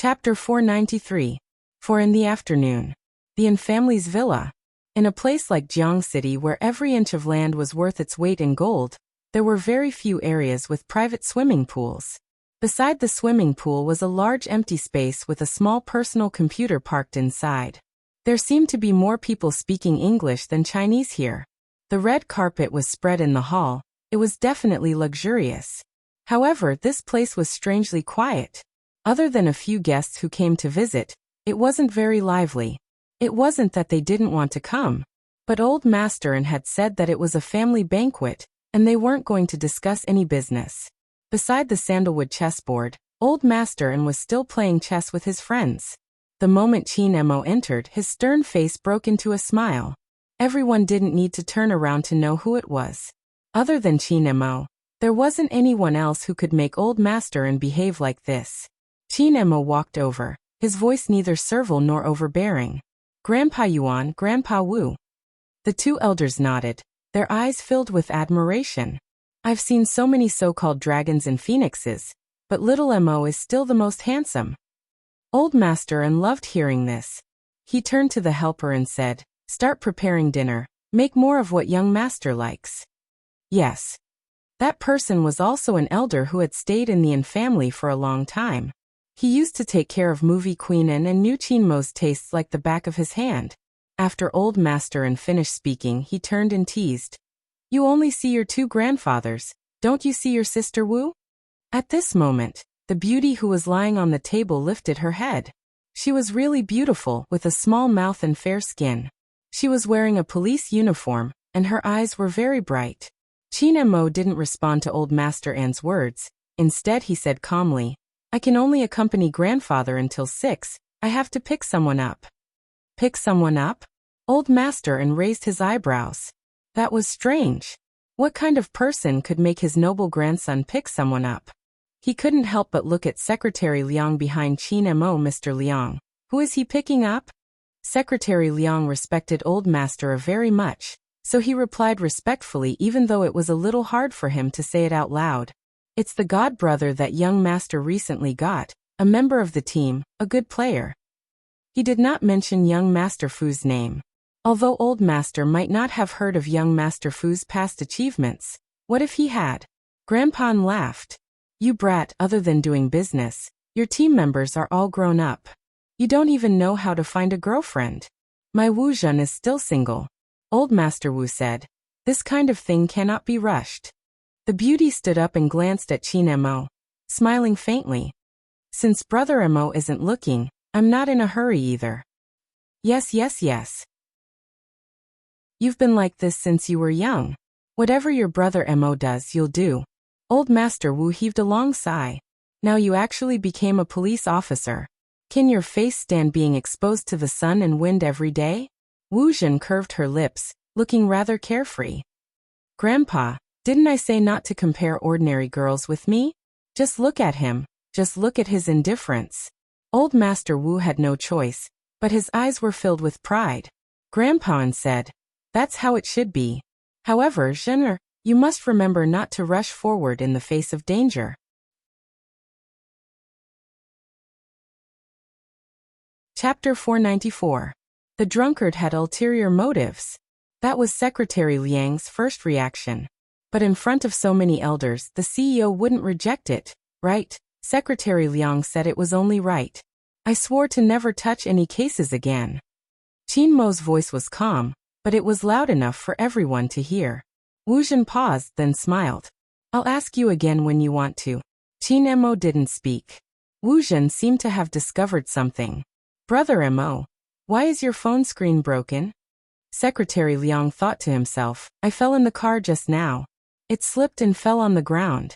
Chapter 493. For in the afternoon. The Yin family's villa. In a place like Jiang City where every inch of land was worth its weight in gold, there were very few areas with private swimming pools. Beside the swimming pool was a large empty space with a small personal computer parked inside. There seemed to be more people speaking English than Chinese here. The red carpet was spread in the hall. It was definitely luxurious. However, this place was strangely quiet. Other than a few guests who came to visit, it wasn't very lively. It wasn't that they didn't want to come, but Old Master had said that it was a family banquet, and they weren't going to discuss any business. Beside the sandalwood chessboard, Old Master was still playing chess with his friends. The moment Qin Mo entered, his stern face broke into a smile. Everyone didn't need to turn around to know who it was. Other than Qin Mo, there wasn't anyone else who could make Old Master behave like this. Qin Mo walked over, his voice neither servile nor overbearing. Grandpa Yuan, Grandpa Wu. The two elders nodded, their eyes filled with admiration. I've seen so many so-called dragons and phoenixes, but little Mo is still the most handsome. Old Master loved hearing this. He turned to the helper and said, "Start preparing dinner. Make more of what young master likes." Yes. That person was also an elder who had stayed in the Yin family for a long time. He used to take care of movie Queen and knew Qin Mo's tastes like the back of his hand. After Old Master finished speaking, he turned and teased. "You only see your two grandfathers, don't you see your sister Wu?" At this moment, the beauty who was lying on the table lifted her head. She was really beautiful, with a small mouth and fair skin. She was wearing a police uniform, and her eyes were very bright. Qin Mo didn't respond to Old Master An's words. Instead he said calmly, "I can only accompany grandfather until 6, I have to pick someone up." Pick someone up? Old Master raised his eyebrows. That was strange. What kind of person could make his noble grandson pick someone up? He couldn't help but look at Secretary Liang behind Qin Mo. "Mr. Liang, who is he picking up?" Secretary Liang respected Old Master very much, so he replied respectfully even though it was a little hard for him to say it out loud. "It's the god brother that young master recently got, a member of the team, a good player." He did not mention young Master Fu's name. Although Old Master might not have heard of young Master Fu's past achievements, what if he had? Grandpa laughed. "You brat, other than doing business, your team members are all grown up. You don't even know how to find a girlfriend." "My Wu Zhen is still single," Old Master Wu said. "This kind of thing cannot be rushed." The beauty stood up and glanced at Qin Mo, smiling faintly. "Since Brother Mo isn't looking, I'm not in a hurry either." Yes. "You've been like this since you were young. Whatever your brother Mo does, you'll do." Old Master Wu heaved a long sigh. "Now you actually became a police officer. Can your face stand being exposed to the sun and wind every day?" Wu Zhen curved her lips, looking rather carefree. "Grandpa, didn't I say not to compare ordinary girls with me? Just look at him, just look at his indifference." Old Master Wu had no choice, but his eyes were filled with pride. Grandpa said, "That's how it should be. However, Zhener, you must remember not to rush forward in the face of danger." Chapter 494. The drunkard had ulterior motives. That was Secretary Liang's first reaction. But in front of so many elders, the CEO wouldn't reject it, right? Secretary Liang said it was only right. "I swore to never touch any cases again." Qin Mo's voice was calm, but it was loud enough for everyone to hear. Wu Zhen paused, then smiled. "I'll ask you again when you want to." Qin Mo didn't speak. Wu Zhen seemed to have discovered something. "Brother Mo, why is your phone screen broken?" Secretary Liang thought to himself, "I fell in the car just now. It slipped and fell on the ground."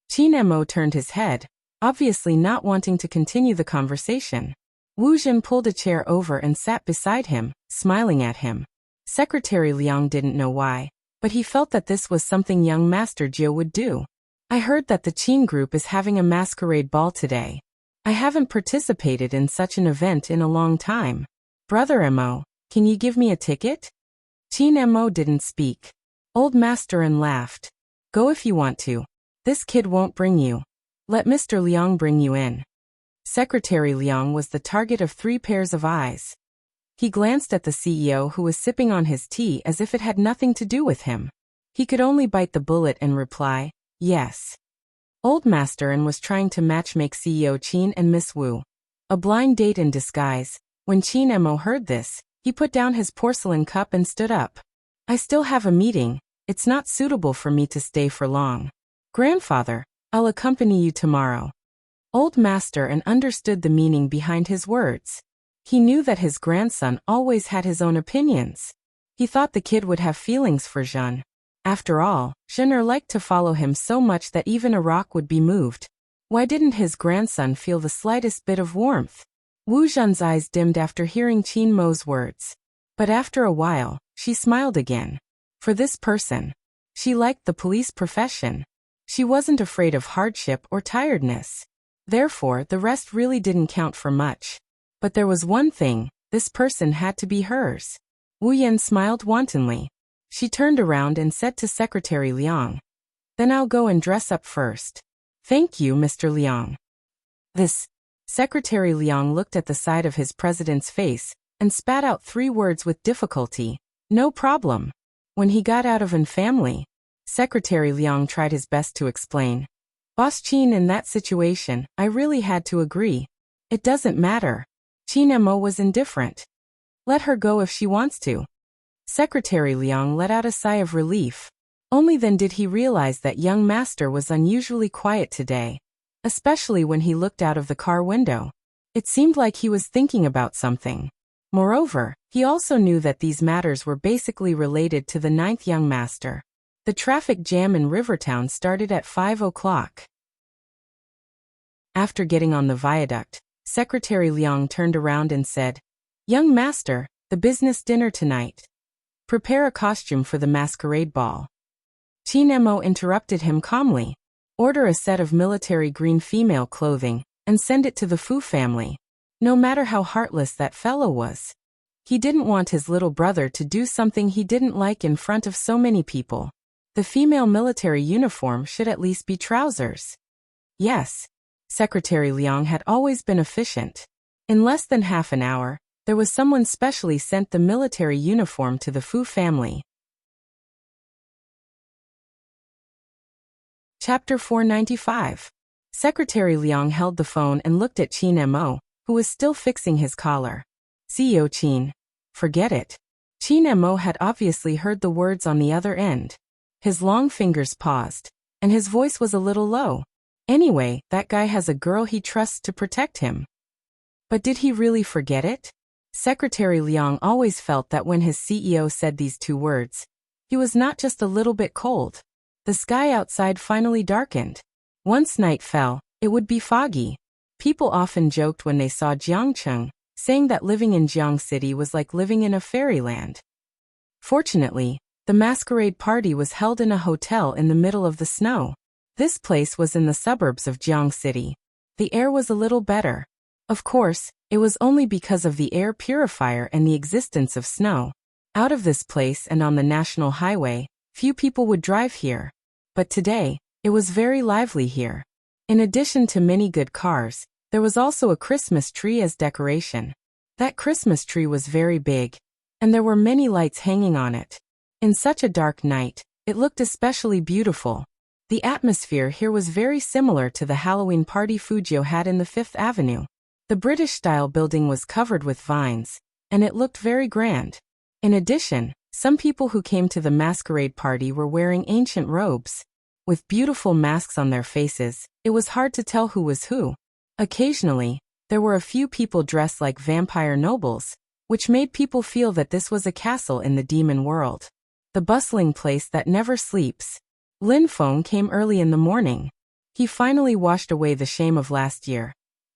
Qin Mo turned his head, obviously not wanting to continue the conversation. Wu Zhen pulled a chair over and sat beside him, smiling at him. Secretary Liang didn't know why, but he felt that this was something young Master Jiu would do. "I heard that the Qin group is having a masquerade ball today. I haven't participated in such an event in a long time. Brother Mo, can you give me a ticket?" Qin Mo didn't speak. Old Master laughed. "Go if you want to. This kid won't bring you. Let Mr. Liang bring you in." Secretary Liang was the target of 3 pairs of eyes. He glanced at the CEO who was sipping on his tea as if it had nothing to do with him. He could only bite the bullet and reply, yes. Old Master and was trying to matchmake CEO Qin and Miss Wu. A blind date in disguise. When Qin Mo heard this, he put down his porcelain cup and stood up. I still have a meeting. It's not suitable for me to stay for long. Grandfather, I'll accompany you tomorrow. Old Master and understood the meaning behind his words. He knew that his grandson always had his own opinions. He thought the kid would have feelings for Zhen. After all, Zhen liked to follow him so much that even a rock would be moved. Why didn't his grandson feel the slightest bit of warmth? Wu Zhen's eyes dimmed after hearing Qin Mo's words. But after a while, she smiled again. For this person. She liked the police profession. She wasn't afraid of hardship or tiredness. Therefore, the rest really didn't count for much. But there was one thing, this person had to be hers. Wu Yan smiled wantonly. She turned around and said to Secretary Liang, "Then I'll go and dress up first." "Thank you, Mr. Liang." This. Secretary Liang looked at the side of his president's face and spat out 3 words with difficulty. "No problem." When he got out of an family, Secretary Liang tried his best to explain. "Boss Qin, in that situation, I really had to agree. It doesn't matter." Qin Mo was indifferent. "Let her go if she wants to." Secretary Liang let out a sigh of relief. Only then did he realize that young master was unusually quiet today, especially when he looked out of the car window. It seemed like he was thinking about something. Moreover, he also knew that these matters were basically related to the 9th young master. The traffic jam in Rivertown started at 5 o'clock. After getting on the viaduct, Secretary Liang turned around and said, "Young master, the business dinner tonight. Prepare a costume for the masquerade ball." Qin Mo interrupted him calmly. "Order a set of military green female clothing, and send it to the Fu family." No matter how heartless that fellow was, he didn't want his little brother to do something he didn't like in front of so many people. The female military uniform should at least be trousers. Yes. Secretary Liang had always been efficient. In less than half an hour, there was someone specially sent the military uniform to the Fu family. Chapter 495. Secretary Liang held the phone and looked at Qin Mo, who was still fixing his collar. "CEO Qin." "Forget it." Qin Mo had obviously heard the words on the other end. His long fingers paused, and his voice was a little low. Anyway, that guy has a girl he trusts to protect him. But did he really forget it? Secretary Liang always felt that when his CEO said these 2 words, he was not just a little bit cold. The sky outside finally darkened. Once night fell, it would be foggy. People often joked when they saw Jiangcheng, saying that living in Jiang City was like living in a fairyland. Fortunately, the masquerade party was held in a hotel in the middle of the snow. This place was in the suburbs of Jiang City. The air was a little better. Of course, it was only because of the air purifier and the existence of snow. Out of this place and on the national highway, few people would drive here. But today, it was very lively here. In addition to many good cars, there was also a Christmas tree as decoration. That Christmas tree was very big, and there were many lights hanging on it. In such a dark night, it looked especially beautiful. The atmosphere here was very similar to the Halloween party Fujio had in the 5th Avenue. The British-style building was covered with vines, and it looked very grand. In addition, some people who came to the masquerade party were wearing ancient robes. With beautiful masks on their faces, it was hard to tell who was who. Occasionally, there were a few people dressed like vampire nobles, which made people feel that this was a castle in the demon world. The bustling place that never sleeps. Lin Feng came early in the morning. He finally washed away the shame of last year.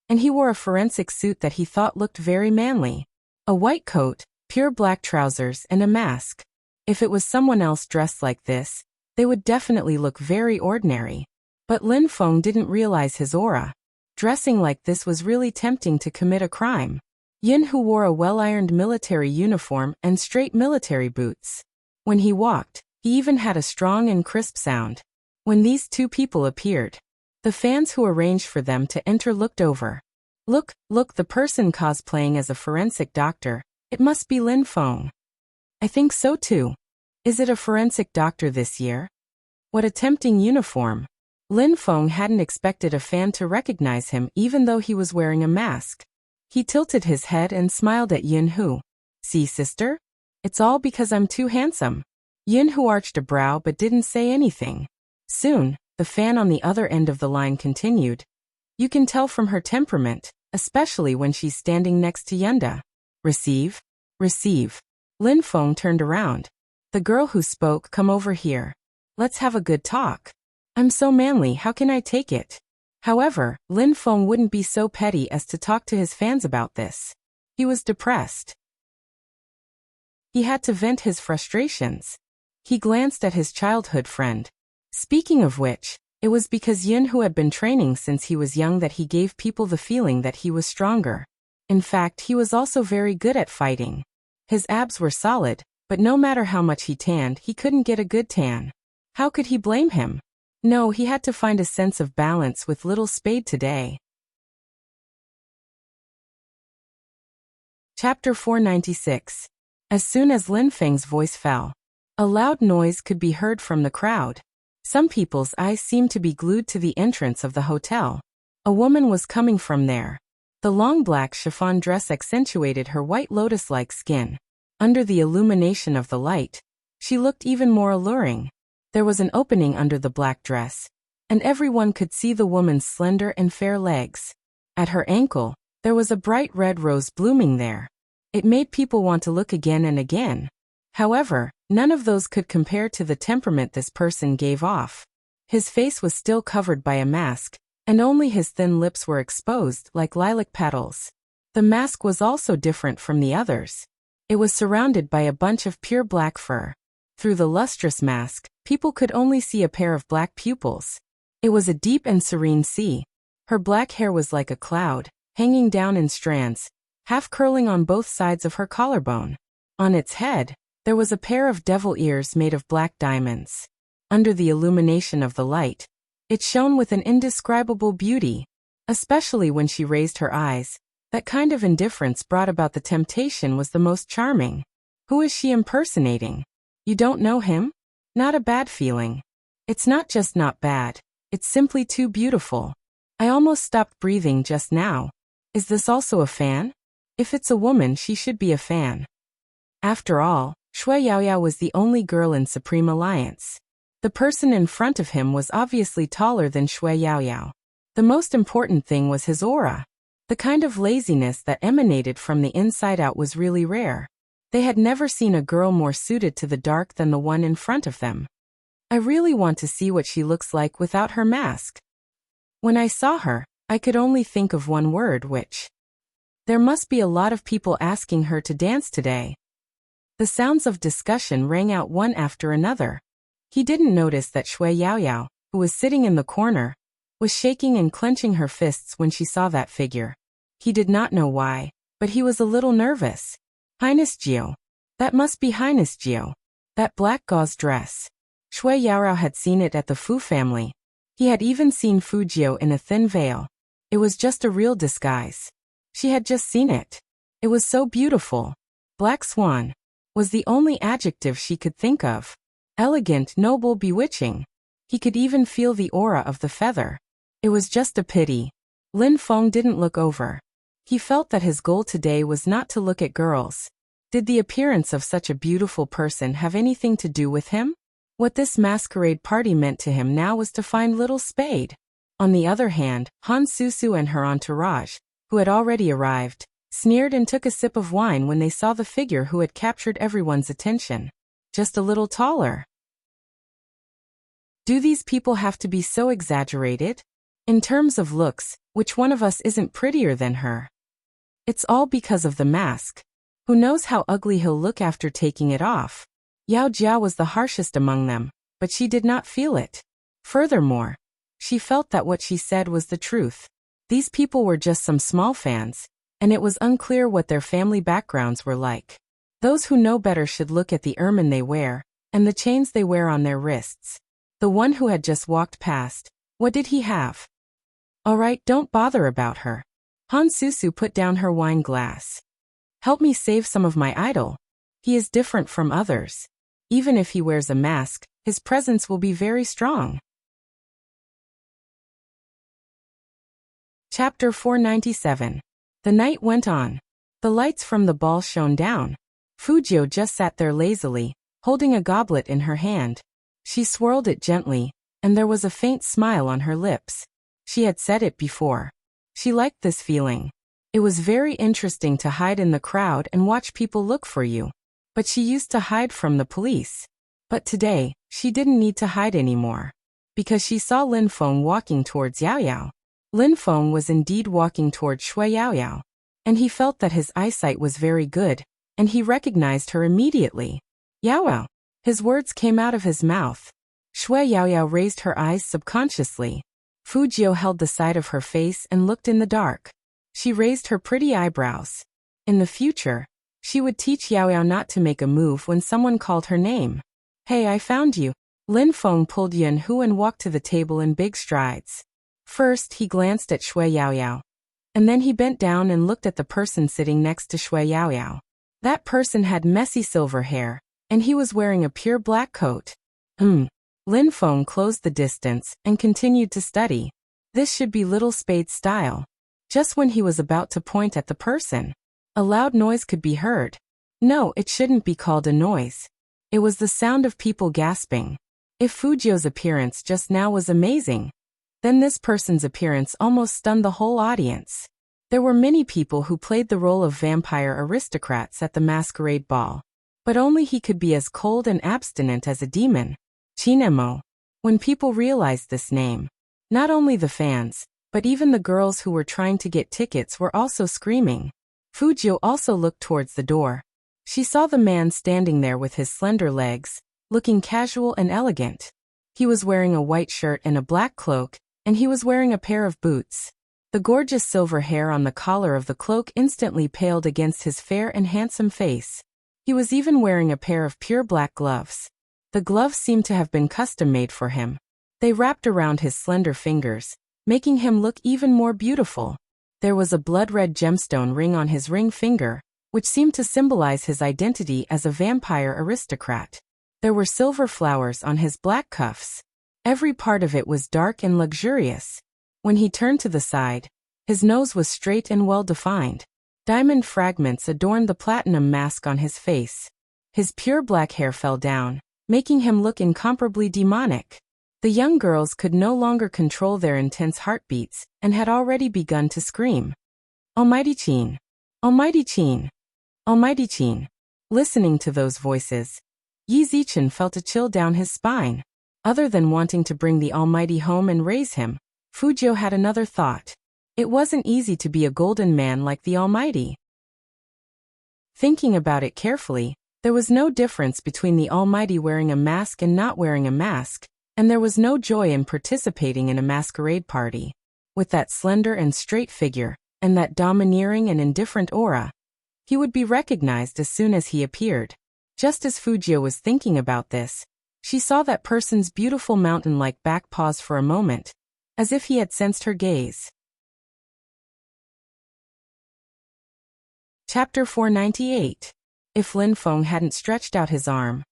And he wore a forensic suit that he thought looked very manly. A white coat, pure black trousers, and a mask. If it was someone else dressed like this, they would definitely look very ordinary. But Lin Feng didn't realize his aura. Dressing like this was really tempting to commit a crime. Yin, who wore a well-ironed military uniform and straight military boots. When he walked, he even had a strong and crisp sound. When these 2 people appeared, the fans who arranged for them to enter looked over. Look, the person cosplaying as a forensic doctor. It must be Lin Feng. I think so too. Is it a forensic doctor this year? What a tempting uniform. Lin Feng hadn't expected a fan to recognize him even though he was wearing a mask. He tilted his head and smiled at Yunhu. See, sister? It's all because I'm too handsome. Yunhu arched a brow but didn't say anything. Soon, the fan on the other end of the line continued. You can tell from her temperament, especially when she's standing next to Yunda. Receive? Receive. Lin Feng turned around. The girl who spoke, come over here. Let's have a good talk. I'm so manly, how can I take it? However, Lin Feng wouldn't be so petty as to talk to his fans about this. He was depressed. He had to vent his frustrations. He glanced at his childhood friend. Speaking of which, it was because Yin, who had been training since he was young, that he gave people the feeling that he was stronger. In fact, he was also very good at fighting. His abs were solid, but no matter how much he tanned, he couldn't get a good tan. How could he blame him? No, he had to find a sense of balance with Little Spade today. Chapter 496. As soon as Lin Feng's voice fell, a loud noise could be heard from the crowd. Some people's eyes seemed to be glued to the entrance of the hotel. A woman was coming from there. The long black chiffon dress accentuated her white lotus-like skin. Under the illumination of the light, she looked even more alluring. There was an opening under the black dress, and everyone could see the woman's slender and fair legs. At her ankle, there was a bright red rose blooming there. It made people want to look again and again. However, none of those could compare to the temperament this person gave off. His face was still covered by a mask, and only his thin lips were exposed like lilac petals. The mask was also different from the others. It was surrounded by a bunch of pure black fur. Through the lustrous mask, people could only see a pair of black pupils. It was a deep and serene sea. Her black hair was like a cloud, hanging down in strands, half curling on both sides of her collarbone. On its head, there was a pair of devil ears made of black diamonds. Under the illumination of the light, it shone with an indescribable beauty, especially when she raised her eyes. That kind of indifference brought about the temptation was the most charming. Who is she impersonating? You don't know him? Not a bad feeling. It's not just not bad, it's simply too beautiful. I almost stopped breathing just now. Is this also a fan? If it's a woman, she should be a fan. After all, Shui Yaoyao was the only girl in Supreme Alliance. The person in front of him was obviously taller than Shui Yaoyao. The most important thing was his aura. The kind of laziness that emanated from the inside out was really rare. They had never seen a girl more suited to the dark than the one in front of them. I really want to see what she looks like without her mask. When I saw her, I could only think of one word, which. There must be a lot of people asking her to dance today. The sounds of discussion rang out one after another. He didn't notice that Shui Yaoyao, who was sitting in the corner, was shaking and clenching her fists when she saw that figure. He did not know why, but he was a little nervous. Highness Jiao. That must be Highness Jiao. That black gauze dress. Shui Yaorao had seen it at the Fu family. He had even seen Fu Jiao in a thin veil. It was just a real disguise. She had just seen it. It was so beautiful. Black swan was the only adjective she could think of. Elegant, noble, bewitching. He could even feel the aura of the feather. It was just a pity. Lin Feng didn't look over. He felt that his goal today was not to look at girls. Did the appearance of such a beautiful person have anything to do with him? What this masquerade party meant to him now was to find Little Spade. On the other hand, Han Susu and her entourage, who had already arrived, sneered and took a sip of wine when they saw the figure who had captured everyone's attention. Just a little taller. Do these people have to be so exaggerated? In terms of looks, which one of us isn't prettier than her? It's all because of the mask. Who knows how ugly he'll look after taking it off? Yao Jia was the harshest among them, but she did not feel it. Furthermore, she felt that what she said was the truth. These people were just some small fans, and it was unclear what their family backgrounds were like. Those who know better should look at the ermine they wear, and the chains they wear on their wrists. The one who had just walked past, what did he have? All right, don't bother about her. Han Susu put down her wine glass. Help me save some of my idol. He is different from others. Even if he wears a mask, his presence will be very strong. Chapter 497. The night went on. The lights from the ball shone down. Fujio just sat there lazily, holding a goblet in her hand. She swirled it gently, and there was a faint smile on her lips. She had said it before. She liked this feeling. It was very interesting to hide in the crowd and watch people look for you. But she used to hide from the police. But today, she didn't need to hide anymore. Because she saw Lin Feng walking towards Yao Yao. Lin Feng was indeed walking towards Shui Yao Yao. And he felt that his eyesight was very good, and he recognized her immediately. Yao Yao. His words came out of his mouth. Shui Yao Yao raised her eyes subconsciously. Fujio held the side of her face and looked in the dark. She raised her pretty eyebrows. In the future, she would teach Yao Yao not to make a move when someone called her name. Hey, I found you. Lin Feng pulled Yun Hu and walked to the table in big strides. First, he glanced at Shui Yao Yao. And then he bent down and looked at the person sitting next to Shui Yao Yao. That person had messy silver hair, and he was wearing a pure black coat. Lin Feng closed the distance and continued to study. This should be Little Spade's style. Just when he was about to point at the person, a loud noise could be heard. No, it shouldn't be called a noise. It was the sound of people gasping. If Fujio's appearance just now was amazing, then this person's appearance almost stunned the whole audience. There were many people who played the role of vampire aristocrats at the masquerade ball. But only he could be as cold and abstinent as a demon. Chinemo. When people realized this name, not only the fans, but even the girls who were trying to get tickets were also screaming. Fujio also looked towards the door. She saw the man standing there with his slender legs, looking casual and elegant. He was wearing a white shirt and a black cloak, and he was wearing a pair of boots. The gorgeous silver hair on the collar of the cloak instantly paled against his fair and handsome face. He was even wearing a pair of pure black gloves. The gloves seemed to have been custom-made for him. They wrapped around his slender fingers, making him look even more beautiful. There was a blood-red gemstone ring on his ring finger, which seemed to symbolize his identity as a vampire aristocrat. There were silver flowers on his black cuffs. Every part of it was dark and luxurious. When he turned to the side, his nose was straight and well-defined. Diamond fragments adorned the platinum mask on his face. His pure black hair fell down, making him look incomparably demonic. The young girls could no longer control their intense heartbeats and had already begun to scream. Almighty Qin! Almighty Qin! Almighty Qin! Listening to those voices, Yi Zichen felt a chill down his spine. Other than wanting to bring the Almighty home and raise him, Fujio had another thought. It wasn't easy to be a golden man like the Almighty. Thinking about it carefully, there was no difference between the Almighty wearing a mask and not wearing a mask, and there was no joy in participating in a masquerade party. With that slender and straight figure, and that domineering and indifferent aura, he would be recognized as soon as he appeared. Just as Fujio was thinking about this, she saw that person's beautiful mountain-like back pause for a moment, as if he had sensed her gaze. Chapter 498. If Lin Feng hadn't stretched out his arm,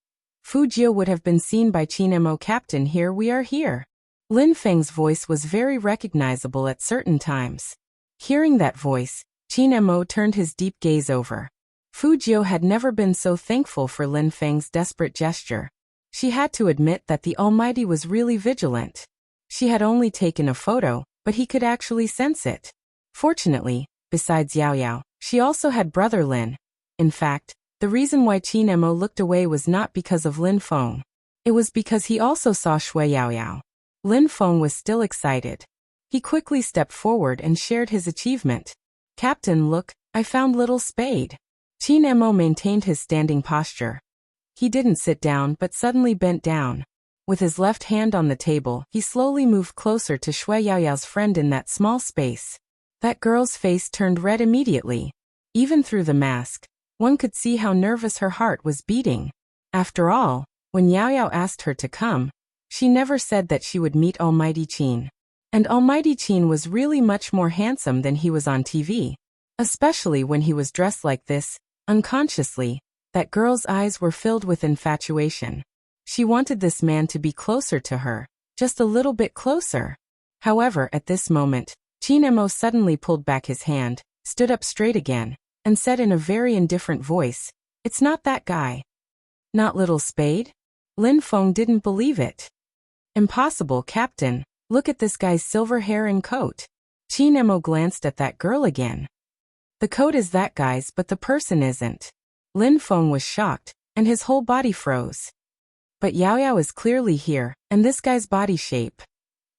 Fujio would have been seen by Chinemo. Captain, here we are here. Lin Feng's voice was very recognizable at certain times. Hearing that voice, Chinemo turned his deep gaze over. Fujio had never been so thankful for Lin Feng's desperate gesture. She had to admit that the Almighty was really vigilant. She had only taken a photo, but he could actually sense it. Fortunately, besides Yao Yao, she also had brother Lin. In fact, the reason why Chinemo looked away was not because of Lin Feng. It was because he also saw Shui Yao Yao. Lin Feng was still excited. He quickly stepped forward and shared his achievement. Captain, look, I found Little Spade. Chinemo maintained his standing posture. He didn't sit down but suddenly bent down. With his left hand on the table, he slowly moved closer to Shui Yao Yao's friend in that small space. That girl's face turned red immediately. Even through the mask, one could see how nervous her heart was beating. After all, when Yao Yao asked her to come, she never said that she would meet Almighty Qin. And Almighty Qin was really much more handsome than he was on TV. Especially when he was dressed like this, unconsciously, that girl's eyes were filled with infatuation. She wanted this man to be closer to her, just a little bit closer. However, at this moment, Qin Emo suddenly pulled back his hand, stood up straight again, and said in a very indifferent voice, "It's not that guy." "Not Little Spade?" Lin Feng didn't believe it. "Impossible, Captain. Look at this guy's silver hair and coat." Qin Emo glanced at that girl again. "The coat is that guy's, but the person isn't." Lin Feng was shocked, and his whole body froze. "But Yao Yao is clearly here, and this guy's body shape.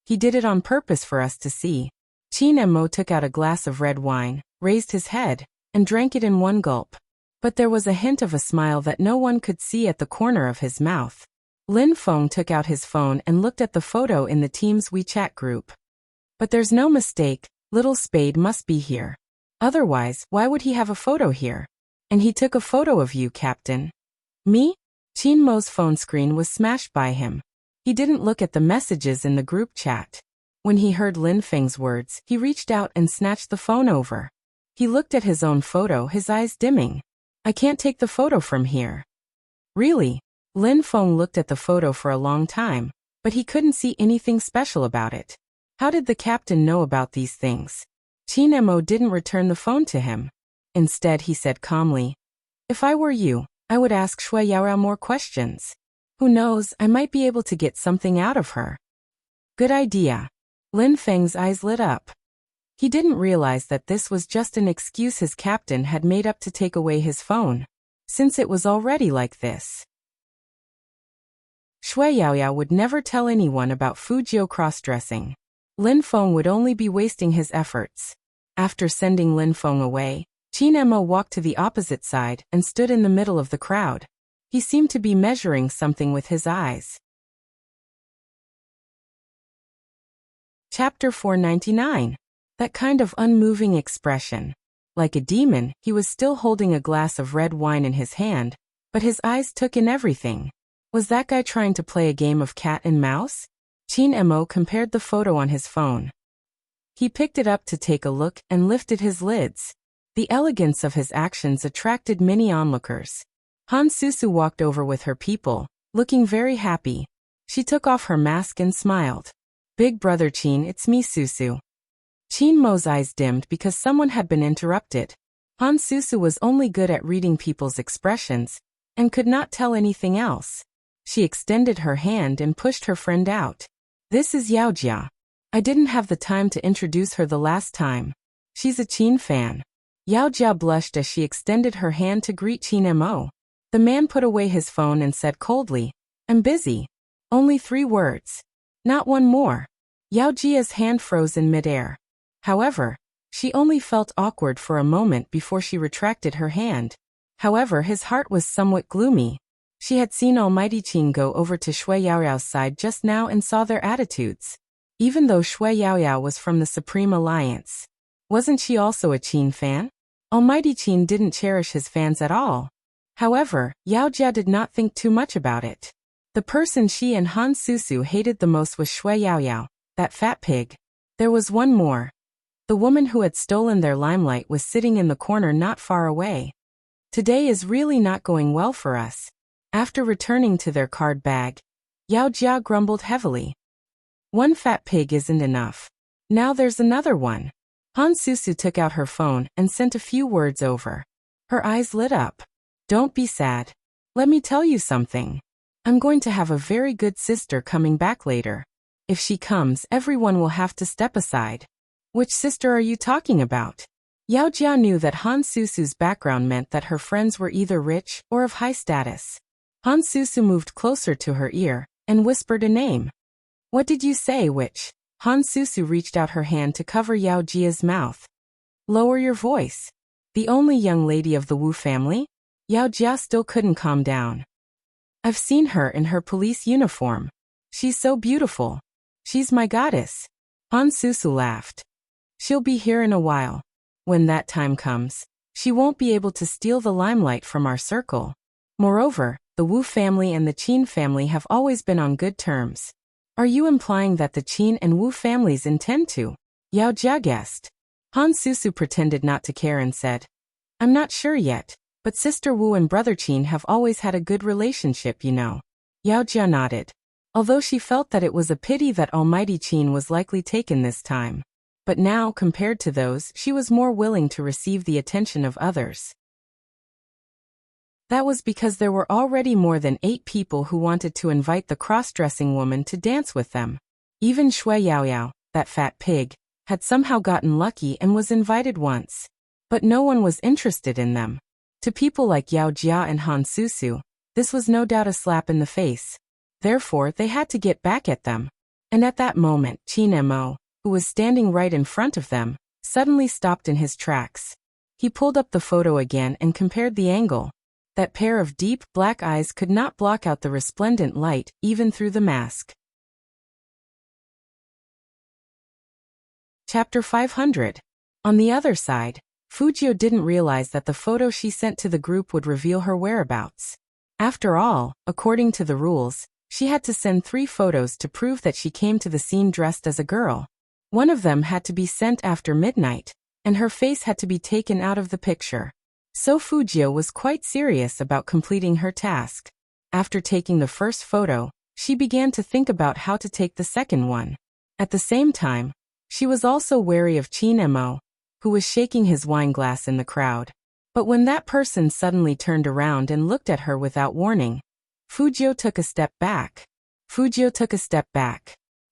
He did it on purpose for us to see." Qin Emo took out a glass of red wine, raised his head, and drank it in one gulp. But there was a hint of a smile that no one could see at the corner of his mouth. Lin Feng took out his phone and looked at the photo in the team's WeChat group. "But there's no mistake, Little Spade must be here. Otherwise, why would he have a photo here? And he took a photo of you, Captain." "Me?" Qin Mo's phone screen was smashed by him. He didn't look at the messages in the group chat. When he heard Lin Feng's words, he reached out and snatched the phone over. He looked at his own photo, his eyes dimming. "I can't take the photo from here." "Really?" Lin Feng looked at the photo for a long time, but he couldn't see anything special about it. How did the captain know about these things? Qin Emo didn't return the phone to him. Instead, he said calmly, "If I were you, I would ask Shui Yaoyao more questions. Who knows, I might be able to get something out of her." "Good idea." Lin Feng's eyes lit up. He didn't realize that this was just an excuse his captain had made up to take away his phone, since it was already like this. Shui Yaoyao would never tell anyone about Fujio cross-dressing. Lin Feng would only be wasting his efforts. After sending Lin Feng away, Qin Emo walked to the opposite side and stood in the middle of the crowd. He seemed to be measuring something with his eyes. Chapter 499. That kind of unmoving expression. Like a demon, he was still holding a glass of red wine in his hand, but his eyes took in everything. Was that guy trying to play a game of cat and mouse? Qin Emo compared the photo on his phone. He picked it up to take a look and lifted his lids. The elegance of his actions attracted many onlookers. Han Susu walked over with her people, looking very happy. She took off her mask and smiled. "Big brother Qin, it's me, Susu." Qin Mo's eyes dimmed because someone had been interrupted. Han Susu was only good at reading people's expressions, and could not tell anything else. She extended her hand and pushed her friend out. "This is Yao Jia. I didn't have the time to introduce her the last time. She's a Qin fan." Yao Jia blushed as she extended her hand to greet Qin Mo. The man put away his phone and said coldly, "I'm busy." Only 3 words. Not one more. Yao Jia's hand froze in midair. However, she only felt awkward for a moment before she retracted her hand. However, his heart was somewhat gloomy. She had seen Almighty Qin go over to Shui Yaoyao's side just now and saw their attitudes. Even though Shui Yaoyao was from the Supreme Alliance, wasn't she also a Qin fan? Almighty Qin didn't cherish his fans at all. However, Yao Jia did not think too much about it. The person she and Han Susu hated the most was Shui Yaoyao, that fat pig. There was one more. The woman who had stolen their limelight was sitting in the corner not far away. "Today is really not going well for us." After returning to their card bag, Yao Jia grumbled heavily. "One fat pig isn't enough. Now there's another one." Han Susu took out her phone and sent a few words over. Her eyes lit up. "Don't be sad. Let me tell you something. I'm going to have a very good sister coming back later. If she comes, everyone will have to step aside." "Which sister are you talking about?" Yao Jia knew that Han Susu's background meant that her friends were either rich or of high status. Han Susu moved closer to her ear and whispered a name. "What did you say, which?" Han Susu reached out her hand to cover Yao Jia's mouth. "Lower your voice. The only young lady of the Wu family?" Yao Jia still couldn't calm down. "I've seen her in her police uniform. She's so beautiful. She's my goddess." Han Susu laughed. "She'll be here in a while. When that time comes, she won't be able to steal the limelight from our circle. Moreover, the Wu family and the Qin family have always been on good terms. Are you implying that the Qin and Wu families intend to? Yao Jia guessed. Han Susu pretended not to care and said, I'm not sure yet, but Sister Wu and Brother Qin have always had a good relationship, you know. Yao Jia nodded, although she felt that it was a pity that Almighty Qin was likely taken this time. But now, compared to those, she was more willing to receive the attention of others. That was because there were already more than 8 people who wanted to invite the cross-dressing woman to dance with them. Even Shui Yaoyao, that fat pig, had somehow gotten lucky and was invited once. But no one was interested in them. To people like Yao Jia and Han Susu, this was no doubt a slap in the face. Therefore, they had to get back at them. And at that moment, Qin Mo, who was standing right in front of them, suddenly stopped in his tracks. He pulled up the photo again and compared the angle. That pair of deep, black eyes could not block out the resplendent light, even through the mask. Chapter 500. On the other side, Fujio didn't realize that the photo she sent to the group would reveal her whereabouts. After all, according to the rules, she had to send 3 photos to prove that she came to the scene dressed as a girl. One of them had to be sent after midnight, and her face had to be taken out of the picture. So Fujio was quite serious about completing her task. After taking the first photo, she began to think about how to take the second one. At the same time, she was also wary of Qin Mo, who was shaking his wine glass in the crowd. But when that person suddenly turned around and looked at her without warning, Fujio took a step back.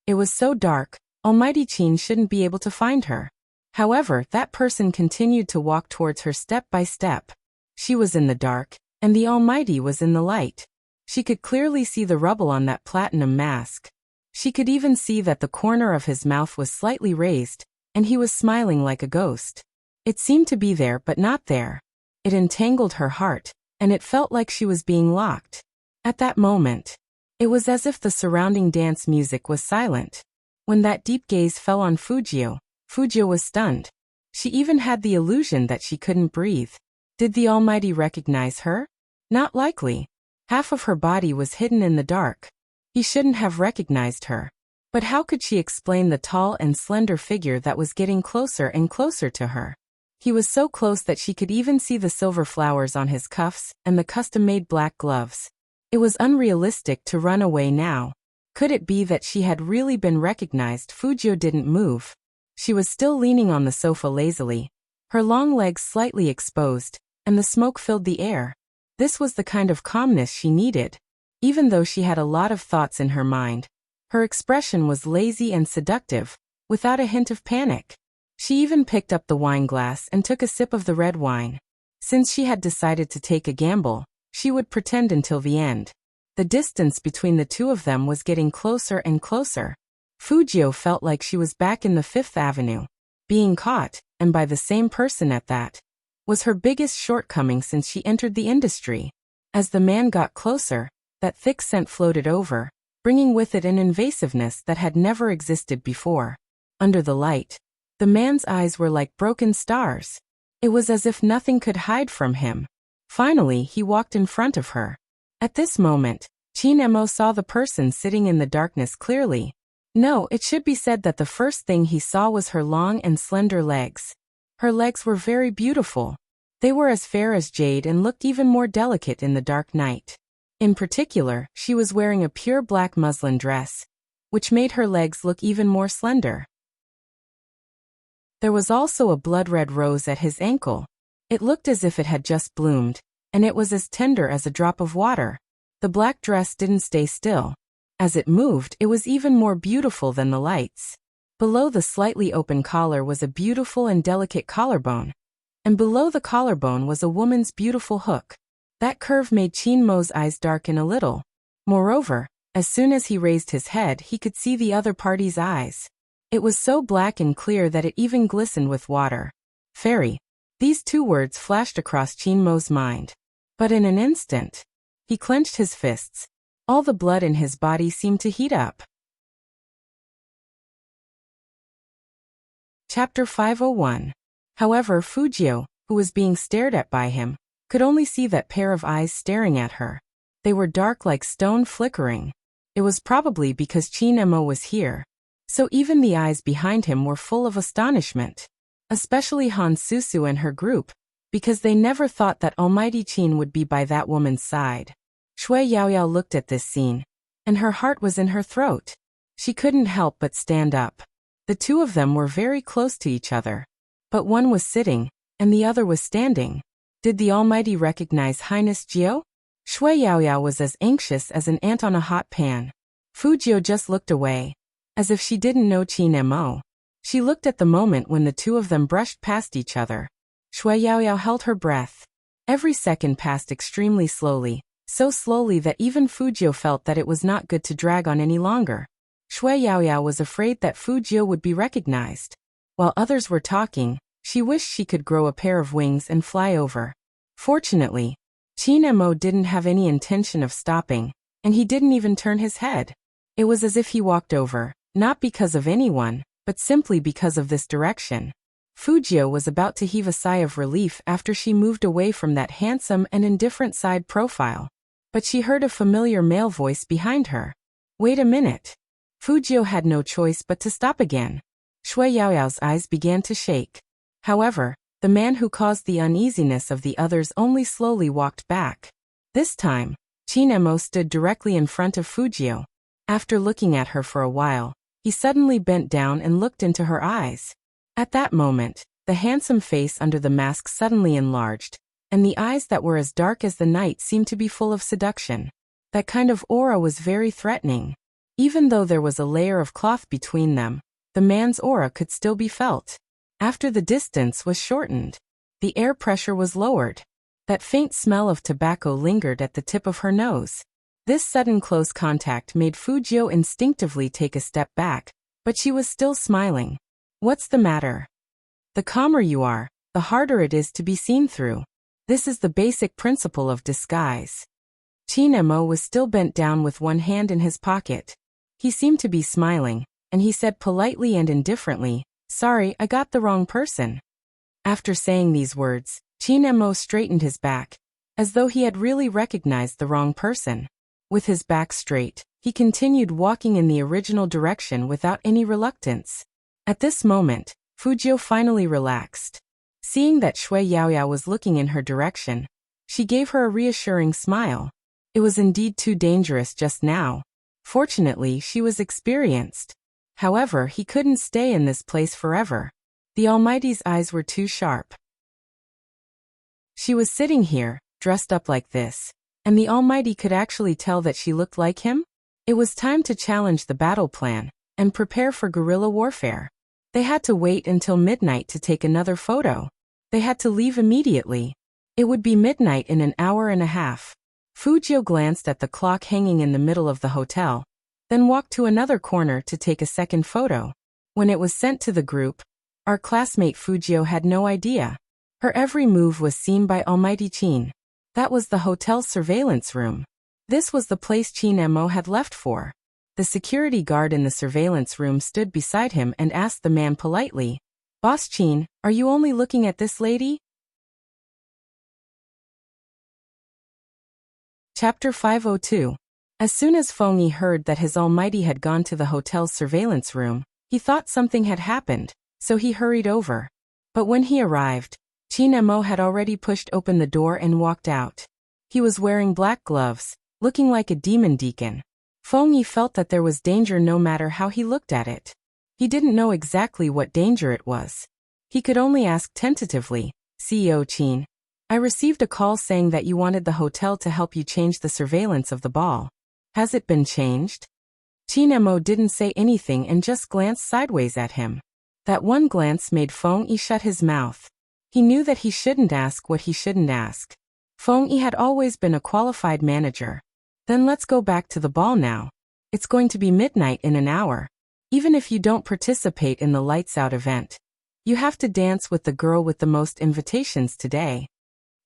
It was so dark, Almighty Qin shouldn't be able to find her. However, that person continued to walk towards her step by step. She was in the dark, and the Almighty was in the light. She could clearly see the rubble on that platinum mask. She could even see that the corner of his mouth was slightly raised, and he was smiling like a ghost. It seemed to be there but not there. It entangled her heart, and it felt like she was being locked. At that moment, it was as if the surrounding dance music was silent. When that deep gaze fell on Fujio was stunned. She even had the illusion that she couldn't breathe. Did the Almighty recognize her? Not likely. Half of her body was hidden in the dark. He shouldn't have recognized her. But how could she explain the tall and slender figure that was getting closer and closer to her? He was so close that she could even see the silver flowers on his cuffs and the custom-made black gloves. It was unrealistic to run away now. Could it be that she had really been recognized? Fujio didn't move. She was still leaning on the sofa lazily, her long legs slightly exposed, and the smoke filled the air. This was the kind of calmness she needed. Even though she had a lot of thoughts in her mind, her expression was lazy and seductive, without a hint of panic. She even picked up the wine glass and took a sip of the red wine. Since she had decided to take a gamble, she would pretend until the end. The distance between the two of them was getting closer and closer. Fujio felt like she was back in the Fifth Avenue. Being caught, and by the same person at that, was her biggest shortcoming since she entered the industry. As the man got closer, that thick scent floated over, bringing with it an invasiveness that had never existed before. Under the light, the man's eyes were like broken stars. It was as if nothing could hide from him. Finally, he walked in front of her. At this moment, Qin Mo saw the person sitting in the darkness clearly. No, it should be said that the first thing he saw was her long and slender legs. Her legs were very beautiful. They were as fair as jade and looked even more delicate in the dark night. In particular, she was wearing a pure black muslin dress, which made her legs look even more slender. There was also a blood-red rose at his ankle. It looked as if it had just bloomed, and it was as tender as a drop of water. The black dress didn't stay still. As it moved, it was even more beautiful than the lights. Below the slightly open collar was a beautiful and delicate collarbone. And below the collarbone was a woman's beautiful hook. That curve made Qin Mo's eyes darken a little. Moreover, as soon as he raised his head, he could see the other party's eyes. It was so black and clear that it even glistened with water. Fairy. These 2 words flashed across Qin Mo's mind. But in an instant, he clenched his fists. All the blood in his body seemed to heat up. Chapter 501. However, Fujio, who was being stared at by him, could only see that pair of eyes staring at her. They were dark like stone, flickering. It was probably because Qin Mo was here. So even the eyes behind him were full of astonishment. Especially Han Susu and her group, because they never thought that Almighty Qin would be by that woman's side. Shui Yaoyao looked at this scene, and her heart was in her throat. She couldn't help but stand up. The two of them were very close to each other. But one was sitting, and the other was standing. Did the Almighty recognize Highness Jiao? Shui Yaoyao was as anxious as an ant on a hot pan. Fu Jiao just looked away, as if she didn't know Qin Mo. She looked at the moment when the two of them brushed past each other. Shui Yaoyao held her breath. Every second passed extremely slowly, so slowly that even Fu Jiao felt that it was not good to drag on any longer. Shui Yaoyao was afraid that Fu Jiao would be recognized. While others were talking, she wished she could grow a pair of wings and fly over. Fortunately, Qin Mo didn't have any intention of stopping, and he didn't even turn his head. It was as if he walked over, not because of anyone, but simply because of this direction. Fu Jiao was about to heave a sigh of relief after she moved away from that handsome and indifferent side profile. But she heard a familiar male voice behind her. Wait a minute. Fu Jiao had no choice but to stop again. Shui Yaoyao's eyes began to shake. However, the man who caused the uneasiness of the others only slowly walked back. This time, Qin Mo stood directly in front of Fu Jiao. After looking at her for a while, he suddenly bent down and looked into her eyes. At that moment, the handsome face under the mask suddenly enlarged, and the eyes that were as dark as the night seemed to be full of seduction. That kind of aura was very threatening. Even though there was a layer of cloth between them, the man's aura could still be felt. After the distance was shortened, the air pressure was lowered. That faint smell of tobacco lingered at the tip of her nose. This sudden close contact made Fu Jiao instinctively take a step back, but she was still smiling. What's the matter? The calmer you are, the harder it is to be seen through. This is the basic principle of disguise. Qin Mo was still bent down with one hand in his pocket. He seemed to be smiling, and he said politely and indifferently, "Sorry, I got the wrong person." After saying these words, Qin Mo straightened his back, as though he had really recognized the wrong person. With his back straight, he continued walking in the original direction without any reluctance. At this moment, Fu Jiao finally relaxed. Seeing that Shui Yaoyao was looking in her direction, she gave her a reassuring smile. It was indeed too dangerous just now. Fortunately, she was experienced. However, he couldn't stay in this place forever. The Almighty's eyes were too sharp. She was sitting here, dressed up like this, and the Almighty could actually tell that she looked like him? It was time to challenge the battle plan and prepare for guerrilla warfare. They had to wait until midnight to take another photo. They had to leave immediately. It would be midnight in an hour and a half. Fu Jiao glanced at the clock hanging in the middle of the hotel, then walked to another corner to take a second photo. When it was sent to the group, our classmate Fu Jiao had no idea. Her every move was seen by Almighty Qin. That was the hotel's surveillance room. This was the place Qin Mo had left for. The security guard in the surveillance room stood beside him and asked the man politely, "Boss Qin, are you only looking at this lady?" Chapter 502. As soon as Feng Yi heard that his Almighty had gone to the hotel's surveillance room, he thought something had happened, so he hurried over. But when he arrived, Qin Mo had already pushed open the door and walked out. He was wearing black gloves, looking like a demon deacon. Feng Yi felt that there was danger no matter how he looked at it. He didn't know exactly what danger it was. He could only ask tentatively, "CEO Qin, I received a call saying that you wanted the hotel to help you change the surveillance of the ball. Has it been changed?" Qin Mo didn't say anything and just glanced sideways at him. That one glance made Feng Yi shut his mouth. He knew that he shouldn't ask what he shouldn't ask. Feng Yi had always been a qualified manager. Then let's go back to the ball now. It's going to be midnight in an hour. Even if you don't participate in the lights out event, you have to dance with the girl with the most invitations today.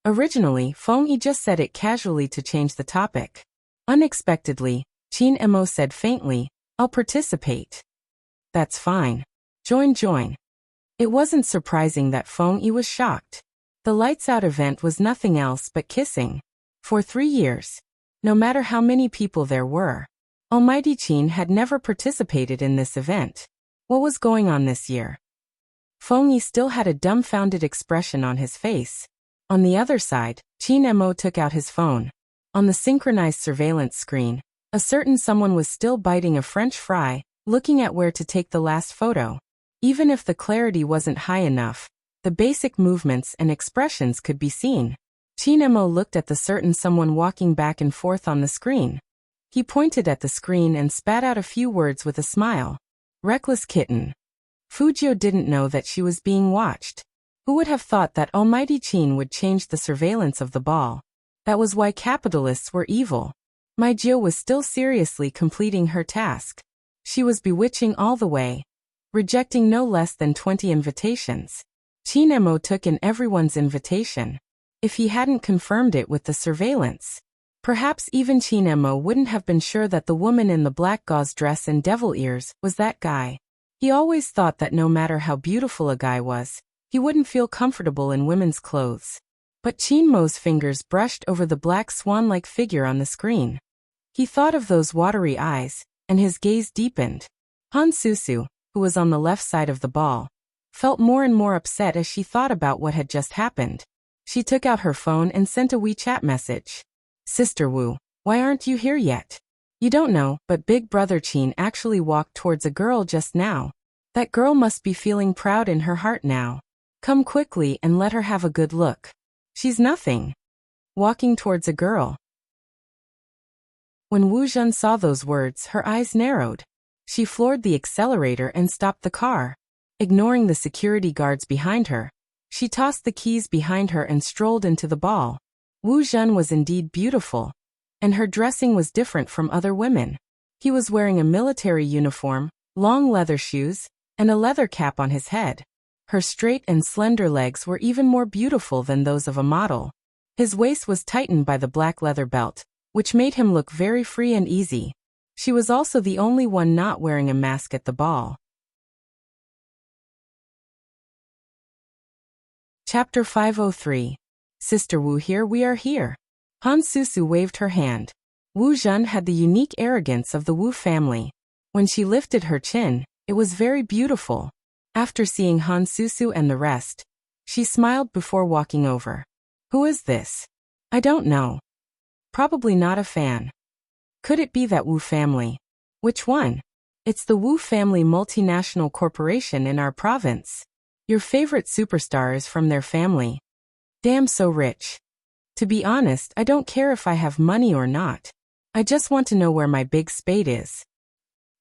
Originally, Feng Yi just said it casually to change the topic. Unexpectedly, Qin Mo said faintly, "I'll participate." "That's fine. Join. It wasn't surprising that Feng Yi was shocked. The lights out event was nothing else but kissing. For 3 years. No matter how many people there were. Almighty Qin had never participated in this event. What was going on this year? Feng Yi still had a dumbfounded expression on his face. On the other side, Qin Mo took out his phone. On the synchronized surveillance screen, a certain someone was still biting a French fry, looking at where to take the last photo. Even if the clarity wasn't high enough, the basic movements and expressions could be seen. Qin Mo looked at the certain someone walking back and forth on the screen. He pointed at the screen and spat out a few words with a smile. Reckless kitten. Fujio didn't know that she was being watched. Who would have thought that Almighty Qin would change the surveillance of the ball? That was why capitalists were evil. Mai Jiu was still seriously completing her task. She was bewitching all the way, rejecting no less than 20 invitations. Qin Mo took in everyone's invitation. If he hadn't confirmed it with the surveillance, perhaps even Qin Mo wouldn't have been sure that the woman in the black gauze dress and devil ears was that guy. He always thought that no matter how beautiful a guy was, he wouldn't feel comfortable in women's clothes. But Qin Mo's fingers brushed over the black swan-like figure on the screen. He thought of those watery eyes, and his gaze deepened. Han Susu, who was on the left side of the ball, felt more and more upset as she thought about what had just happened. She took out her phone and sent a WeChat message. Sister Wu, why aren't you here yet? You don't know, but Big Brother Qin actually walked towards a girl just now. That girl must be feeling proud in her heart now. Come quickly and let her have a good look. She's nothing. Walking towards a girl. When Wu Zhen saw those words, her eyes narrowed. She floored the accelerator and stopped the car. Ignoring the security guards behind her, she tossed the keys behind her and strolled into the ball. Wu Zhen was indeed beautiful, and her dressing was different from other women. He was wearing a military uniform, long leather shoes, and a leather cap on his head. Her straight and slender legs were even more beautiful than those of a model. His waist was tightened by the black leather belt, which made him look very free and easy. She was also the only one not wearing a mask at the ball. Chapter 503. Sister Wu, here we are here. Han Susu waved her hand. Wu Zhen had the unique arrogance of the Wu family. When she lifted her chin, it was very beautiful. After seeing Han Susu and the rest, she smiled before walking over. Who is this? I don't know. Probably not a fan. Could it be that Wu family? Which one? It's the Wu family multinational corporation in our province. Your favorite superstar is from their family. Damn, so rich. To be honest, I don't care if I have money or not. I just want to know where my big spade is.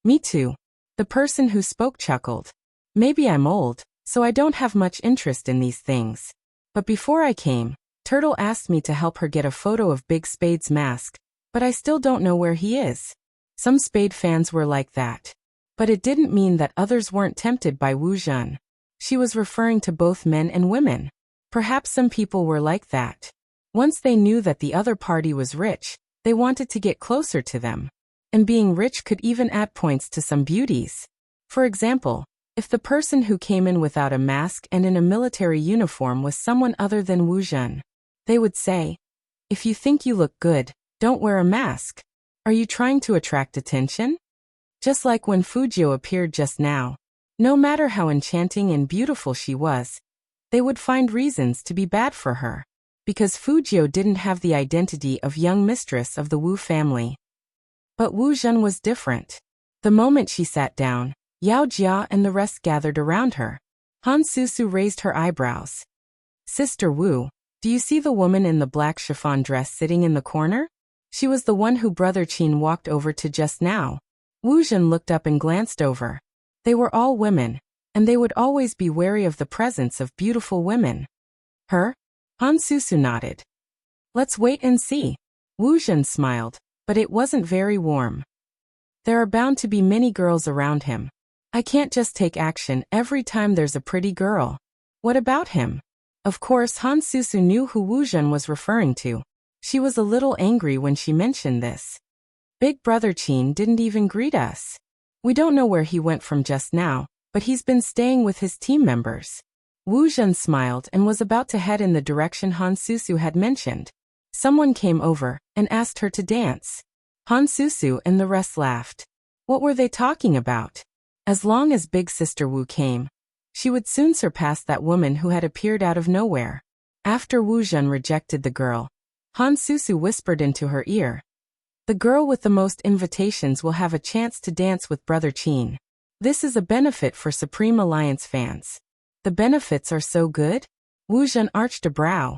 Me too. The person who spoke chuckled. Maybe I'm old, so I don't have much interest in these things. But before I came, Turtle asked me to help her get a photo of Big Spade's mask, but I still don't know where he is. Some Spade fans were like that. But it didn't mean that others weren't tempted by Wu Zhen. She was referring to both men and women. Perhaps some people were like that. Once they knew that the other party was rich, they wanted to get closer to them. And being rich could even add points to some beauties. For example, if the person who came in without a mask and in a military uniform was someone other than Wu Zhen, they would say, if you think you look good, don't wear a mask. Are you trying to attract attention? Just like when Fujio appeared just now. No matter how enchanting and beautiful she was, they would find reasons to be bad for her. Because Fujio didn't have the identity of young mistress of the Wu family. But Wu Zhen was different. The moment she sat down, Yao Jia and the rest gathered around her. Han Susu raised her eyebrows. Sister Wu, do you see the woman in the black chiffon dress sitting in the corner? She was the one who Brother Qin walked over to just now. Wu Zhen looked up and glanced over. They were all women, and they would always be wary of the presence of beautiful women. Her? Han Susu nodded. Let's wait and see. Wu Zhen smiled, but it wasn't very warm. There are bound to be many girls around him. I can't just take action every time there's a pretty girl. What about him? Of course, Han Susu knew who Wu Zhen was referring to. She was a little angry when she mentioned this. Big Brother Qin didn't even greet us. We don't know where he went from just now, but he's been staying with his team members. Wu Zhen smiled and was about to head in the direction Han Susu had mentioned. Someone came over and asked her to dance. Han Susu and the rest laughed. What were they talking about? As long as Big Sister Wu came, she would soon surpass that woman who had appeared out of nowhere. After Wu Zhen rejected the girl, Han Susu whispered into her ear. The girl with the most invitations will have a chance to dance with Brother Qin. This is a benefit for Supreme Alliance fans. The benefits are so good? Wu Zhen arched a brow.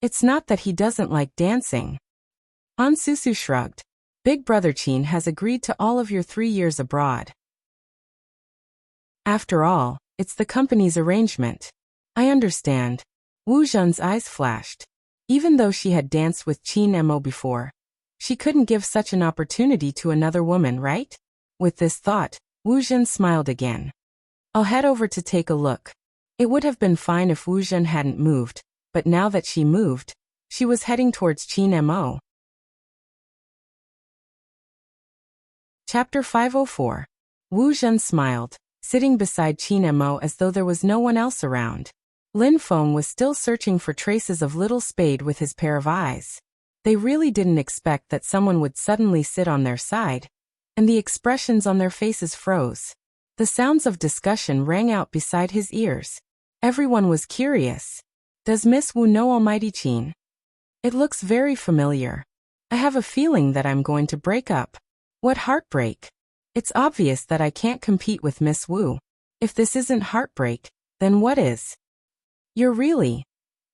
It's not that he doesn't like dancing. Han Susu shrugged. Big Brother Qin has agreed to all of your 3 years abroad. After all, it's the company's arrangement. I understand. Wu Zhen's eyes flashed. Even though she had danced with Qin Mo before, she couldn't give such an opportunity to another woman, right? With this thought, Wu Zhen smiled again. I'll head over to take a look. It would have been fine if Wu Zhen hadn't moved, but now that she moved, she was heading towards Qin Mo. Chapter 504. Wu Zhen smiled, sitting beside Qin Mo as though there was no one else around. Lin Feng was still searching for traces of Little Spade with his pair of eyes. They really didn't expect that someone would suddenly sit on their side, and the expressions on their faces froze. The sounds of discussion rang out beside his ears. Everyone was curious. Does Miss Wu know Almighty Qin? It looks very familiar. I have a feeling that I'm going to break up. What heartbreak! It's obvious that I can't compete with Miss Wu. If this isn't heartbreak, then what is? You're really...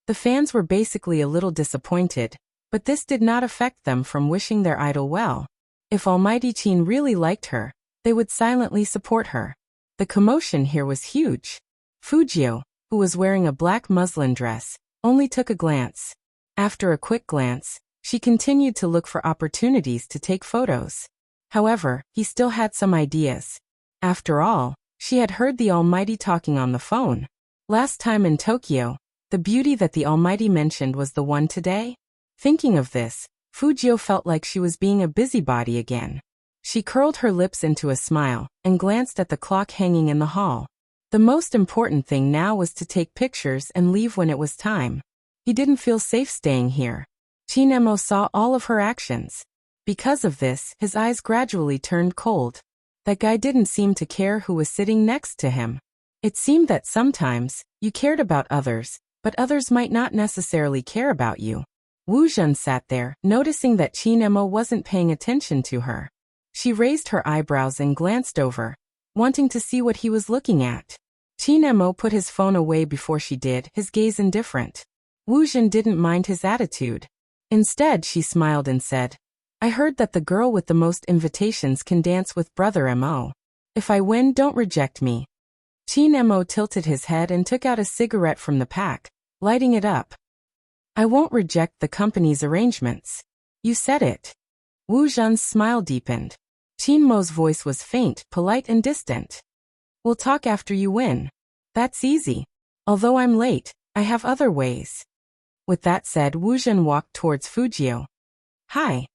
The fans were basically a little disappointed, but this did not affect them from wishing their idol well. If Almighty Qin really liked her, they would silently support her. The commotion here was huge. Fujio, who was wearing a black muslin dress, only took a glance. After a quick glance, she continued to look for opportunities to take photos. However, he still had some ideas. After all, she had heard the Almighty talking on the phone. Last time in Tokyo, the beauty that the Almighty mentioned was the one today. Thinking of this, Fujio felt like she was being a busybody again. She curled her lips into a smile and glanced at the clock hanging in the hall. The most important thing now was to take pictures and leave when it was time. He didn't feel safe staying here. Qin Mo saw all of her actions. Because of this, his eyes gradually turned cold. That guy didn't seem to care who was sitting next to him. It seemed that sometimes, you cared about others, but others might not necessarily care about you. Wu Zhen sat there, noticing that Qin Mo wasn't paying attention to her. She raised her eyebrows and glanced over, wanting to see what he was looking at. Qin Mo put his phone away before she did, his gaze indifferent. Wu Zhen didn't mind his attitude. Instead, she smiled and said, I heard that the girl with the most invitations can dance with Brother Mo. If I win, don't reject me. Qin Mo tilted his head and took out a cigarette from the pack, lighting it up. I won't reject the company's arrangements. You said it. Wu Zhen's smile deepened. Qin Mo's voice was faint, polite and distant. We'll talk after you win. That's easy. Although I'm late, I have other ways. With that said, Wu Zhen walked towards Fujio. Hi.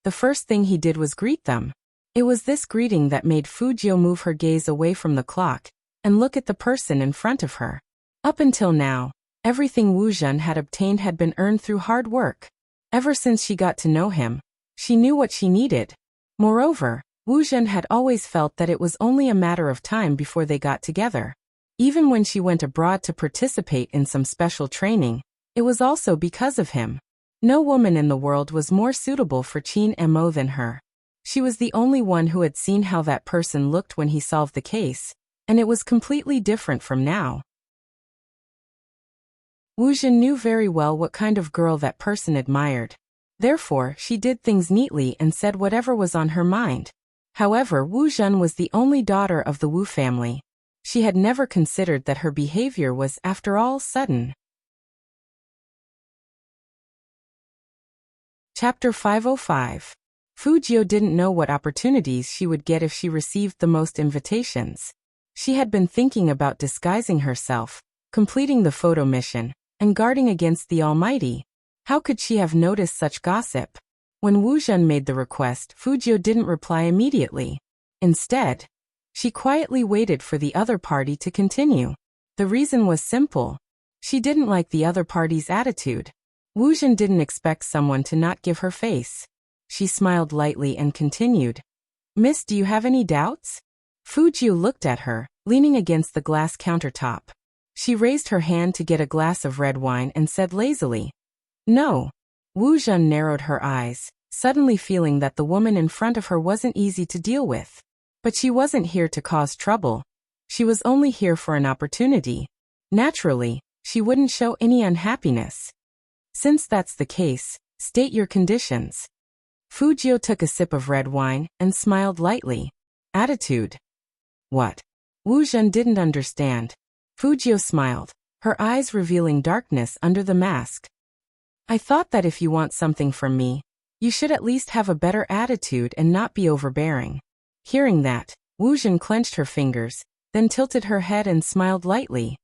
The first thing he did was greet them. It was this greeting that made Fujio move her gaze away from the clock and look at the person in front of her. Up until now, everything Wu Zhen had obtained had been earned through hard work. Ever since she got to know him, she knew what she needed. Moreover, Wu Zhen had always felt that it was only a matter of time before they got together. Even when she went abroad to participate in some special training, it was also because of him. No woman in the world was more suitable for Qin Mo than her. She was the only one who had seen how that person looked when he solved the case, and it was completely different from now. Wu Zhen knew very well what kind of girl that person admired. Therefore, she did things neatly and said whatever was on her mind. However, Wu Zhen was the only daughter of the Wu family. She had never considered that her behavior was, after all, sudden. Chapter 505. Fujio didn't know what opportunities she would get if she received the most invitations. She had been thinking about disguising herself, completing the photo mission, and guarding against the Almighty. How could she have noticed such gossip? When Wu Zhen made the request, Fujio didn't reply immediately. Instead, she quietly waited for the other party to continue. The reason was simple. She didn't like the other party's attitude. Wu Zhen didn't expect someone to not give her face. She smiled lightly and continued. Miss, do you have any doubts? Fujiu looked at her, leaning against the glass countertop. She raised her hand to get a glass of red wine and said lazily, No. Wu Zhen narrowed her eyes, suddenly feeling that the woman in front of her wasn't easy to deal with. But she wasn't here to cause trouble. She was only here for an opportunity. Naturally, she wouldn't show any unhappiness. Since that's the case, state your conditions. Fujiu took a sip of red wine and smiled lightly. Attitude. What? Wu Zhen didn't understand. Fujiu smiled, her eyes revealing darkness under the mask. I thought that if you want something from me, you should at least have a better attitude and not be overbearing. Hearing that, Wu Zhen clenched her fingers, then tilted her head and smiled lightly.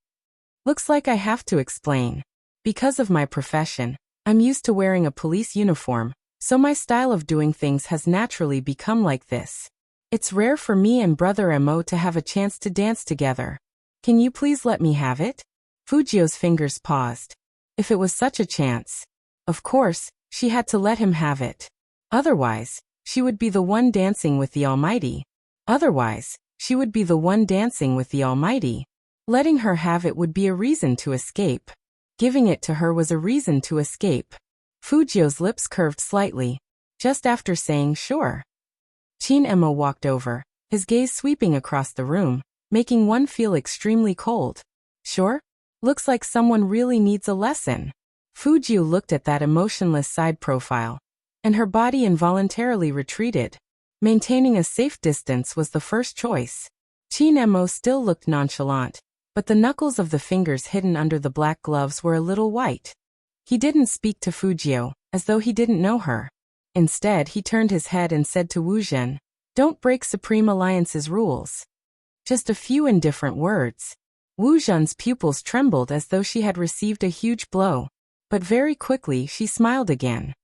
Looks like I have to explain. Because of my profession, I'm used to wearing a police uniform, so my style of doing things has naturally become like this. It's rare for me and Brother Mo to have a chance to dance together. Can you please let me have it? Fujiu's fingers paused. If it was such a chance, of course, she had to let him have it. Otherwise, she would be the one dancing with the Almighty. Letting her have it would be a reason to escape. Giving it to her was a reason to escape. Fujiu's lips curved slightly, just after saying sure. Qin Mo walked over, his gaze sweeping across the room, making one feel extremely cold. Sure? Looks like someone really needs a lesson. Fujiu looked at that emotionless side profile, and her body involuntarily retreated. Maintaining a safe distance was the first choice. Qin Mo still looked nonchalant, but the knuckles of the fingers hidden under the black gloves were a little white. He didn't speak to Fujiu, as though he didn't know her. Instead, he turned his head and said to Wu Zhen, Don't break Supreme Alliance's rules. Just a few indifferent words. Wu Zhen's pupils trembled as though she had received a huge blow. But very quickly she smiled again.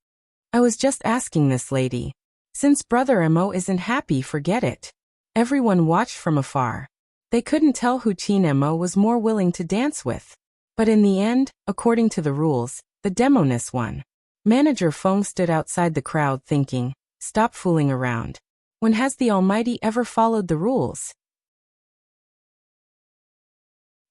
I was just asking this lady. Since Brother Mo isn't happy, forget it. Everyone watched from afar. They couldn't tell who Qin Mo was more willing to dance with. But in the end, according to the rules, the Demoness won. Manager Feng stood outside the crowd thinking, stop fooling around. When has the Almighty ever followed the rules?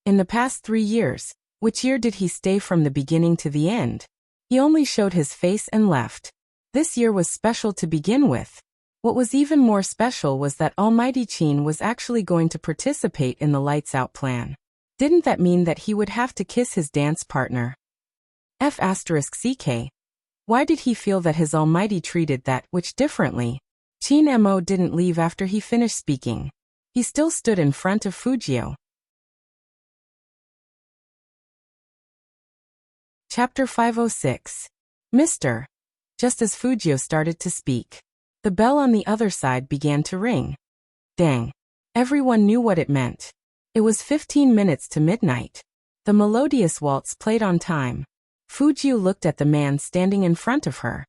In the past 3 years, which year did he stay from the beginning to the end? He only showed his face and left. This year was special to begin with. What was even more special was that Almighty Qin was actually going to participate in the Lights Out plan. Didn't that mean that he would have to kiss his dance partner? F***ck. Why did he feel that his Almighty treated that which differently? Qin Mo didn't leave after he finished speaking. He still stood in front of Fujiu. Chapter 506. Mr. Just as Fujiu started to speak, the bell on the other side began to ring. Dang. Everyone knew what it meant. It was 15 minutes to midnight. The melodious waltz played on time. Fujiu looked at the man standing in front of her.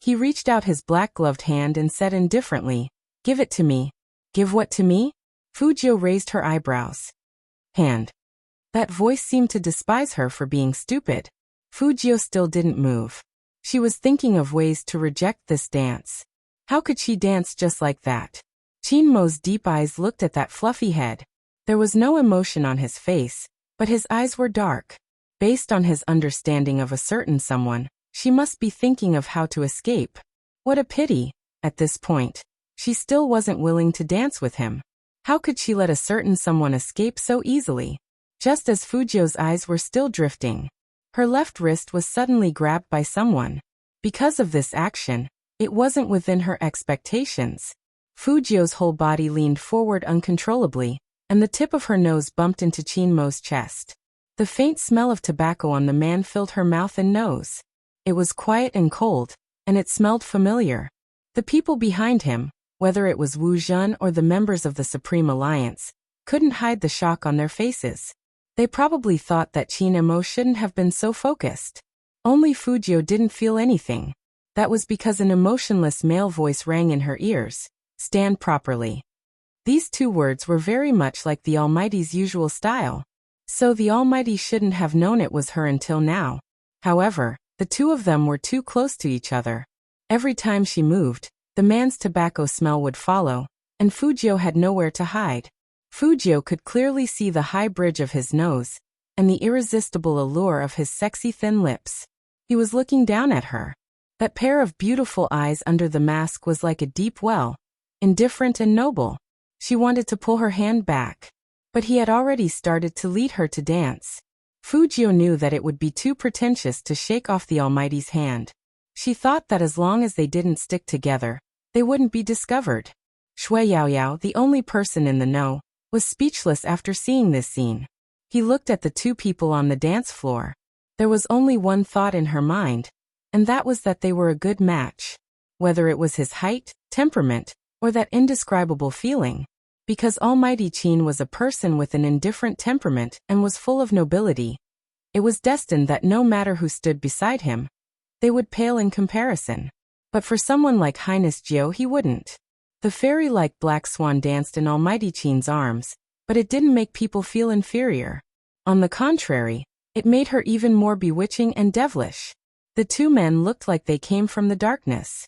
He reached out his black-gloved hand and said indifferently, Give it to me. Give what to me? Fujiu raised her eyebrows. Hand. That voice seemed to despise her for being stupid. Fujiu still didn't move. She was thinking of ways to reject this dance. How could she dance just like that? Qin Mo's deep eyes looked at that fluffy head. There was no emotion on his face, but his eyes were dark. Based on his understanding of a certain someone, she must be thinking of how to escape. What a pity, at this point. She still wasn't willing to dance with him. How could she let a certain someone escape so easily? Just as Fujiu's eyes were still drifting, her left wrist was suddenly grabbed by someone. Because of this action, it wasn't within her expectations. Fujiu's whole body leaned forward uncontrollably, and the tip of her nose bumped into Qin Mo's chest. The faint smell of tobacco on the man filled her mouth and nose. It was quiet and cold, and it smelled familiar. The people behind him, whether it was Wu Zhen or the members of the Supreme Alliance, couldn't hide the shock on their faces. They probably thought that Qin Mo shouldn't have been so focused. Only Fujiu didn't feel anything. That was because an emotionless male voice rang in her ears. Stand properly. These 2 words were very much like the Almighty's usual style. So the Almighty shouldn't have known it was her until now. However, the 2 of them were too close to each other. Every time she moved, the man's tobacco smell would follow, and Fujio had nowhere to hide. Fujio could clearly see the high bridge of his nose, and the irresistible allure of his sexy thin lips. He was looking down at her. That pair of beautiful eyes under the mask was like a deep well, indifferent and noble. She wanted to pull her hand back, but he had already started to lead her to dance. Fujio knew that it would be too pretentious to shake off the Almighty's hand. She thought that as long as they didn't stick together, they wouldn't be discovered. Shui Yaoyao, the only person in the know, was speechless after seeing this scene. He looked at the two people on the dance floor. There was only one thought in her mind, and that was that they were a good match. Whether it was his height, temperament, or that indescribable feeling. Because Almighty Qin was a person with an indifferent temperament and was full of nobility, it was destined that no matter who stood beside him, they would pale in comparison. But for someone like Highness Jiao, he wouldn't. The fairy-like black swan danced in Almighty Qin's arms, but it didn't make people feel inferior. On the contrary, it made her even more bewitching and devilish. The two men looked like they came from the darkness.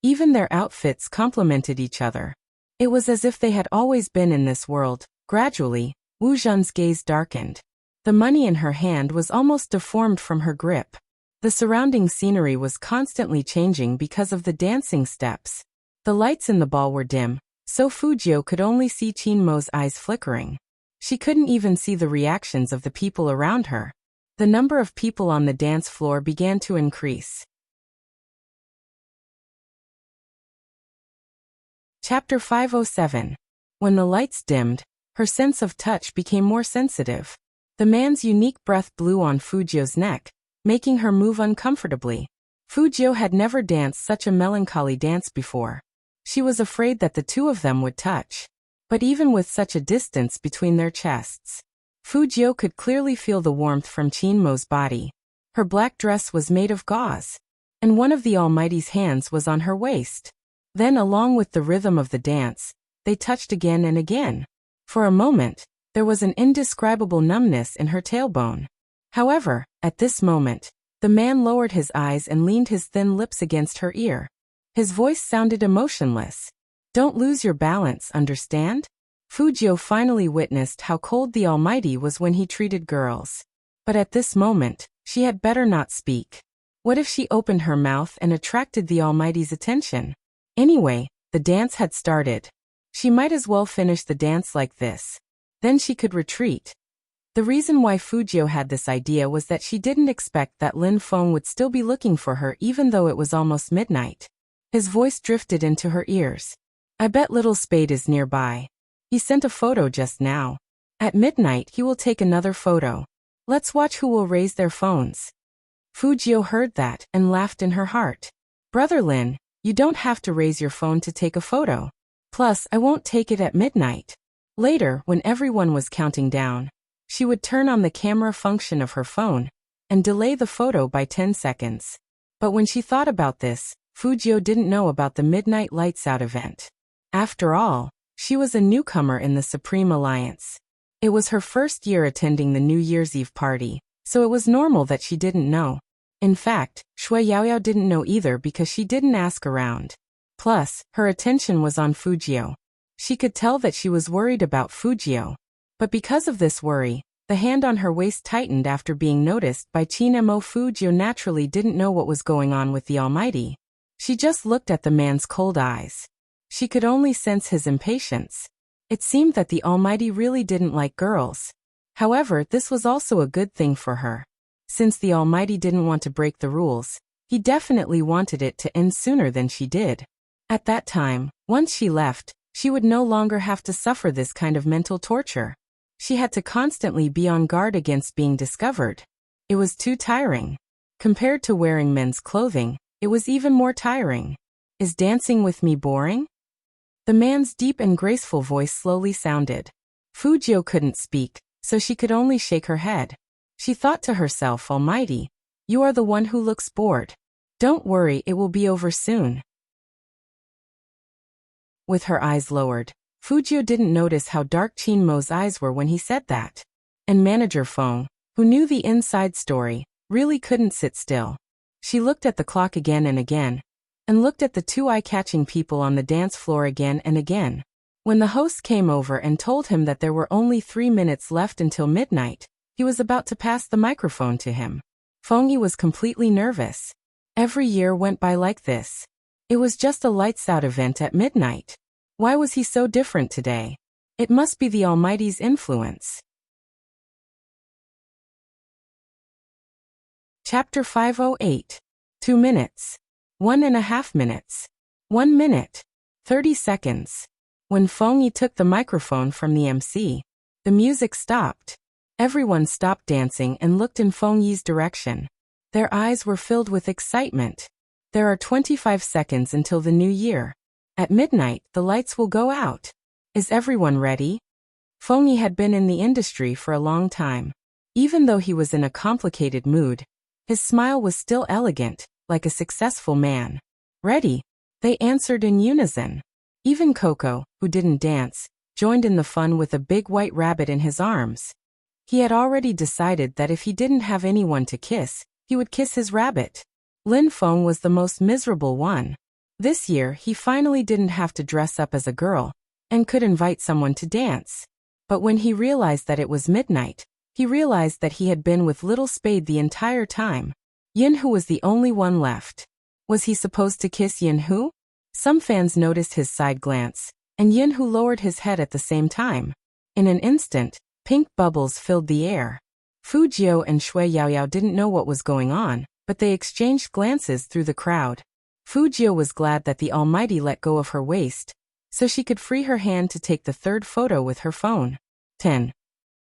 Even their outfits complemented each other. It was as if they had always been in this world. Gradually, Wu Zhen's gaze darkened. The money in her hand was almost deformed from her grip. The surrounding scenery was constantly changing because of the dancing steps. The lights in the ball were dim, so Fujio could only see Qin Mo's eyes flickering. She couldn't even see the reactions of the people around her. The number of people on the dance floor began to increase. Chapter 507. When the lights dimmed, her sense of touch became more sensitive. The man's unique breath blew on Fujio's neck, making her move uncomfortably. Fujio had never danced such a melancholy dance before. She was afraid that the two of them would touch. But even with such a distance between their chests, Fujio could clearly feel the warmth from Qin Mo's body. Her black dress was made of gauze, and one of the Almighty's hands was on her waist. Then, along with the rhythm of the dance, they touched again and again. For a moment, there was an indescribable numbness in her tailbone. However, at this moment, the man lowered his eyes and leaned his thin lips against her ear. His voice sounded emotionless. "Don't lose your balance, understand?" Fujio finally witnessed how cold the Almighty was when he treated girls. But at this moment, she had better not speak. What if she opened her mouth and attracted the Almighty's attention? Anyway, the dance had started. She might as well finish the dance like this. Then she could retreat. The reason why Fujio had this idea was that she didn't expect that Lin Feng would still be looking for her even though it was almost midnight. His voice drifted into her ears. "I bet Little Spade is nearby. He sent a photo just now. At midnight he will take another photo. Let's watch who will raise their phones." Fujio heard that and laughed in her heart. "Brother Lin, you don't have to raise your phone to take a photo. Plus, I won't take it at midnight." Later, when everyone was counting down, she would turn on the camera function of her phone and delay the photo by 10 seconds. But when she thought about this, Fujio didn't know about the Midnight Lights Out event. After all, she was a newcomer in the Supreme Alliance. It was her first year attending the New Year's Eve party, so it was normal that she didn't know. In fact, Shui Yaoyao didn't know either because she didn't ask around. Plus, her attention was on Fujio. She could tell that she was worried about Fujio. But because of this worry, the hand on her waist tightened after being noticed by Qin Mo. Fujio naturally didn't know what was going on with the Almighty. She just looked at the man's cold eyes. She could only sense his impatience. It seemed that the Almighty really didn't like girls. However, this was also a good thing for her. Since the Almighty didn't want to break the rules, he definitely wanted it to end sooner than she did. At that time, once she left, she would no longer have to suffer this kind of mental torture. She had to constantly be on guard against being discovered. It was too tiring. Compared to wearing men's clothing, it was even more tiring. "Is dancing with me boring?" The man's deep and graceful voice slowly sounded. Fujio couldn't speak, so she could only shake her head. She thought to herself, "Almighty, you are the one who looks bored. Don't worry, it will be over soon." With her eyes lowered, Fujio didn't notice how dark Qin Mo's eyes were when he said that. And Manager Feng, who knew the inside story, really couldn't sit still. She looked at the clock again and again, and looked at the two eye-catching people on the dance floor again and again. When the host came over and told him that there were only 3 minutes left until midnight, he was about to pass the microphone to him. Feng Yi was completely nervous. Every year went by like this. It was just a lights-out event at midnight. Why was he so different today? It must be the Almighty's influence. Chapter 508. 2 minutes. 1.5 minutes. 1 minute. 30 seconds. When Feng Yi took the microphone from the MC, the music stopped. Everyone stopped dancing and looked in Feng Yi's direction. Their eyes were filled with excitement. There are 25 seconds until the new year. At midnight, the lights will go out. Is everyone ready? Feng Yi had been in the industry for a long time. Even though he was in a complicated mood, his smile was still elegant, like a successful man. Ready? They answered in unison. Even Coco, who didn't dance, joined in the fun with a big white rabbit in his arms. He had already decided that if he didn't have anyone to kiss, he would kiss his rabbit. Lin Feng was the most miserable one. This year he finally didn't have to dress up as a girl, and could invite someone to dance. But when he realized that it was midnight, he realized that he had been with Little Spade the entire time. Yinhu was the only one left. Was he supposed to kiss Yinhu? Some fans noticed his side glance, and Yinhu lowered his head at the same time. In an instant, pink bubbles filled the air. Fu Jiu and Shui Yaoyao didn't know what was going on, but they exchanged glances through the crowd. Fu Jiu was glad that the Almighty let go of her waist, so she could free her hand to take the third photo with her phone. 10.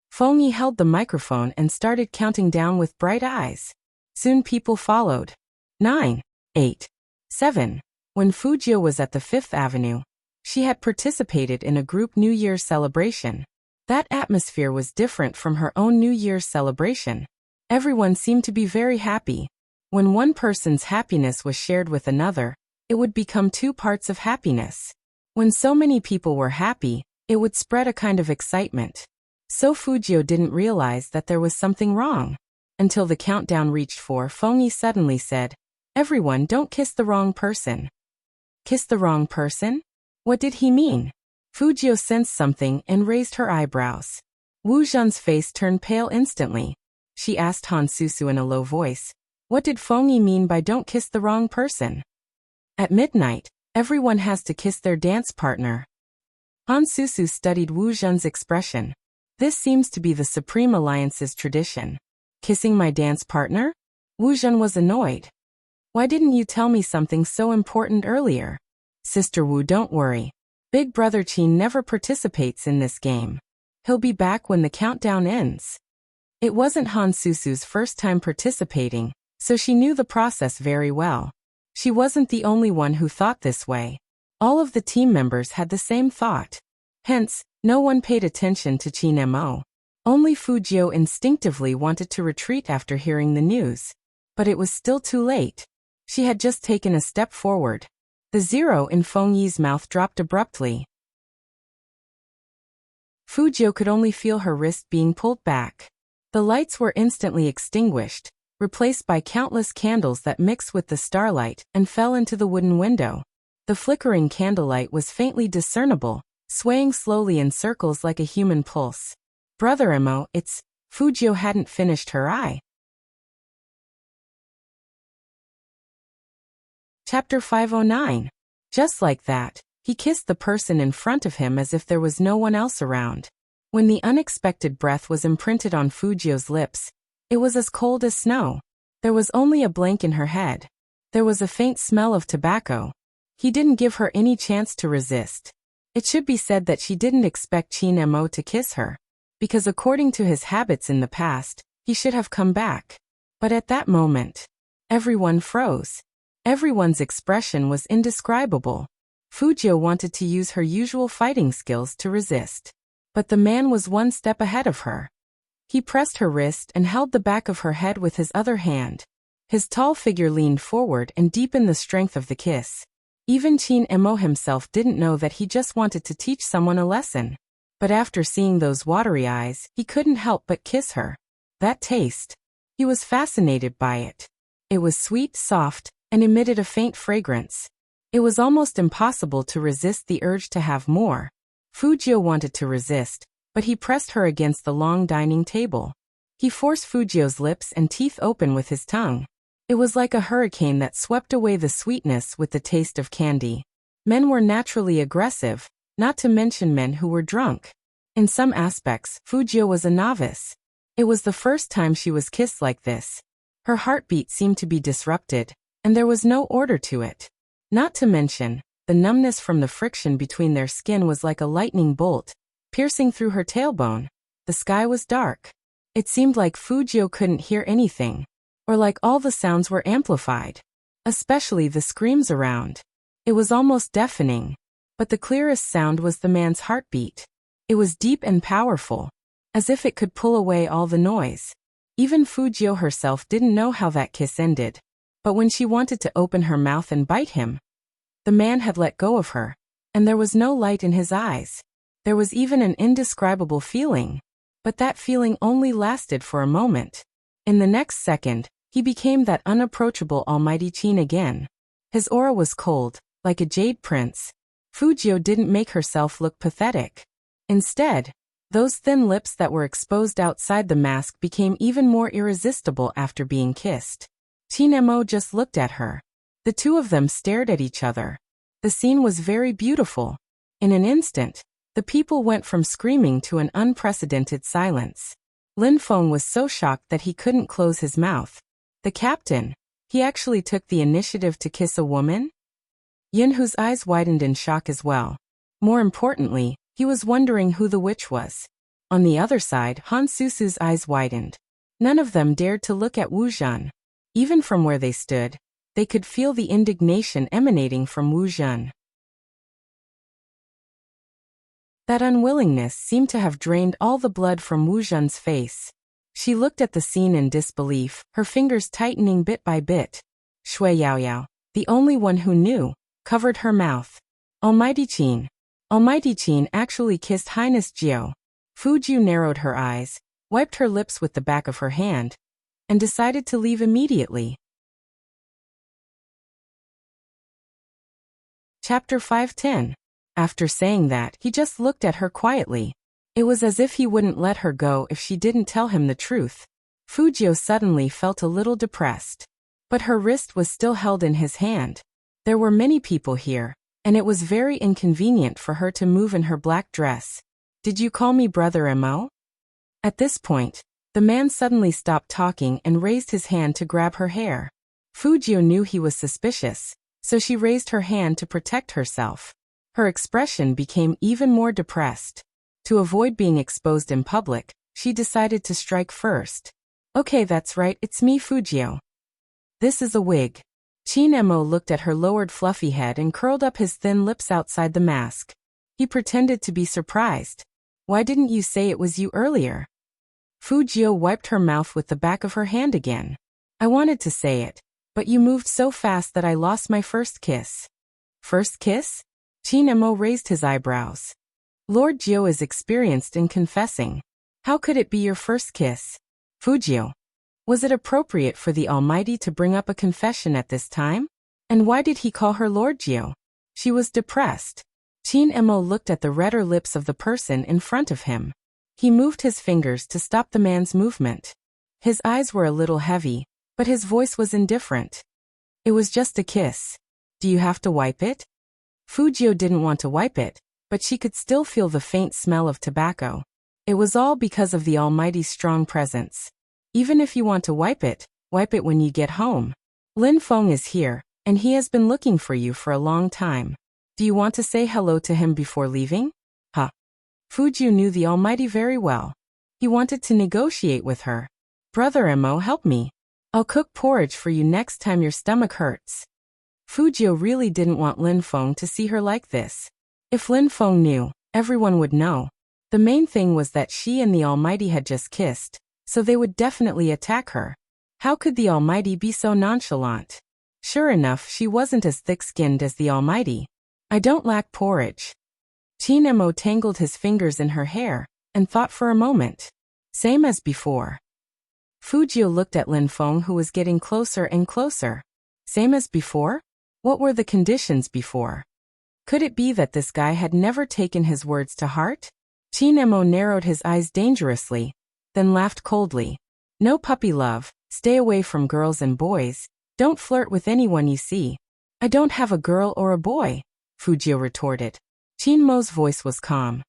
Feng Yi held the microphone and started counting down with bright eyes. Soon people followed. 9, 8, 7. When Fu Jiu was at the 5th Avenue, she had participated in a group New Year's celebration. That atmosphere was different from her own New Year's celebration. Everyone seemed to be very happy. When one person's happiness was shared with another, it would become 2 parts of happiness. When so many people were happy, it would spread a kind of excitement. So Fu Jiu didn't realize that there was something wrong. Until the countdown reached 4, Feng Yi suddenly said, "Everyone, don't kiss the wrong person." Kiss the wrong person? What did he mean? Fu Jiu sensed something and raised her eyebrows. Wu Zhen's face turned pale instantly. She asked Han Susu in a low voice, "What did Feng Yi mean by don't kiss the wrong person?" At midnight, everyone has to kiss their dance partner. Han Susu studied Wu Zhen's expression. This seems to be the Supreme Alliance's tradition. Kissing my dance partner? Wu Zhen was annoyed. Why didn't you tell me something so important earlier? Sister Wu, don't worry. Big Brother Qin never participates in this game. He'll be back when the countdown ends. It wasn't Han Susu's first time participating, so she knew the process very well. She wasn't the only one who thought this way. All of the team members had the same thought. Hence, no one paid attention to Qin Mo. Only Fu Jiu instinctively wanted to retreat after hearing the news. But it was still too late. She had just taken a step forward. The 0 in Feng Yi's mouth dropped abruptly. Fu Jiu could only feel her wrist being pulled back. The lights were instantly extinguished, replaced by countless candles that mixed with the starlight and fell into the wooden window. The flickering candlelight was faintly discernible, swaying slowly in circles like a human pulse. Brother Emo, it's... Fu Jiu hadn't finished her eye. Chapter 509. Just like that, he kissed the person in front of him as if there was no one else around. When the unexpected breath was imprinted on Fu Jiu's lips, it was as cold as snow. There was only a blank in her head. There was a faint smell of tobacco. He didn't give her any chance to resist. It should be said that she didn't expect Qin Mo to kiss her, because according to his habits in the past, he should have come back. But at that moment, everyone froze. Everyone's expression was indescribable. Fu Jiu wanted to use her usual fighting skills to resist. But the man was one step ahead of her. He pressed her wrist and held the back of her head with his other hand. His tall figure leaned forward and deepened the strength of the kiss. Even Qin Mo himself didn't know that he just wanted to teach someone a lesson. But after seeing those watery eyes, he couldn't help but kiss her. That taste. He was fascinated by it. It was sweet, soft, and emitted a faint fragrance. It was almost impossible to resist the urge to have more. Fujio wanted to resist, but he pressed her against the long dining table. He forced Fujio's lips and teeth open with his tongue. It was like a hurricane that swept away the sweetness with the taste of candy. Men were naturally aggressive, not to mention men who were drunk. In some aspects, Fujio was a novice. It was the first time she was kissed like this. Her heartbeat seemed to be disrupted, and there was no order to it. Not to mention, the numbness from the friction between their skin was like a lightning bolt, piercing through her tailbone. The sky was dark. It seemed like Fujio couldn't hear anything, or like all the sounds were amplified, especially the screams around. It was almost deafening, but the clearest sound was the man's heartbeat. It was deep and powerful, as if it could pull away all the noise. Even Fujio herself didn't know how that kiss ended, but when she wanted to open her mouth and bite him, the man had let go of her, and there was no light in his eyes. There was even an indescribable feeling, but that feeling only lasted for a moment. In the next second, he became that unapproachable Almighty Qin again. His aura was cold, like a jade prince. Fujio didn't make herself look pathetic. Instead, those thin lips that were exposed outside the mask became even more irresistible after being kissed. Qin Mo just looked at her. The two of them stared at each other. The scene was very beautiful. In an instant, the people went from screaming to an unprecedented silence. Lin Feng was so shocked that he couldn't close his mouth. The captain, he actually took the initiative to kiss a woman? Yinhu's eyes widened in shock as well. More importantly, he was wondering who the witch was. On the other side, Han Susu's eyes widened. None of them dared to look at Wu Zhen. Even from where they stood, they could feel the indignation emanating from Wu Zhen. That unwillingness seemed to have drained all the blood from Wu Zhen's face. She looked at the scene in disbelief, her fingers tightening bit by bit. Shui Yaoyao, the only one who knew, covered her mouth. Almighty Qin. Almighty Qin actually kissed Highness Jiao. Fujio narrowed her eyes, wiped her lips with the back of her hand, and decided to leave immediately. Chapter 510. After saying that, he just looked at her quietly. It was as if he wouldn't let her go if she didn't tell him the truth. Fujio suddenly felt a little depressed. But her wrist was still held in his hand. There were many people here, and it was very inconvenient for her to move in her black dress. Did you call me Brother Mo? At this point, the man suddenly stopped talking and raised his hand to grab her hair. Fujio knew he was suspicious, so she raised her hand to protect herself. Her expression became even more depressed. To avoid being exposed in public, she decided to strike first. Okay, that's right, it's me, Fujio. This is a wig. Qin Mo looked at her lowered fluffy head and curled up his thin lips outside the mask. He pretended to be surprised. Why didn't you say it was you earlier? Fujio wiped her mouth with the back of her hand again. I wanted to say it, but you moved so fast that I lost my first kiss. First kiss? Qin Mo raised his eyebrows. Lord Jiao is experienced in confessing. How could it be your first kiss? Fujio. Was it appropriate for the Almighty to bring up a confession at this time? And why did he call her Lord Jiao? She was depressed. Qin Mo looked at the redder lips of the person in front of him. He moved his fingers to stop the man's movement. His eyes were a little heavy, but his voice was indifferent. It was just a kiss. Do you have to wipe it? Fujio didn't want to wipe it, but she could still feel the faint smell of tobacco. It was all because of the Almighty's strong presence. Even if you want to wipe it when you get home. Lin Feng is here, and he has been looking for you for a long time. Do you want to say hello to him before leaving? Huh. Fujio knew the Almighty very well. He wanted to negotiate with her. Brother Mo, help me. I'll cook porridge for you next time your stomach hurts. Fujio really didn't want Lin Feng to see her like this. If Lin Feng knew, everyone would know. The main thing was that she and the Almighty had just kissed, so they would definitely attack her. How could the Almighty be so nonchalant? Sure enough, she wasn't as thick-skinned as the Almighty. I don't lack porridge. Qin Mo tangled his fingers in her hair, and thought for a moment. Same as before. Fujio looked at Lin Feng, who was getting closer and closer. Same as before? What were the conditions before? Could it be that this guy had never taken his words to heart? Qin Emo narrowed his eyes dangerously, then laughed coldly. No puppy love, stay away from girls and boys, don't flirt with anyone you see. I don't have a girl or a boy, Fujio retorted. Qin Mo's voice was calm.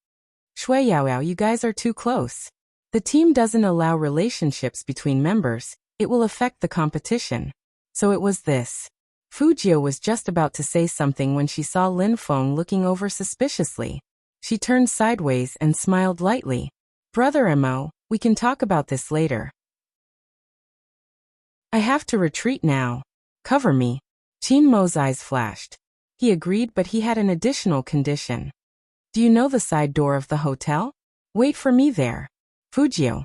Shui Yaoyao, you guys are too close. The team doesn't allow relationships between members, it will affect the competition. So it was this. Fujio was just about to say something when she saw Lin Feng looking over suspiciously. She turned sideways and smiled lightly. Brother Mo, we can talk about this later. I have to retreat now. Cover me. Qin Mo's eyes flashed. He agreed, but he had an additional condition. Do you know the side door of the hotel? Wait for me there. Fujio.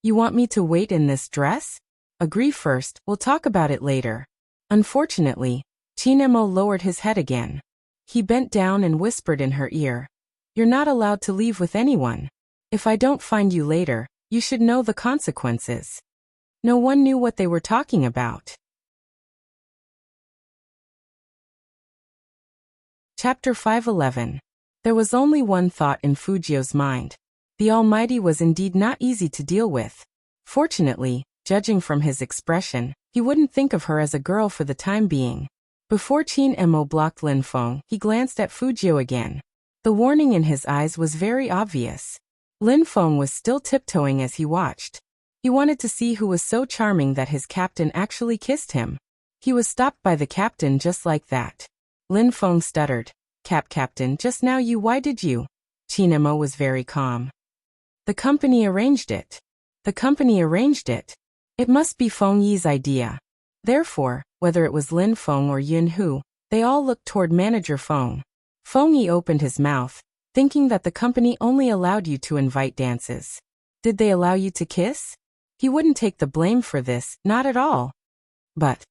You want me to wait in this dress? Agree first, we'll talk about it later. Unfortunately, Qin Mo lowered his head again. He bent down and whispered in her ear. You're not allowed to leave with anyone. If I don't find you later, you should know the consequences. No one knew what they were talking about. Chapter 511. There was only one thought in Fujio's mind. The Almighty was indeed not easy to deal with. Fortunately, judging from his expression, he wouldn't think of her as a girl for the time being. Before Qin Mo blocked Lin Feng, he glanced at Fujio again. The warning in his eyes was very obvious. Lin Feng was still tiptoeing as he watched. He wanted to see who was so charming that his captain actually kissed him. He was stopped by the captain just like that. Lin Feng stuttered. Captain, just now why did you? Qin Mo was very calm. The company arranged it. The company arranged it. It must be Feng Yi's idea. Therefore, whether it was Lin Feng or Yun Hu, they all looked toward Manager Feng. Feng Yi opened his mouth, thinking that the company only allowed you to invite dances. Did they allow you to kiss? He wouldn't take the blame for this, not at all. But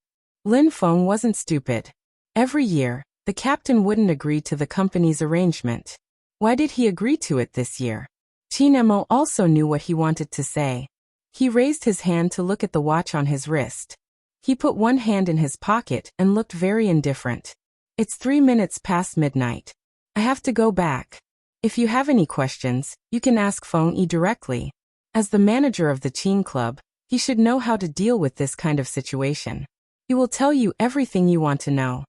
Lin Feng wasn't stupid. Every year, the captain wouldn't agree to the company's arrangement. Why did he agree to it this year? Qin Mo also knew what he wanted to say. He raised his hand to look at the watch on his wrist. He put one hand in his pocket and looked very indifferent. It's 3 minutes past midnight. I have to go back. If you have any questions, you can ask Feng Yi directly. As the manager of the Qin Club, he should know how to deal with this kind of situation. He will tell you everything you want to know.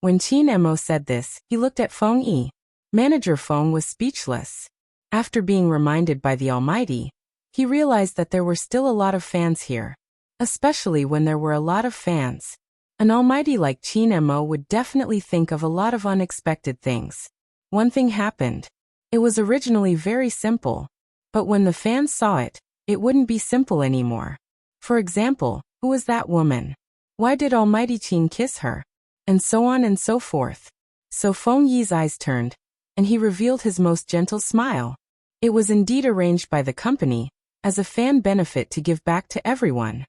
When Qin Mo said this, he looked at Feng Yi. Manager Feng was speechless. After being reminded by the Almighty, he realized that there were still a lot of fans here. Especially when there were a lot of fans. An Almighty like Qin Mo would definitely think of a lot of unexpected things. One thing happened. It was originally very simple. But when the fans saw it, it wouldn't be simple anymore. For example, who was that woman? Why did Almighty Qin kiss her? And so on and so forth. So Feng Yi's eyes turned, and he revealed his most gentle smile. It was indeed arranged by the company, as a fan benefit to give back to everyone.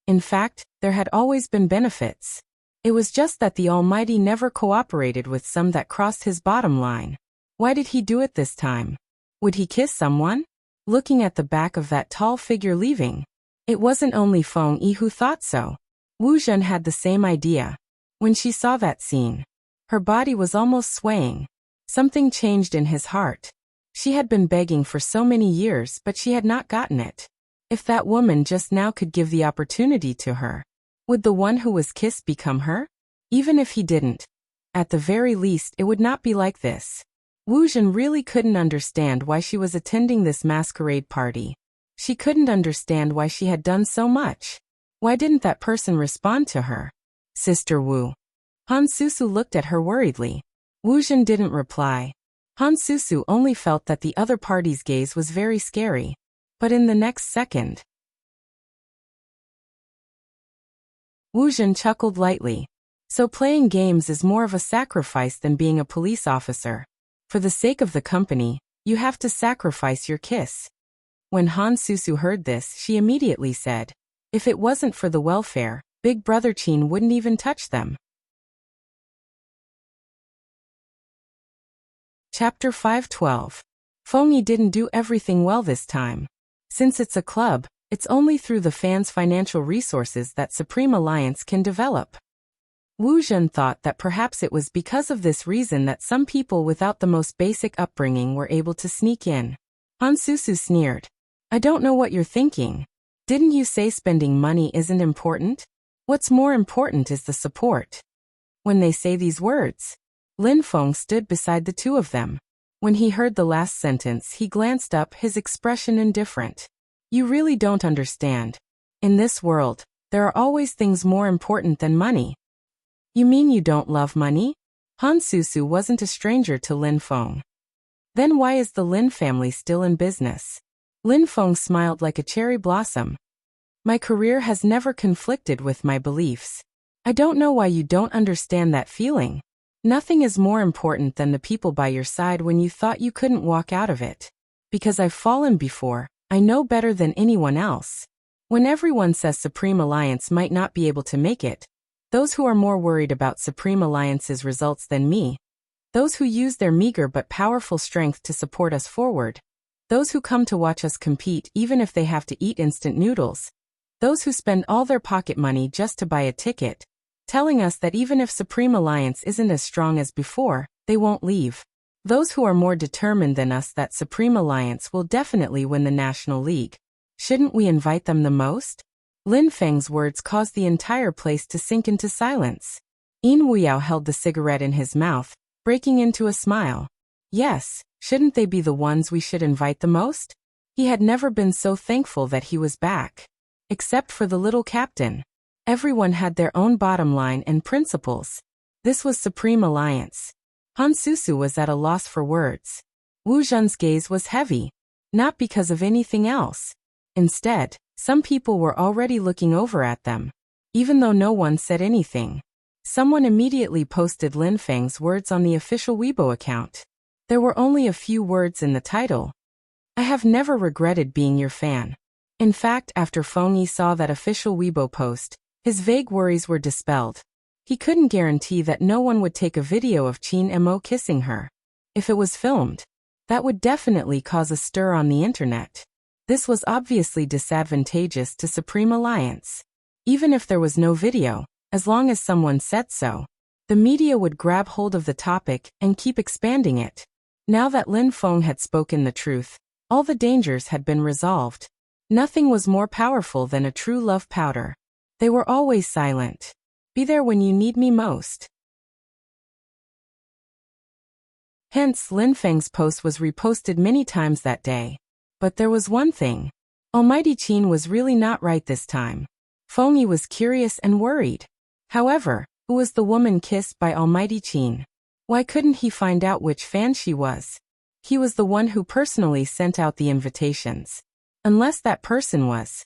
In fact, there had always been benefits. It was just that the Almighty never cooperated with some that crossed his bottom line. Why did he do it this time? Would he kiss someone? Looking at the back of that tall figure leaving. It wasn't only Feng Yi who thought so. Wu Zhen had the same idea. When she saw that scene, her body was almost swaying. Something changed in his heart. She had been begging for so many years, but she had not gotten it. If that woman just now could give the opportunity to her, would the one who was kissed become her? Even if he didn't, at the very least it would not be like this. Wu Zhen really couldn't understand why she was attending this masquerade party. She couldn't understand why she had done so much. Why didn't that person respond to her? Sister Wu. Han Susu looked at her worriedly. Wu Zhen didn't reply. Han Susu only felt that the other party's gaze was very scary. But in the next second, Wu Zhen chuckled lightly. So playing games is more of a sacrifice than being a police officer. For the sake of the company, you have to sacrifice your kiss. When Han Susu heard this, she immediately said, if it wasn't for the welfare, Big Brother Qin wouldn't even touch them. Chapter 512. Feng Yi didn't do everything well this time. Since it's a club, It's only through the fans' financial resources that Supreme Alliance can develop. Wu Zhen thought that perhaps it was because of this reason that some people without the most basic upbringing were able to sneak in. Han Susu sneered. I don't know what you're thinking. Didn't you say spending money isn't important? What's more important is the support. When they say these words, Lin Feng stood beside the two of them. When he heard the last sentence, he glanced up, his expression indifferent. You really don't understand. In this world, there are always things more important than money. You mean you don't love money? Han Susu wasn't a stranger to Lin Feng. Then why is the Lin family still in business? Lin Feng smiled like a cherry blossom. My career has never conflicted with my beliefs. I don't know why you don't understand that feeling. Nothing is more important than the people by your side when you thought you couldn't walk out of it. Because I've fallen before, I know better than anyone else. When everyone says Supreme Alliance might not be able to make it, those who are more worried about Supreme Alliance's results than me, those who use their meager but powerful strength to support us forward, those who come to watch us compete even if they have to eat instant noodles, those who spend all their pocket money just to buy a ticket, telling us that even if Supreme Alliance isn't as strong as before, they won't leave. Those who are more determined than us that Supreme Alliance will definitely win the National League. Shouldn't we invite them the most? Lin Feng's words caused the entire place to sink into silence. Yin Wuyao held the cigarette in his mouth, breaking into a smile. Yes, shouldn't they be the ones we should invite the most? He had never been so thankful that he was back. Except for the little captain. Everyone had their own bottom line and principles. This was Supreme Alliance. Han Susu was at a loss for words. Wu Zhen's gaze was heavy. Not because of anything else. Instead, some people were already looking over at them. Even though no one said anything. Someone immediately posted Lin Feng's words on the official Weibo account. There were only a few words in the title. I have never regretted being your fan. In fact, after Feng Yi saw that official Weibo post, his vague worries were dispelled. He couldn't guarantee that no one would take a video of Qin Mo kissing her. If it was filmed, that would definitely cause a stir on the internet. This was obviously disadvantageous to Supreme Alliance. Even if there was no video, as long as someone said so, the media would grab hold of the topic and keep expanding it. Now that Lin Feng had spoken the truth, all the dangers had been resolved. Nothing was more powerful than a true love powder. They were always silent. Be there when you need me most. Hence, Lin Feng's post was reposted many times that day. But there was one thing. Almighty Qin was really not right this time. Feng Yi was curious and worried. However, who was the woman kissed by Almighty Qin? Why couldn't he find out which fan she was? He was the one who personally sent out the invitations. Unless that person was.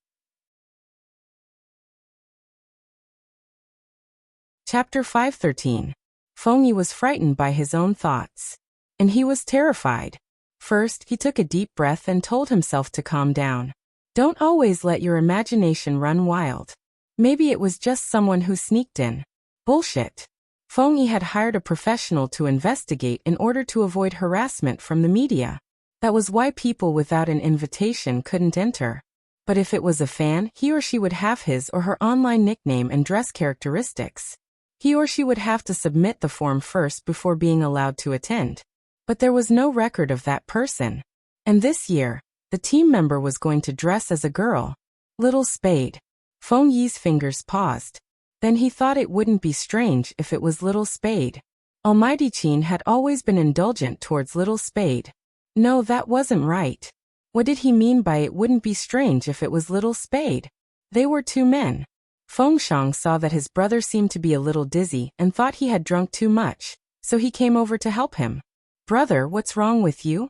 Chapter 513. Feng Yi was frightened by his own thoughts. And he was terrified. First, he took a deep breath and told himself to calm down. Don't always let your imagination run wild. Maybe it was just someone who sneaked in. Bullshit. Feng Yi had hired a professional to investigate in order to avoid harassment from the media. That was why people without an invitation couldn't enter. But if it was a fan, he or she would have his or her online nickname and dress characteristics. He or she would have to submit the form first before being allowed to attend. But there was no record of that person. And this year, the team member was going to dress as a girl. Little Spade. Feng Yi's fingers paused. Then he thought it wouldn't be strange if it was Little Spade. Almighty Qin had always been indulgent towards Little Spade. No, that wasn't right. What did he mean by it wouldn't be strange if it was Little Spade? They were two men. Feng Shang saw that his brother seemed to be a little dizzy and thought he had drunk too much, so he came over to help him. Brother, what's wrong with you?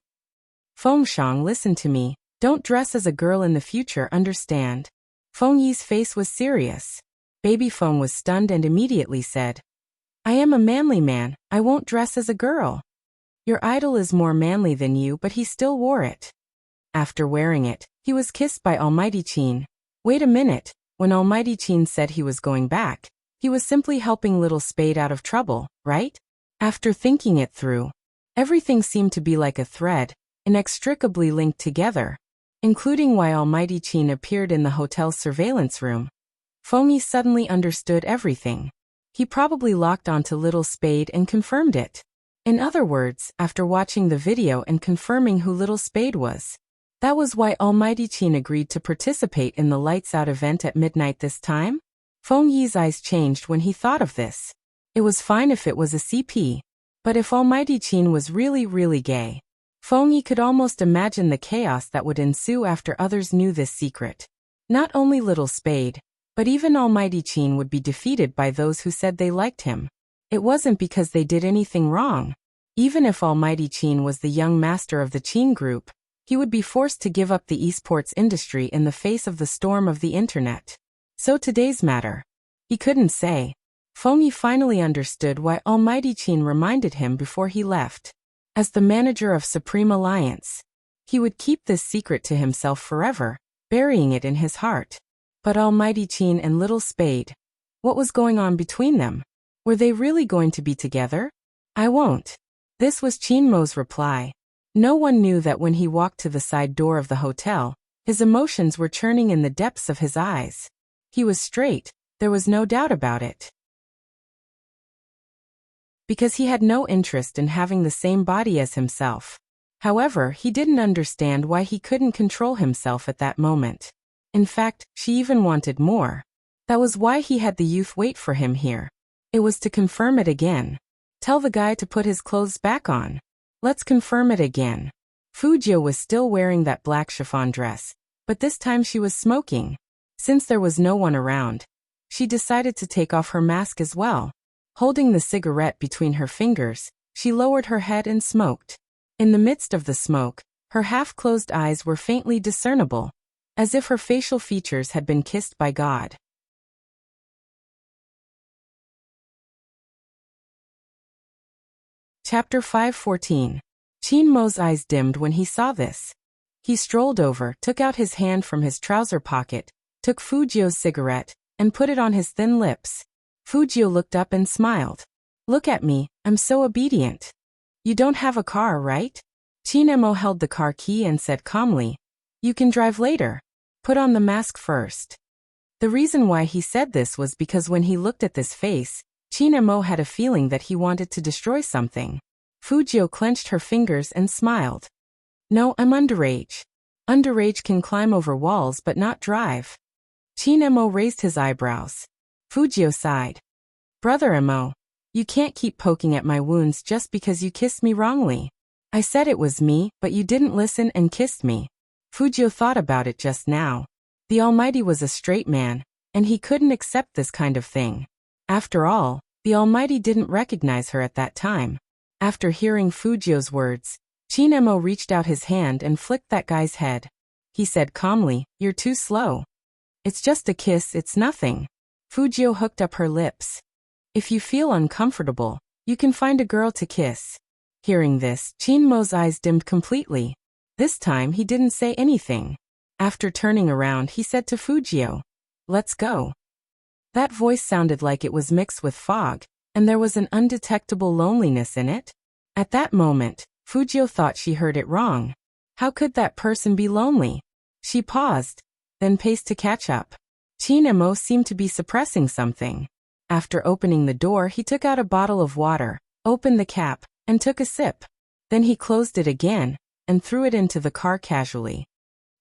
Feng Shang, listen to me. Don't dress as a girl in the future, understand? Feng Yi's face was serious. Baby Feng was stunned and immediately said, I am a manly man, I won't dress as a girl. Your idol is more manly than you, but he still wore it. After wearing it, he was kissed by Almighty Qin. Wait a minute, when Almighty Qin said he was going back, he was simply helping Little Spade out of trouble, right? After thinking it through, everything seemed to be like a thread, inextricably linked together. including why Almighty Qin appeared in the hotel's surveillance room. Fengyi suddenly understood everything. He probably locked onto Little Spade and confirmed it. In other words, after watching the video and confirming who Little Spade was, that was why Almighty Qin agreed to participate in the Lights Out event at midnight this time? Fengyi's eyes changed when he thought of this. It was fine if it was a CP. But if Almighty Qin was really gay, Fengyi could almost imagine the chaos that would ensue after others knew this secret. Not only Little Spade, but even Almighty Qin would be defeated by those who said they liked him. It wasn't because they did anything wrong. Even if Almighty Qin was the young master of the Qin group, he would be forced to give up the esports industry in the face of the storm of the internet. So today's matter. He couldn't say. Fengyi finally understood why Almighty Qin reminded him before he left. As the manager of Supreme Alliance, he would keep this secret to himself forever, burying it in his heart. But Almighty Qin and Little Spade, what was going on between them? Were they really going to be together? I won't. This was Qin Mo's reply. No one knew that when he walked to the side door of the hotel, his emotions were churning in the depths of his eyes. He was straight, there was no doubt about it. Because he had no interest in having the same body as himself. However, he didn't understand why he couldn't control himself at that moment. In fact, she even wanted more. That was why he had the youth wait for him here. It was to confirm it again. Tell the guy to put his clothes back on. Let's confirm it again. Fujio was still wearing that black chiffon dress, but this time she was smoking. Since there was no one around, she decided to take off her mask as well. Holding the cigarette between her fingers, she lowered her head and smoked. In the midst of the smoke, her half-closed eyes were faintly discernible, as if her facial features had been kissed by God. Chapter 5:14. Qin Mo's eyes dimmed when he saw this. He strolled over, took out his hand from his trouser pocket, took Fujio's cigarette, and put it on his thin lips. Fujio looked up and smiled. Look at me, I'm so obedient. You don't have a car, right? Qin Mo held the car key and said calmly, you can drive later. Put on the mask first. The reason why he said this was because when he looked at this face, Qin Mo had a feeling that he wanted to destroy something. Fujio clenched her fingers and smiled. No, I'm underage. Underage can climb over walls but not drive. Qin Mo raised his eyebrows. Fujio sighed. Brother Mo, you can't keep poking at my wounds just because you kissed me wrongly. I said it was me, but you didn't listen and kissed me. Fujio thought about it just now. The Almighty was a straight man, and he couldn't accept this kind of thing. After all, the Almighty didn't recognize her at that time. After hearing Fujio's words, Qin Mo reached out his hand and flicked that guy's head. He said calmly, you're too slow. It's just a kiss, it's nothing. Fujio hooked up her lips. If you feel uncomfortable, you can find a girl to kiss. Hearing this, Qin Mo's eyes dimmed completely. This time he didn't say anything. After turning around, he said to Fujio, let's go. That voice sounded like it was mixed with fog, and there was an undetectable loneliness in it. At that moment, Fujio thought she heard it wrong. How could that person be lonely? She paused, then paced to catch up. Qin Mo seemed to be suppressing something. After opening the door, he took out a bottle of water, opened the cap, and took a sip. Then he closed it again, and threw it into the car casually.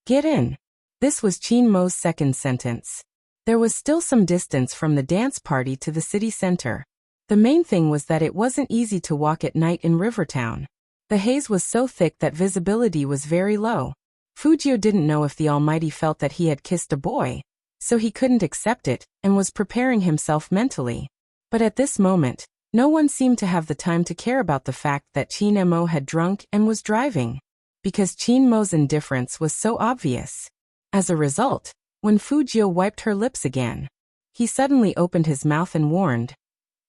Get in. This was Qin Mo's second sentence. There was still some distance from the dance party to the city center. The main thing was that it wasn't easy to walk at night in Rivertown. The haze was so thick that visibility was very low. Fujio didn't know if the Almighty felt that he had kissed a boy, so he couldn't accept it, and was preparing himself mentally. But at this moment, no one seemed to have the time to care about the fact that Qin Mo had drunk and was driving, because Qin Mo's indifference was so obvious. As a result, when Fujio wiped her lips again, he suddenly opened his mouth and warned,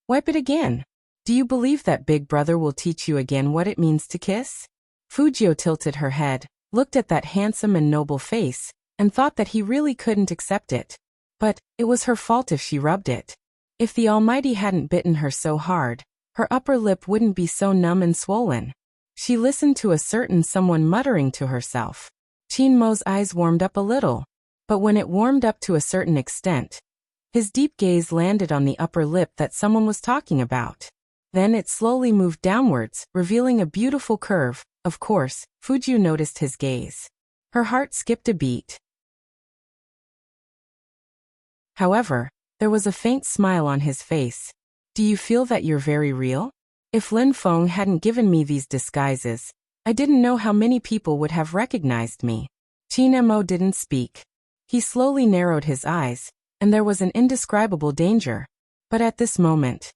wipe it again. Do you believe that Big Brother will teach you again what it means to kiss? Fujio tilted her head, looked at that handsome and noble face, and thought that he really couldn't accept it. But it was her fault if she rubbed it. If the Almighty hadn't bitten her so hard, her upper lip wouldn't be so numb and swollen. She listened to a certain someone muttering to herself. Qin Mo's eyes warmed up a little. But when it warmed up to a certain extent, his deep gaze landed on the upper lip that someone was talking about. Then it slowly moved downwards, revealing a beautiful curve. Of course, Fujio noticed his gaze. Her heart skipped a beat. However, there was a faint smile on his face. Do you feel that you're very real? If Lin Feng hadn't given me these disguises, I didn't know how many people would have recognized me. Qin Mo didn't speak. He slowly narrowed his eyes, and there was an indescribable danger. But at this moment,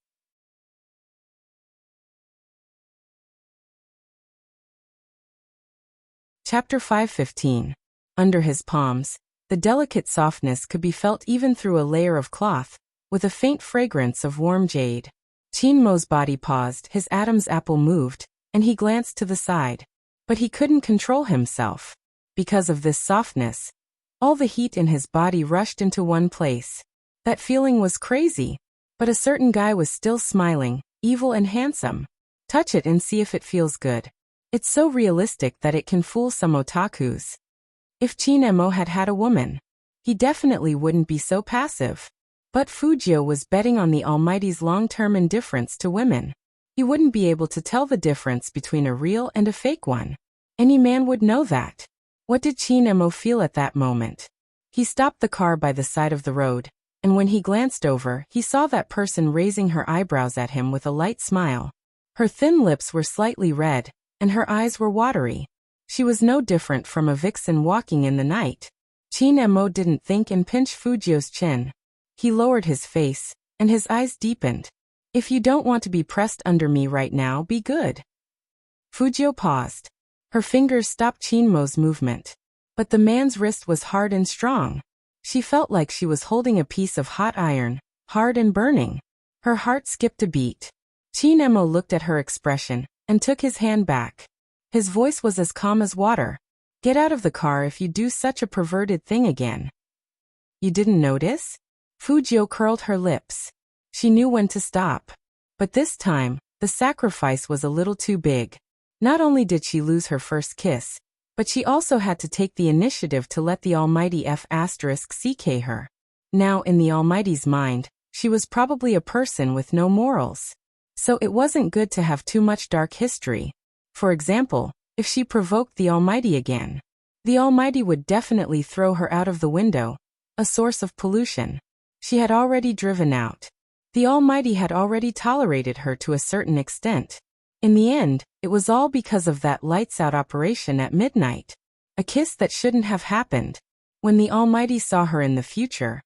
Chapter 5:15. Under his palms, the delicate softness could be felt even through a layer of cloth, with a faint fragrance of warm jade. Qin Mo's body paused, his Adam's apple moved, and he glanced to the side. But he couldn't control himself. Because of this softness, all the heat in his body rushed into one place. That feeling was crazy. But a certain guy was still smiling, evil and handsome. Touch it and see if it feels good. It's so realistic that it can fool some otakus. If Qin Mo had had a woman, he definitely wouldn't be so passive. But Fujio was betting on the Almighty's long-term indifference to women. He wouldn't be able to tell the difference between a real and a fake one. Any man would know that. What did Qin Mo feel at that moment? He stopped the car by the side of the road, and when he glanced over, he saw that person raising her eyebrows at him with a light smile. Her thin lips were slightly red, and her eyes were watery. She was no different from a vixen walking in the night. Qin Mo didn't think and pinched Fujio's chin. He lowered his face, and his eyes deepened. If you don't want to be pressed under me right now, be good. Fujio paused. Her fingers stopped Qin Mo's movement. But the man's wrist was hard and strong. She felt like she was holding a piece of hot iron, hard and burning. Her heart skipped a beat. Qin Mo looked at her expression, and took his hand back. His voice was as calm as water. Get out of the car if you do such a perverted thing again. You didn't notice? Fujio curled her lips. She knew when to stop. But this time, the sacrifice was a little too big. Not only did she lose her first kiss, but she also had to take the initiative to let the Almighty F***ck her. Now in the Almighty's mind, she was probably a person with no morals. So it wasn't good to have too much dark history. For example, if she provoked the Almighty again, the Almighty would definitely throw her out of the window, a source of pollution. She had already driven out. The Almighty had already tolerated her to a certain extent. In the end, it was all because of that lights-out operation at midnight. A kiss that shouldn't have happened. When the Almighty saw her in the future,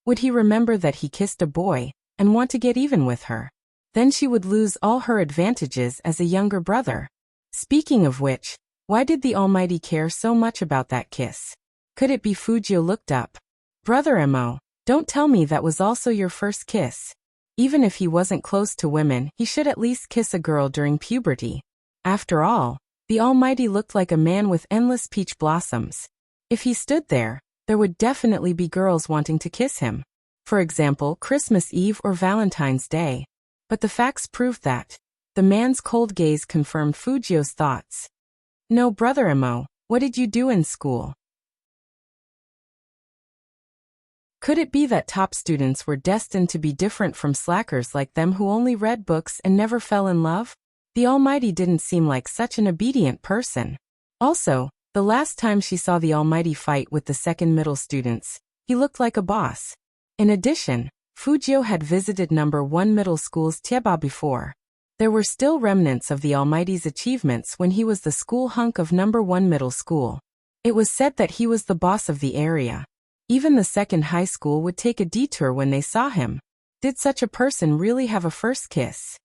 would he remember that he kissed a boy, and want to get even with her? Then she would lose all her advantages as a younger brother. Speaking of which, why did the Almighty care so much about that kiss? Could it be? Fujio looked up. Brother Mo, don't tell me that was also your first kiss. Even if he wasn't close to women, he should at least kiss a girl during puberty. After all, the Almighty looked like a man with endless peach blossoms. If he stood there, there would definitely be girls wanting to kiss him. For example, Christmas Eve or Valentine's Day. But the facts proved that. The man's cold gaze confirmed Fujio's thoughts. No, Brother Mo, what did you do in school? Could it be that top students were destined to be different from slackers like them who only read books and never fell in love? The Almighty didn't seem like such an obedient person. Also, the last time she saw the Almighty fight with the second middle students, he looked like a boss. In addition, Fujio had visited number 1 middle school's Tieba before. There were still remnants of the Almighty's achievements when he was the school hunk of number 1 middle school. It was said that he was the boss of the area. Even the second high school would take a detour when they saw him. Did such a person really have a first kiss?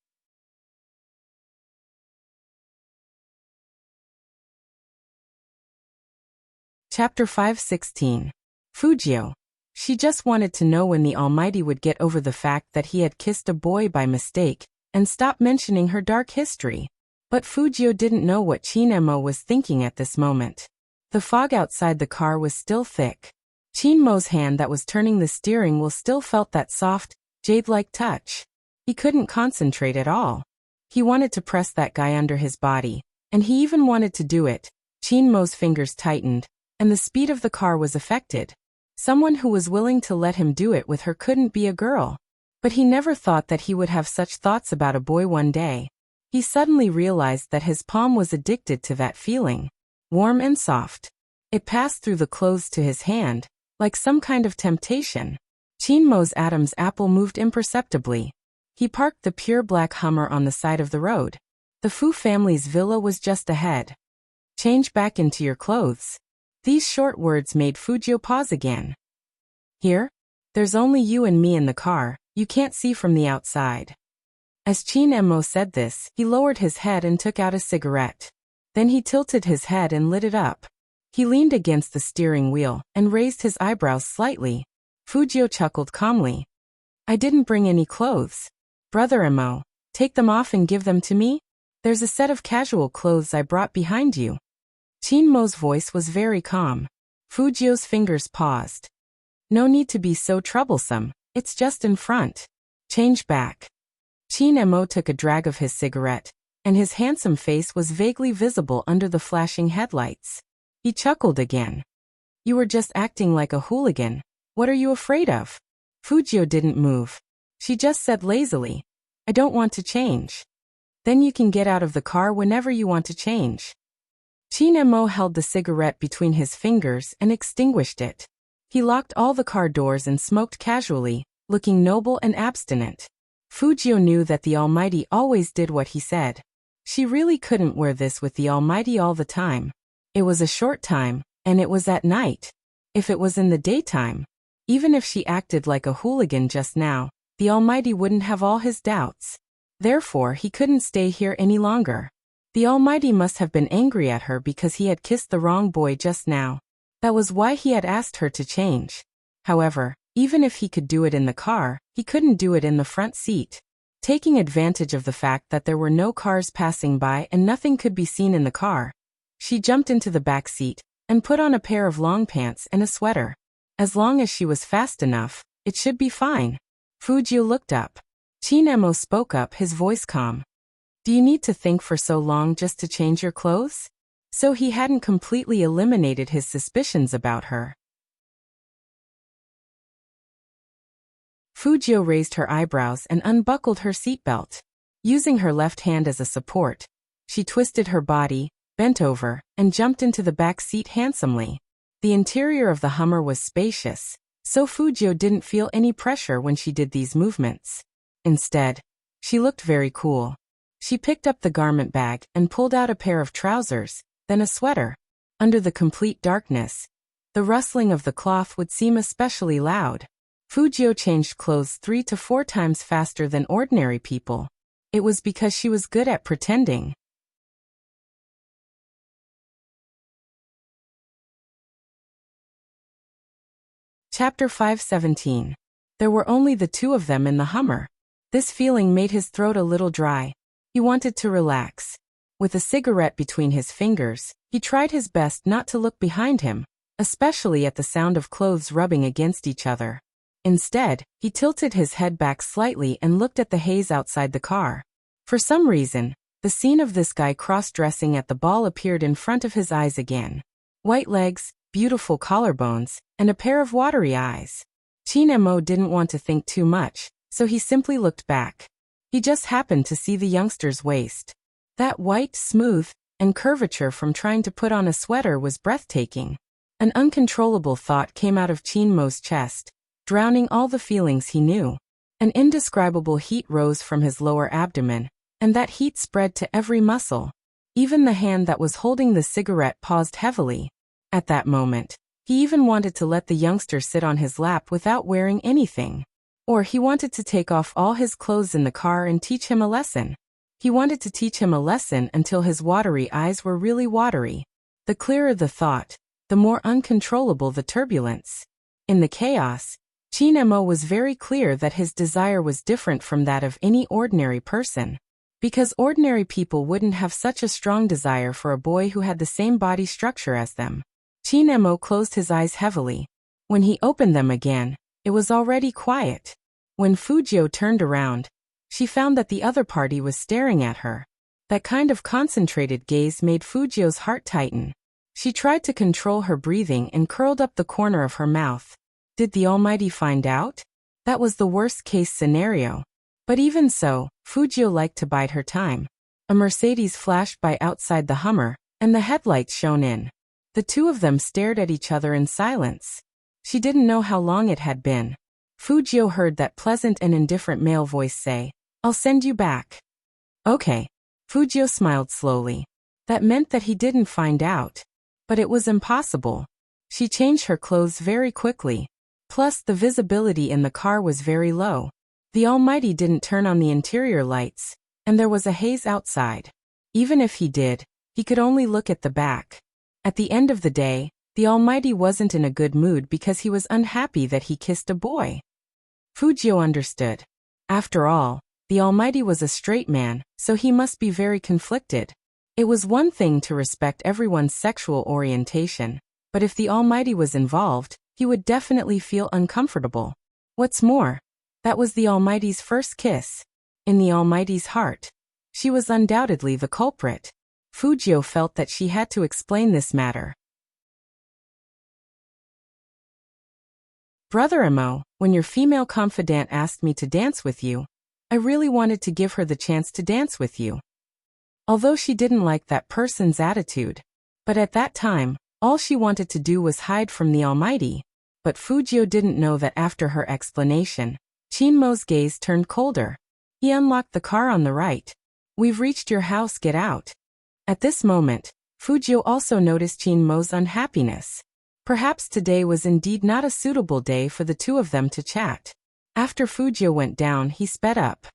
Chapter 5:16. Fujio. She just wanted to know when the Almighty would get over the fact that he had kissed a boy by mistake, and stop mentioning her dark history. But Fujio didn't know what Qin Mo was thinking at this moment. The fog outside the car was still thick. Qin Mo's hand that was turning the steering wheel still felt that soft, jade-like touch. He couldn't concentrate at all. He wanted to press that guy under his body, and he even wanted to do it. Qin Mo's fingers tightened, and the speed of the car was affected. Someone who was willing to let him do it with her couldn't be a girl. But he never thought that he would have such thoughts about a boy one day. He suddenly realized that his palm was addicted to that feeling. Warm and soft. It passed through the clothes to his hand, like some kind of temptation. Chinmo's Adam's apple moved imperceptibly. He parked the pure black Hummer on the side of the road. The Fu family's villa was just ahead. Change back into your clothes. These short words made Fujio pause again. Here? There's only you and me in the car, you can't see from the outside. As Chinmo said this, he lowered his head and took out a cigarette. Then he tilted his head and lit it up. He leaned against the steering wheel and raised his eyebrows slightly. Fujio chuckled calmly. I didn't bring any clothes. Brother Emo, take them off and give them to me? There's a set of casual clothes I brought behind you. Chinmo's voice was very calm. Fujio's fingers paused. No need to be so troublesome, it's just in front. Change back. Chinmo took a drag of his cigarette, and his handsome face was vaguely visible under the flashing headlights. He chuckled again. You were just acting like a hooligan. What are you afraid of? Fujio didn't move. She just said lazily, I don't want to change. Then you can get out of the car whenever you want to change. Chinmo held the cigarette between his fingers and extinguished it. He locked all the car doors and smoked casually, looking noble and abstinent. Fujio knew that the Almighty always did what he said. She really couldn't wear this with the Almighty all the time. It was a short time, and it was at night. If it was in the daytime, even if she acted like a hooligan just now, the Almighty wouldn't have all his doubts. Therefore, he couldn't stay here any longer. The Almighty must have been angry at her because he had kissed the wrong boy just now. That was why he had asked her to change. However, even if he could do it in the car, he couldn't do it in the front seat. Taking advantage of the fact that there were no cars passing by and nothing could be seen in the car, she jumped into the back seat and put on a pair of long pants and a sweater. As long as she was fast enough, it should be fine. Fujio looked up. Chinmo spoke up, his voice calm. Do you need to think for so long just to change your clothes? So he hadn't completely eliminated his suspicions about her. Fujio raised her eyebrows and unbuckled her seatbelt. Using her left hand as a support, she twisted her body, bent over, and jumped into the back seat handsomely. The interior of the Hummer was spacious, so Fujio didn't feel any pressure when she did these movements. Instead, she looked very cool. She picked up the garment bag and pulled out a pair of trousers, then a sweater. Under the complete darkness, the rustling of the cloth would seem especially loud. Fujio changed clothes 3 to 4 times faster than ordinary people. It was because she was good at pretending. Chapter 517. There were only the two of them in the Hummer. This feeling made his throat a little dry. He wanted to relax. With a cigarette between his fingers, he tried his best not to look behind him, especially at the sound of clothes rubbing against each other. Instead, he tilted his head back slightly and looked at the haze outside the car. For some reason, the scene of this guy cross-dressing at the ball appeared in front of his eyes again. White legs, beautiful collarbones, and a pair of watery eyes. Chinmo didn't want to think too much, so he simply looked back. He just happened to see the youngster's waist. That white, smooth, and curvature from trying to put on a sweater was breathtaking. An uncontrollable thought came out of Chinmo's chest, drowning all the feelings he knew. An indescribable heat rose from his lower abdomen, and that heat spread to every muscle. Even the hand that was holding the cigarette paused heavily. At that moment, he even wanted to let the youngster sit on his lap without wearing anything. Or he wanted to take off all his clothes in the car and teach him a lesson. He wanted to teach him a lesson until his watery eyes were really watery. The clearer the thought, the more uncontrollable the turbulence. In the chaos, Chinmo was very clear that his desire was different from that of any ordinary person. Because ordinary people wouldn't have such a strong desire for a boy who had the same body structure as them. Chinmo closed his eyes heavily. When he opened them again, it was already quiet. When Fujio turned around, she found that the other party was staring at her. That kind of concentrated gaze made Fujio's heart tighten. She tried to control her breathing and curled up the corner of her mouth. Did the Almighty find out? That was the worst-case scenario. But even so, Fujio liked to bide her time. A Mercedes flashed by outside the Hummer, and the headlights shone in. The two of them stared at each other in silence. She didn't know how long it had been. Fujio heard that pleasant and indifferent male voice say, "I'll send you back." Okay. Fujio smiled slowly. That meant that he didn't find out. But it was impossible. She changed her clothes very quickly. Plus, the visibility in the car was very low. The Almighty didn't turn on the interior lights, and there was a haze outside. Even if he did, he could only look at the back. At the end of the day, the Almighty wasn't in a good mood because he was unhappy that he kissed a boy. Fujio understood. After all, the Almighty was a straight man, so he must be very conflicted. It was one thing to respect everyone's sexual orientation, but if the Almighty was involved, he would definitely feel uncomfortable. What's more, that was the Almighty's first kiss. In the Almighty's heart, she was undoubtedly the culprit. Fujio felt that she had to explain this matter. Brother Emo, when your female confidant asked me to dance with you, I really wanted to give her the chance to dance with you. Although she didn't like that person's attitude. But at that time, all she wanted to do was hide from the Almighty. But Fujio didn't know that after her explanation, Chinmo's gaze turned colder. He unlocked the car on the right. "We've reached your house, get out." At this moment, Fujio also noticed Chinmo's unhappiness. Perhaps today was indeed not a suitable day for the two of them to chat. After Fujio went down, he sped up.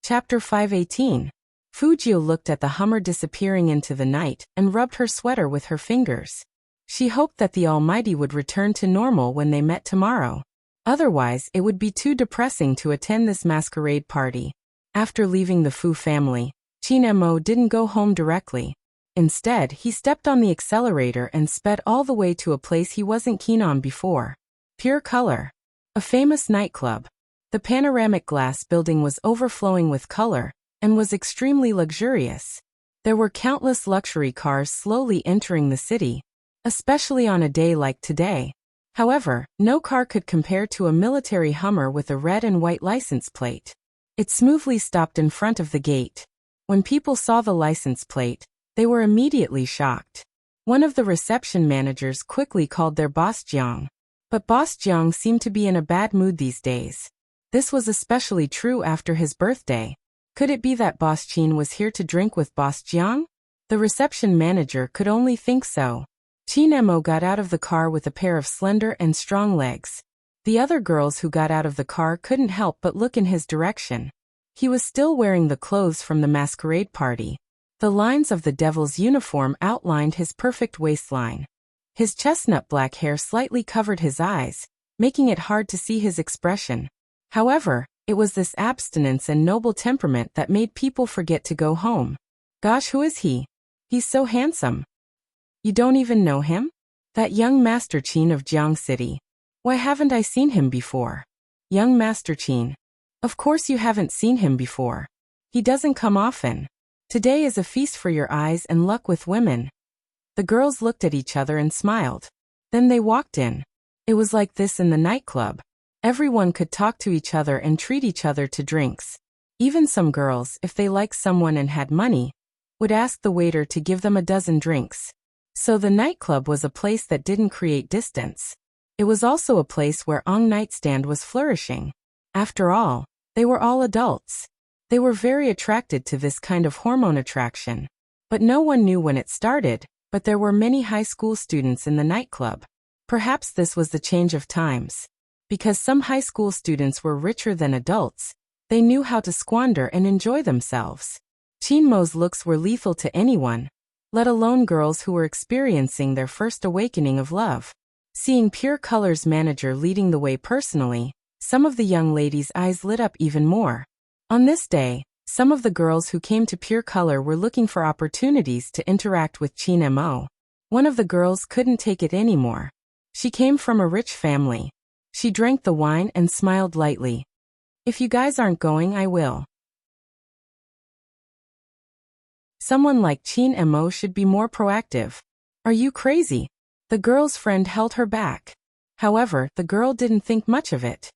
Chapter 518. Fujio looked at the Hummer disappearing into the night and rubbed her sweater with her fingers. She hoped that the Almighty would return to normal when they met tomorrow. Otherwise, it would be too depressing to attend this masquerade party. After leaving the Fu family, Chinmo didn't go home directly. Instead, he stepped on the accelerator and sped all the way to a place he wasn't keen on before. Pure Color. A famous nightclub. The panoramic glass building was overflowing with color and was extremely luxurious. There were countless luxury cars slowly entering the city, especially on a day like today. However, no car could compare to a military Hummer with a red and white license plate. It smoothly stopped in front of the gate. When people saw the license plate, they were immediately shocked. One of the reception managers quickly called their boss Jiang. But Boss Jiang seemed to be in a bad mood these days. This was especially true after his birthday. Could it be that Boss Chin was here to drink with Boss Jiang? The reception manager could only think so. Chinmo got out of the car with a pair of slender and strong legs. The other girls who got out of the car couldn't help but look in his direction. He was still wearing the clothes from the masquerade party. The lines of the devil's uniform outlined his perfect waistline. His chestnut black hair slightly covered his eyes, making it hard to see his expression. However, it was this abstinence and noble temperament that made people forget to go home. Gosh, who is he? He's so handsome. You don't even know him? That young Master Chin of Jiang City. Why haven't I seen him before? Young Master Chin. Of course you haven't seen him before. He doesn't come often. Today is a feast for your eyes and luck with women. The girls looked at each other and smiled. Then they walked in. It was like this in the nightclub. Everyone could talk to each other and treat each other to drinks. Even some girls, if they liked someone and had money, would ask the waiter to give them a dozen drinks. So the nightclub was a place that didn't create distance. It was also a place where Ong nightstand was flourishing. After all, they were all adults. They were very attracted to this kind of hormone attraction. But no one knew when it started, but there were many high school students in the nightclub. Perhaps this was the change of times. Because some high school students were richer than adults, they knew how to squander and enjoy themselves. Chinmo's looks were lethal to anyone, let alone girls who were experiencing their first awakening of love. Seeing Pure Color's manager leading the way personally, some of the young ladies' eyes lit up even more. On this day, some of the girls who came to Pure Color were looking for opportunities to interact with Chinmo. One of the girls couldn't take it anymore. She came from a rich family. She drank the wine and smiled lightly. If you guys aren't going, I will. Someone like Chin Mo should be more proactive. Are you crazy? The girl's friend held her back. However, the girl didn't think much of it.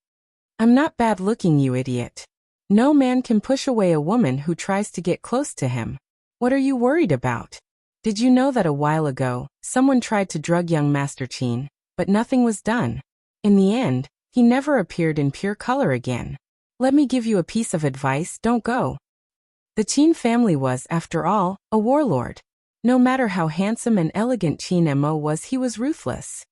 I'm not bad looking, you idiot. No man can push away a woman who tries to get close to him. What are you worried about? Did you know that a while ago, someone tried to drug young Master Chin, but nothing was done? In the end, he never appeared in pure color again. Let me give you a piece of advice, don't go. The Chin family was, after all, a warlord. No matter how handsome and elegant Chin Mo was, he was ruthless.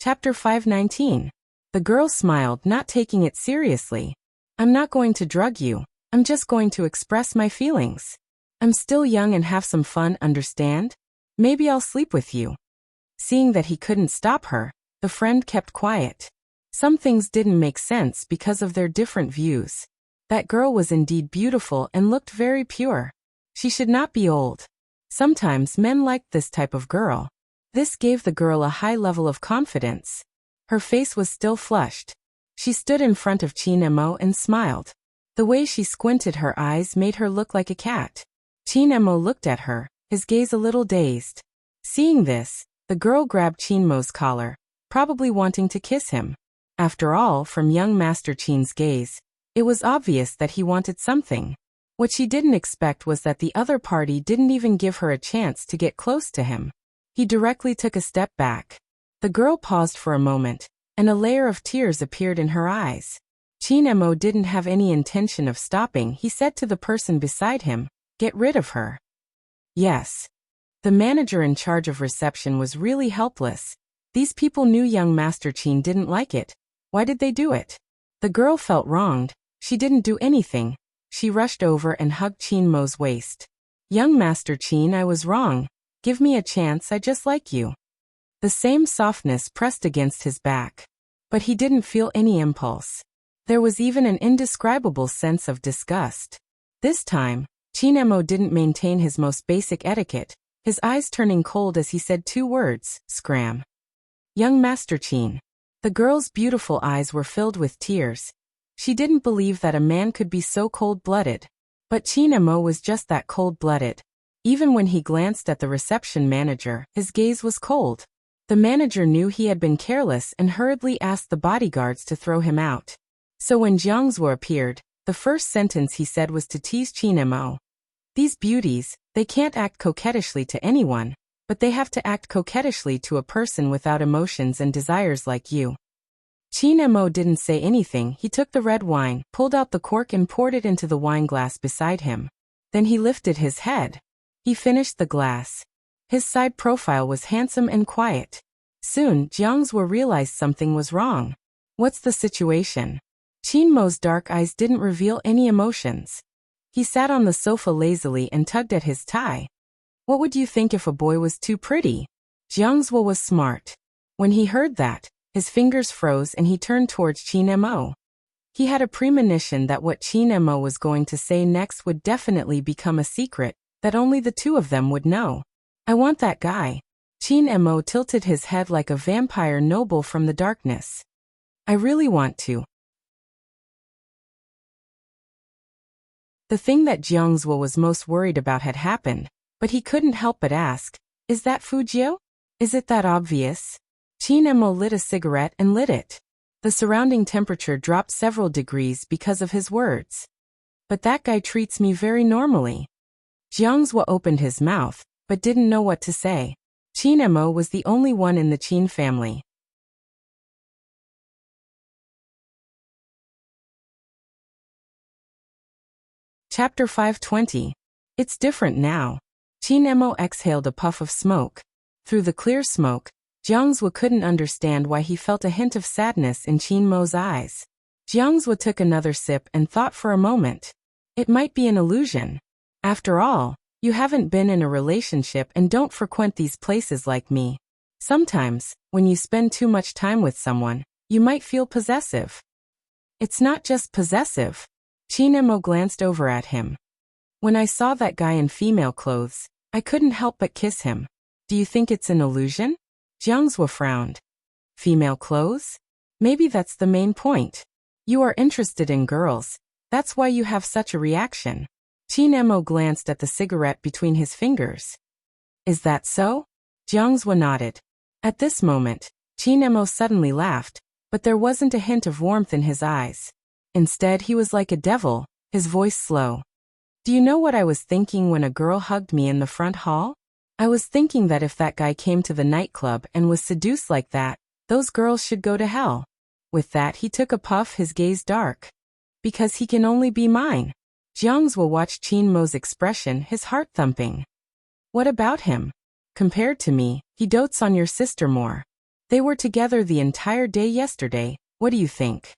Chapter 519. The girl smiled, not taking it seriously. I'm not going to drug you. I'm just going to express my feelings. I'm still young and have some fun, understand? Maybe I'll sleep with you. Seeing that he couldn't stop her, the friend kept quiet. Some things didn't make sense because of their different views. That girl was indeed beautiful and looked very pure. She should not be old. Sometimes men liked this type of girl. This gave the girl a high level of confidence. Her face was still flushed. She stood in front of Chin Mo and smiled. The way she squinted her eyes made her look like a cat. Chin Mo looked at her, his gaze a little dazed. Seeing this, the girl grabbed Chin Mo's collar, probably wanting to kiss him. After all, from young Master Chin's gaze, it was obvious that he wanted something. What she didn't expect was that the other party didn't even give her a chance to get close to him. He directly took a step back. The girl paused for a moment, and a layer of tears appeared in her eyes. Chin Mo didn't have any intention of stopping. He said to the person beside him, "Get rid of her." Yes. The manager in charge of reception was really helpless. These people knew young Master Chin didn't like it. Why did they do it? The girl felt wronged. She didn't do anything. She rushed over and hugged Chin Mo's waist. "Young Master Chin, I was wrong. Give me a chance, I just like you." The same softness pressed against his back. But he didn't feel any impulse. There was even an indescribable sense of disgust. This time, Chin Mo didn't maintain his most basic etiquette, his eyes turning cold as he said two words, "Scram." "Young Master Chin." The girl's beautiful eyes were filled with tears. She didn't believe that a man could be so cold-blooded. But Chin Mo was just that cold-blooded. Even when he glanced at the reception manager, his gaze was cold. The manager knew he had been careless and hurriedly asked the bodyguards to throw him out. So when Jiang Zuo appeared, the first sentence he said was to tease Chin Mo. "These beauties, they can't act coquettishly to anyone, but they have to act coquettishly to a person without emotions and desires like you." Chin Mo didn't say anything. He took the red wine, pulled out the cork and poured it into the wine glass beside him. Then he lifted his head. He finished the glass. His side profile was handsome and quiet. Soon, Jiang Zuo realized something was wrong. What's the situation? Chin Mo's dark eyes didn't reveal any emotions. He sat on the sofa lazily and tugged at his tie. What would you think if a boy was too pretty? Jiang Zuo was smart. When he heard that, his fingers froze and he turned towards Chin Mo. He had a premonition that what Chin Mo was going to say next would definitely become a secret, that only the two of them would know. "I want that guy." Chin Mo tilted his head like a vampire noble from the darkness. "I really want to." The thing that Jiang Zuo was most worried about had happened, but he couldn't help but ask, "Is that Fujio? Is it that obvious?" Chin Mo lit a cigarette and lit it. The surrounding temperature dropped several degrees because of his words. "But that guy treats me very normally." Jiang Zuo opened his mouth, but didn't know what to say. Chin Mo was the only one in the Chin family. Chapter 520. It's different now. Chin Mo exhaled a puff of smoke. Through the clear smoke, Jiang Zuo couldn't understand why he felt a hint of sadness in Chin Mo's eyes. Jiang Zuo took another sip and thought for a moment. It might be an illusion. After all, you haven't been in a relationship and don't frequent these places like me. Sometimes, when you spend too much time with someone, you might feel possessive. It's not just possessive. Chin Mo glanced over at him. When I saw that guy in female clothes, I couldn't help but kiss him. Do you think it's an illusion? Jiang Zuo frowned. Female clothes? Maybe that's the main point. You are interested in girls. That's why you have such a reaction. Qin Emo glanced at the cigarette between his fingers. Is that so? Jiang Zhua nodded. At this moment, Qin Emo suddenly laughed, but there wasn't a hint of warmth in his eyes. Instead, he was like a devil, his voice slow. Do you know what I was thinking when a girl hugged me in the front hall? I was thinking that if that guy came to the nightclub and was seduced like that, those girls should go to hell. With that, he took a puff, his gaze dark. Because he can only be mine. Jiang Zhua watched Qin Mo's expression, his heart thumping. What about him? Compared to me, he dotes on your sister more. They were together the entire day yesterday, what do you think?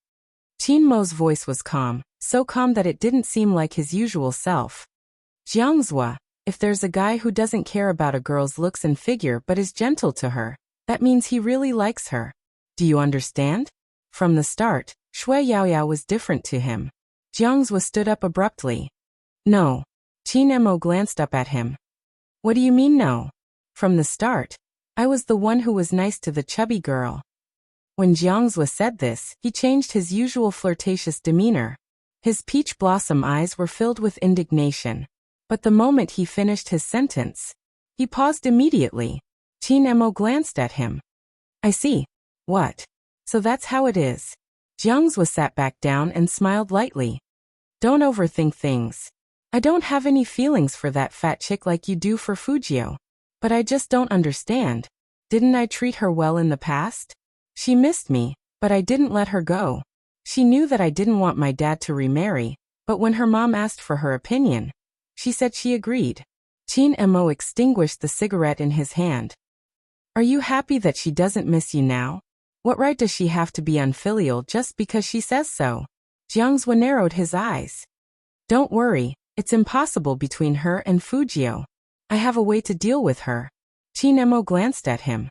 Qin Mo's voice was calm, so calm that it didn't seem like his usual self. Jiang Zhua, if there's a guy who doesn't care about a girl's looks and figure but is gentle to her, that means he really likes her. Do you understand? From the start, Shui Yaoyao was different to him. Jiang Zhua stood up abruptly. No. Qin Emo glanced up at him. What do you mean no? From the start, I was the one who was nice to the chubby girl. When Jiang Zhua said this, he changed his usual flirtatious demeanor. His peach blossom eyes were filled with indignation. But the moment he finished his sentence, he paused immediately. Qin Emo glanced at him. I see. What? So that's how it is. Jiang Zhua sat back down and smiled lightly. Don't overthink things. I don't have any feelings for that fat chick like you do for Fujio. But I just don't understand. Didn't I treat her well in the past? She missed me, but I didn't let her go. She knew that I didn't want my dad to remarry, but when her mom asked for her opinion, she said she agreed. Qin Emo extinguished the cigarette in his hand. Are you happy that she doesn't miss you now? What right does she have to be unfilial just because she says so? Jiang Zhua narrowed his eyes. Don't worry, it's impossible between her and Fujio. I have a way to deal with her. Qin Emo glanced at him.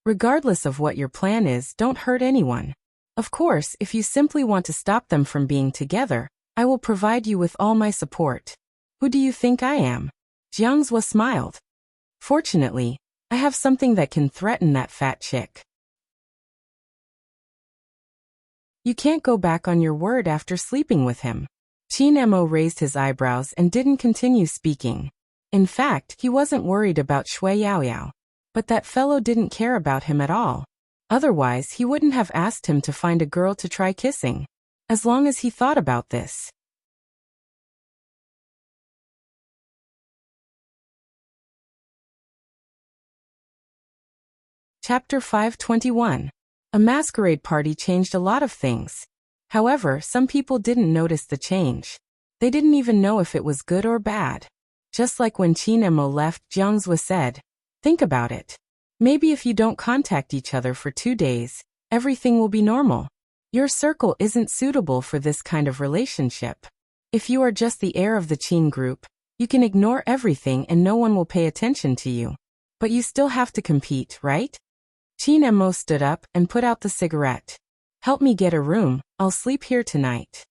Regardless of what your plan is, don't hurt anyone. Of course, if you simply want to stop them from being together, I will provide you with all my support. Who do you think I am? Jiang Zhua smiled. Fortunately, I have something that can threaten that fat chick. You can't go back on your word after sleeping with him. Qin Emo raised his eyebrows and didn't continue speaking. In fact, he wasn't worried about Shui Yaoyao. But that fellow didn't care about him at all. Otherwise, he wouldn't have asked him to find a girl to try kissing. As long as he thought about this. Chapter 521. A masquerade party changed a lot of things. However, some people didn't notice the change. They didn't even know if it was good or bad. Just like when Qin Emo left, Jiang Zhua said, think about it. Maybe if you don't contact each other for 2 days, everything will be normal. Your circle isn't suitable for this kind of relationship. If you are just the heir of the Qin group, you can ignore everything and no one will pay attention to you. But you still have to compete, right? Qin Emo stood up and put out the cigarette. Help me get a room, I'll sleep here tonight.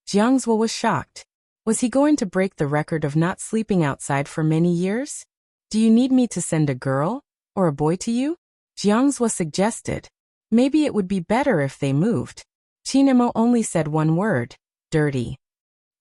Jiang Zhua was shocked. Was he going to break the record of not sleeping outside for many years? Do you need me to send a girl or a boy to you? Jiang Zhua suggested. Maybe it would be better if they moved. Qin Emo only said one word, dirty.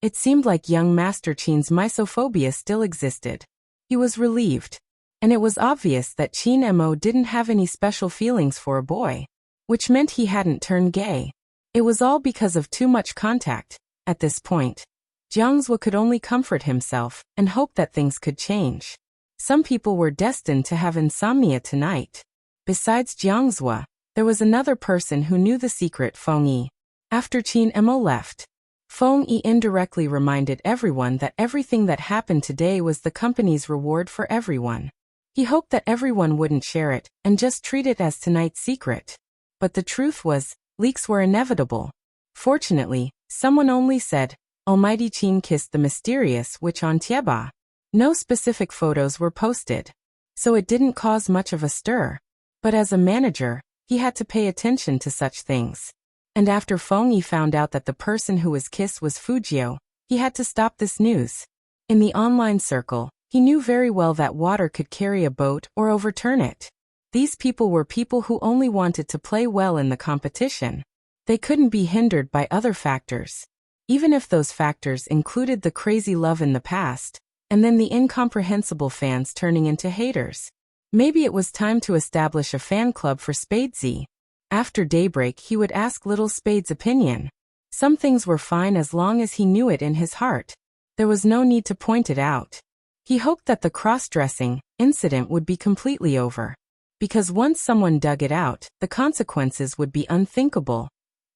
It seemed like young Master Qin's misophobia still existed. He was relieved. And it was obvious that Qin Emo didn't have any special feelings for a boy, which meant he hadn't turned gay. It was all because of too much contact. At this point, Jiang Zhua could only comfort himself and hope that things could change. Some people were destined to have insomnia tonight. Besides Jiang Zhua, there was another person who knew the secret, Feng Yi. After Qin Emo left, Feng Yi indirectly reminded everyone that everything that happened today was the company's reward for everyone. He hoped that everyone wouldn't share it and just treat it as tonight's secret. But the truth was, leaks were inevitable. Fortunately, someone only said, Almighty Qin kissed the mysterious witch on Tieba. No specific photos were posted, so it didn't cause much of a stir. But as a manager, he had to pay attention to such things. And after Feng Yi found out that the person who was kissed was Fujio, he had to stop this news. In the online circle, he knew very well that water could carry a boat or overturn it. These people were people who only wanted to play well in the competition. They couldn't be hindered by other factors. Even if those factors included the crazy love in the past, and then the incomprehensible fans turning into haters. Maybe it was time to establish a fan club for Spadesy. After daybreak he would ask little Spade's opinion. Some things were fine as long as he knew it in his heart. There was no need to point it out. He hoped that the cross-dressing incident would be completely over. Because once someone dug it out, the consequences would be unthinkable.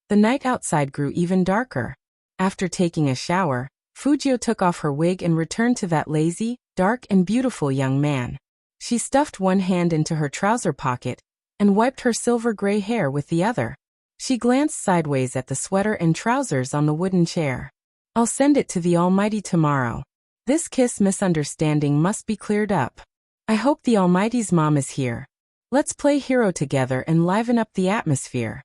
The night outside grew even darker. After taking a shower, Fujio took off her wig and returned to that lazy, dark and beautiful young man. She stuffed one hand into her trouser pocket and wiped her silver-gray hair with the other. She glanced sideways at the sweater and trousers on the wooden chair. I'll send it to the Almighty tomorrow. This kiss misunderstanding must be cleared up. I hope the Almighty's mom is here. Let's play hero together and liven up the atmosphere.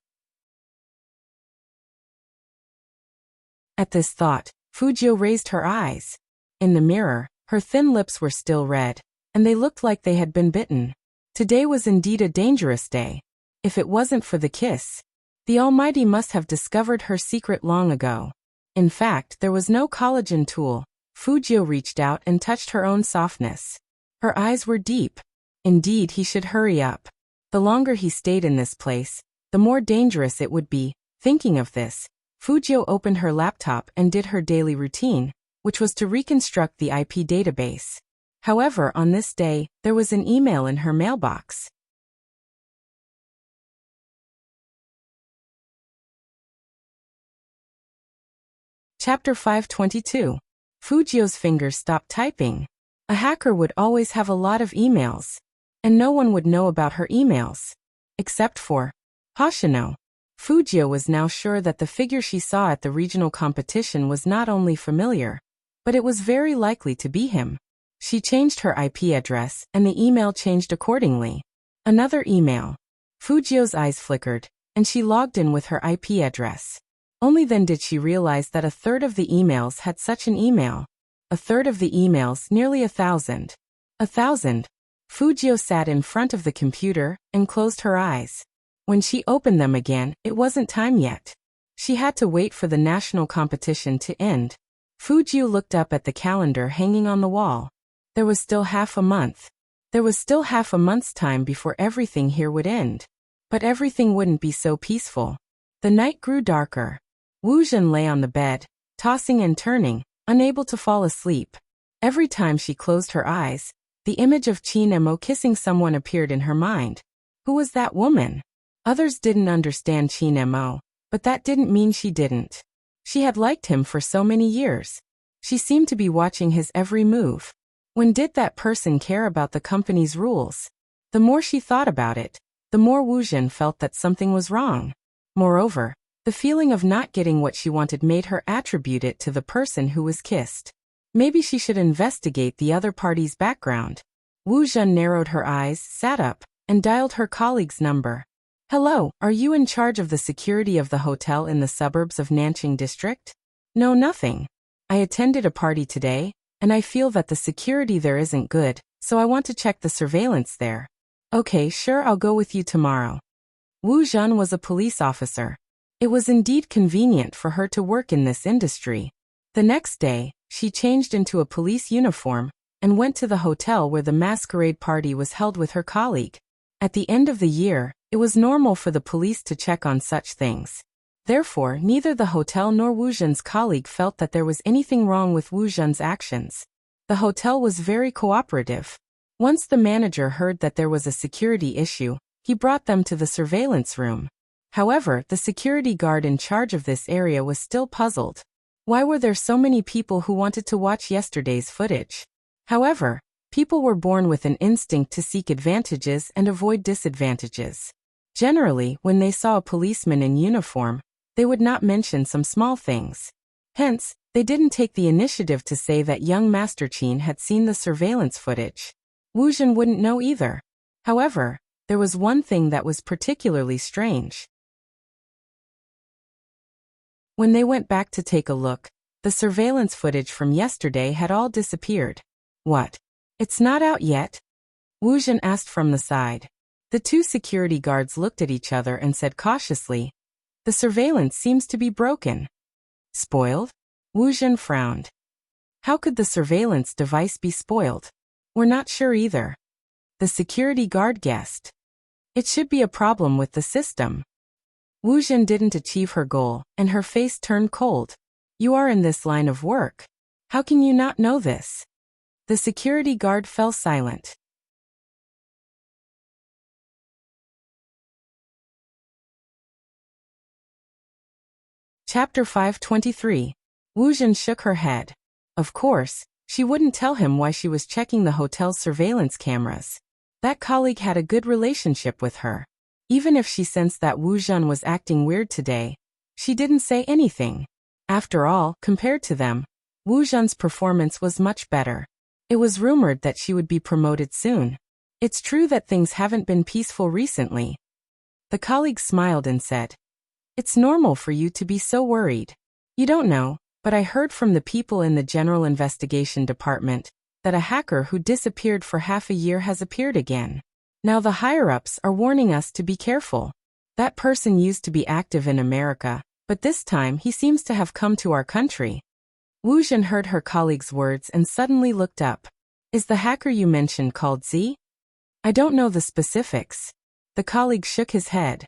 At this thought, Fujio raised her eyes. In the mirror, her thin lips were still red, and they looked like they had been bitten. Today was indeed a dangerous day. If it wasn't for the kiss, the Almighty must have discovered her secret long ago. In fact, there was no collagen tool. Fujio reached out and touched her own softness. Her eyes were deep. Indeed, he should hurry up. The longer he stayed in this place, the more dangerous it would be. Thinking of this, Fujio opened her laptop and did her daily routine, which was to reconstruct the IP database. However, on this day, there was an email in her mailbox. Chapter 522. Fujio's fingers stopped typing. A hacker would always have a lot of emails, and no one would know about her emails. Except for Hoshino. Fujio was now sure that the figure she saw at the regional competition was not only familiar, but it was very likely to be him. She changed her IP address, and the email changed accordingly. Another email. Fujio's eyes flickered, and she logged in with her IP address. Only then did she realize that a third of the emails had such an email. A third of the emails, nearly 1,000. 1,000. Fujio sat in front of the computer and closed her eyes. When she opened them again, it wasn't time yet. She had to wait for the national competition to end. Fujio looked up at the calendar hanging on the wall. There was still half a month. There was still half a month's time before everything here would end. But everything wouldn't be so peaceful. The night grew darker. Wu Zhen lay on the bed, tossing and turning, unable to fall asleep. Every time she closed her eyes, the image of Qin Emo kissing someone appeared in her mind. Who was that woman? Others didn't understand Qin Emo, but that didn't mean she didn't. She had liked him for so many years. She seemed to be watching his every move. When did that person care about the company's rules? The more she thought about it, the more Wu Zhen felt that something was wrong. Moreover, the feeling of not getting what she wanted made her attribute it to the person who was kissed. Maybe she should investigate the other party's background. Wu Zhen narrowed her eyes, sat up, and dialed her colleague's number. Hello, are you in charge of the security of the hotel in the suburbs of Nanqing district? No, nothing. I attended a party today, and I feel that the security there isn't good, so I want to check the surveillance there. Okay, sure, I'll go with you tomorrow. Wu Zhen was a police officer. It was indeed convenient for her to work in this industry. The next day, she changed into a police uniform and went to the hotel where the masquerade party was held with her colleague. At the end of the year, it was normal for the police to check on such things. Therefore, neither the hotel nor Wu Zhen's colleague felt that there was anything wrong with Wu Zhen's actions. The hotel was very cooperative. Once the manager heard that there was a security issue, he brought them to the surveillance room. However, the security guard in charge of this area was still puzzled. Why were there so many people who wanted to watch yesterday's footage? However, people were born with an instinct to seek advantages and avoid disadvantages. Generally, when they saw a policeman in uniform, they would not mention some small things. Hence, they didn't take the initiative to say that young Master Qin had seen the surveillance footage. Wu Zhen wouldn't know either. However, there was one thing that was particularly strange. When they went back to take a look, the surveillance footage from yesterday had all disappeared. What? It's not out yet? Wu Zhen asked from the side. The two security guards looked at each other and said cautiously, The surveillance seems to be broken. Spoiled? Wu Zhen frowned. How could the surveillance device be spoiled? We're not sure either. The security guard guessed. It should be a problem with the system. Wu Zhen didn't achieve her goal, and her face turned cold. You are in this line of work. How can you not know this? The security guard fell silent. Chapter 523. Wu Zhen shook her head. Of course, she wouldn't tell him why she was checking the hotel's surveillance cameras. That colleague had a good relationship with her. Even if she sensed that Wu Zhen was acting weird today, she didn't say anything. After all, compared to them, Wu Zhen's performance was much better. It was rumored that she would be promoted soon. It's true that things haven't been peaceful recently. The colleague smiled and said, It's normal for you to be so worried. You don't know, but I heard from the people in the General Investigation Department that a hacker who disappeared for half a year has appeared again. Now the higher-ups are warning us to be careful. That person used to be active in America, but this time he seems to have come to our country. Wu Zhen heard her colleague's words and suddenly looked up. Is the hacker you mentioned called Z? I don't know the specifics. The colleague shook his head.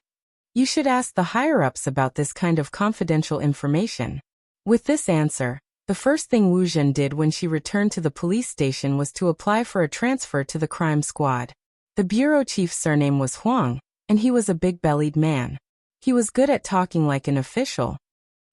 You should ask the higher-ups about this kind of confidential information. With this answer, the first thing Wu Zhen did when she returned to the police station was to apply for a transfer to the crime squad. The bureau chief's surname was Huang, and he was a big-bellied man. He was good at talking like an official.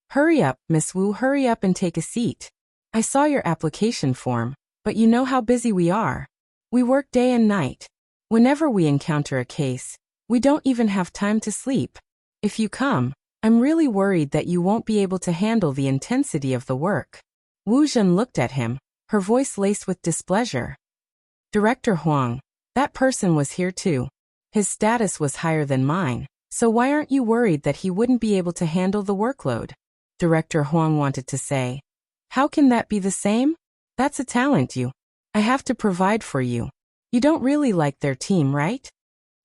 Hurry up, Miss Wu, hurry up and take a seat. I saw your application form, but you know how busy we are. We work day and night. Whenever we encounter a case, we don't even have time to sleep. If you come, I'm really worried that you won't be able to handle the intensity of the work. Wu Zhen looked at him, her voice laced with displeasure. Director Huang, that person was here too. His status was higher than mine, so why aren't you worried that he wouldn't be able to handle the workload? Director Huang wanted to say. How can that be the same? That's a talent I have to provide for you. You don't really like their team, right?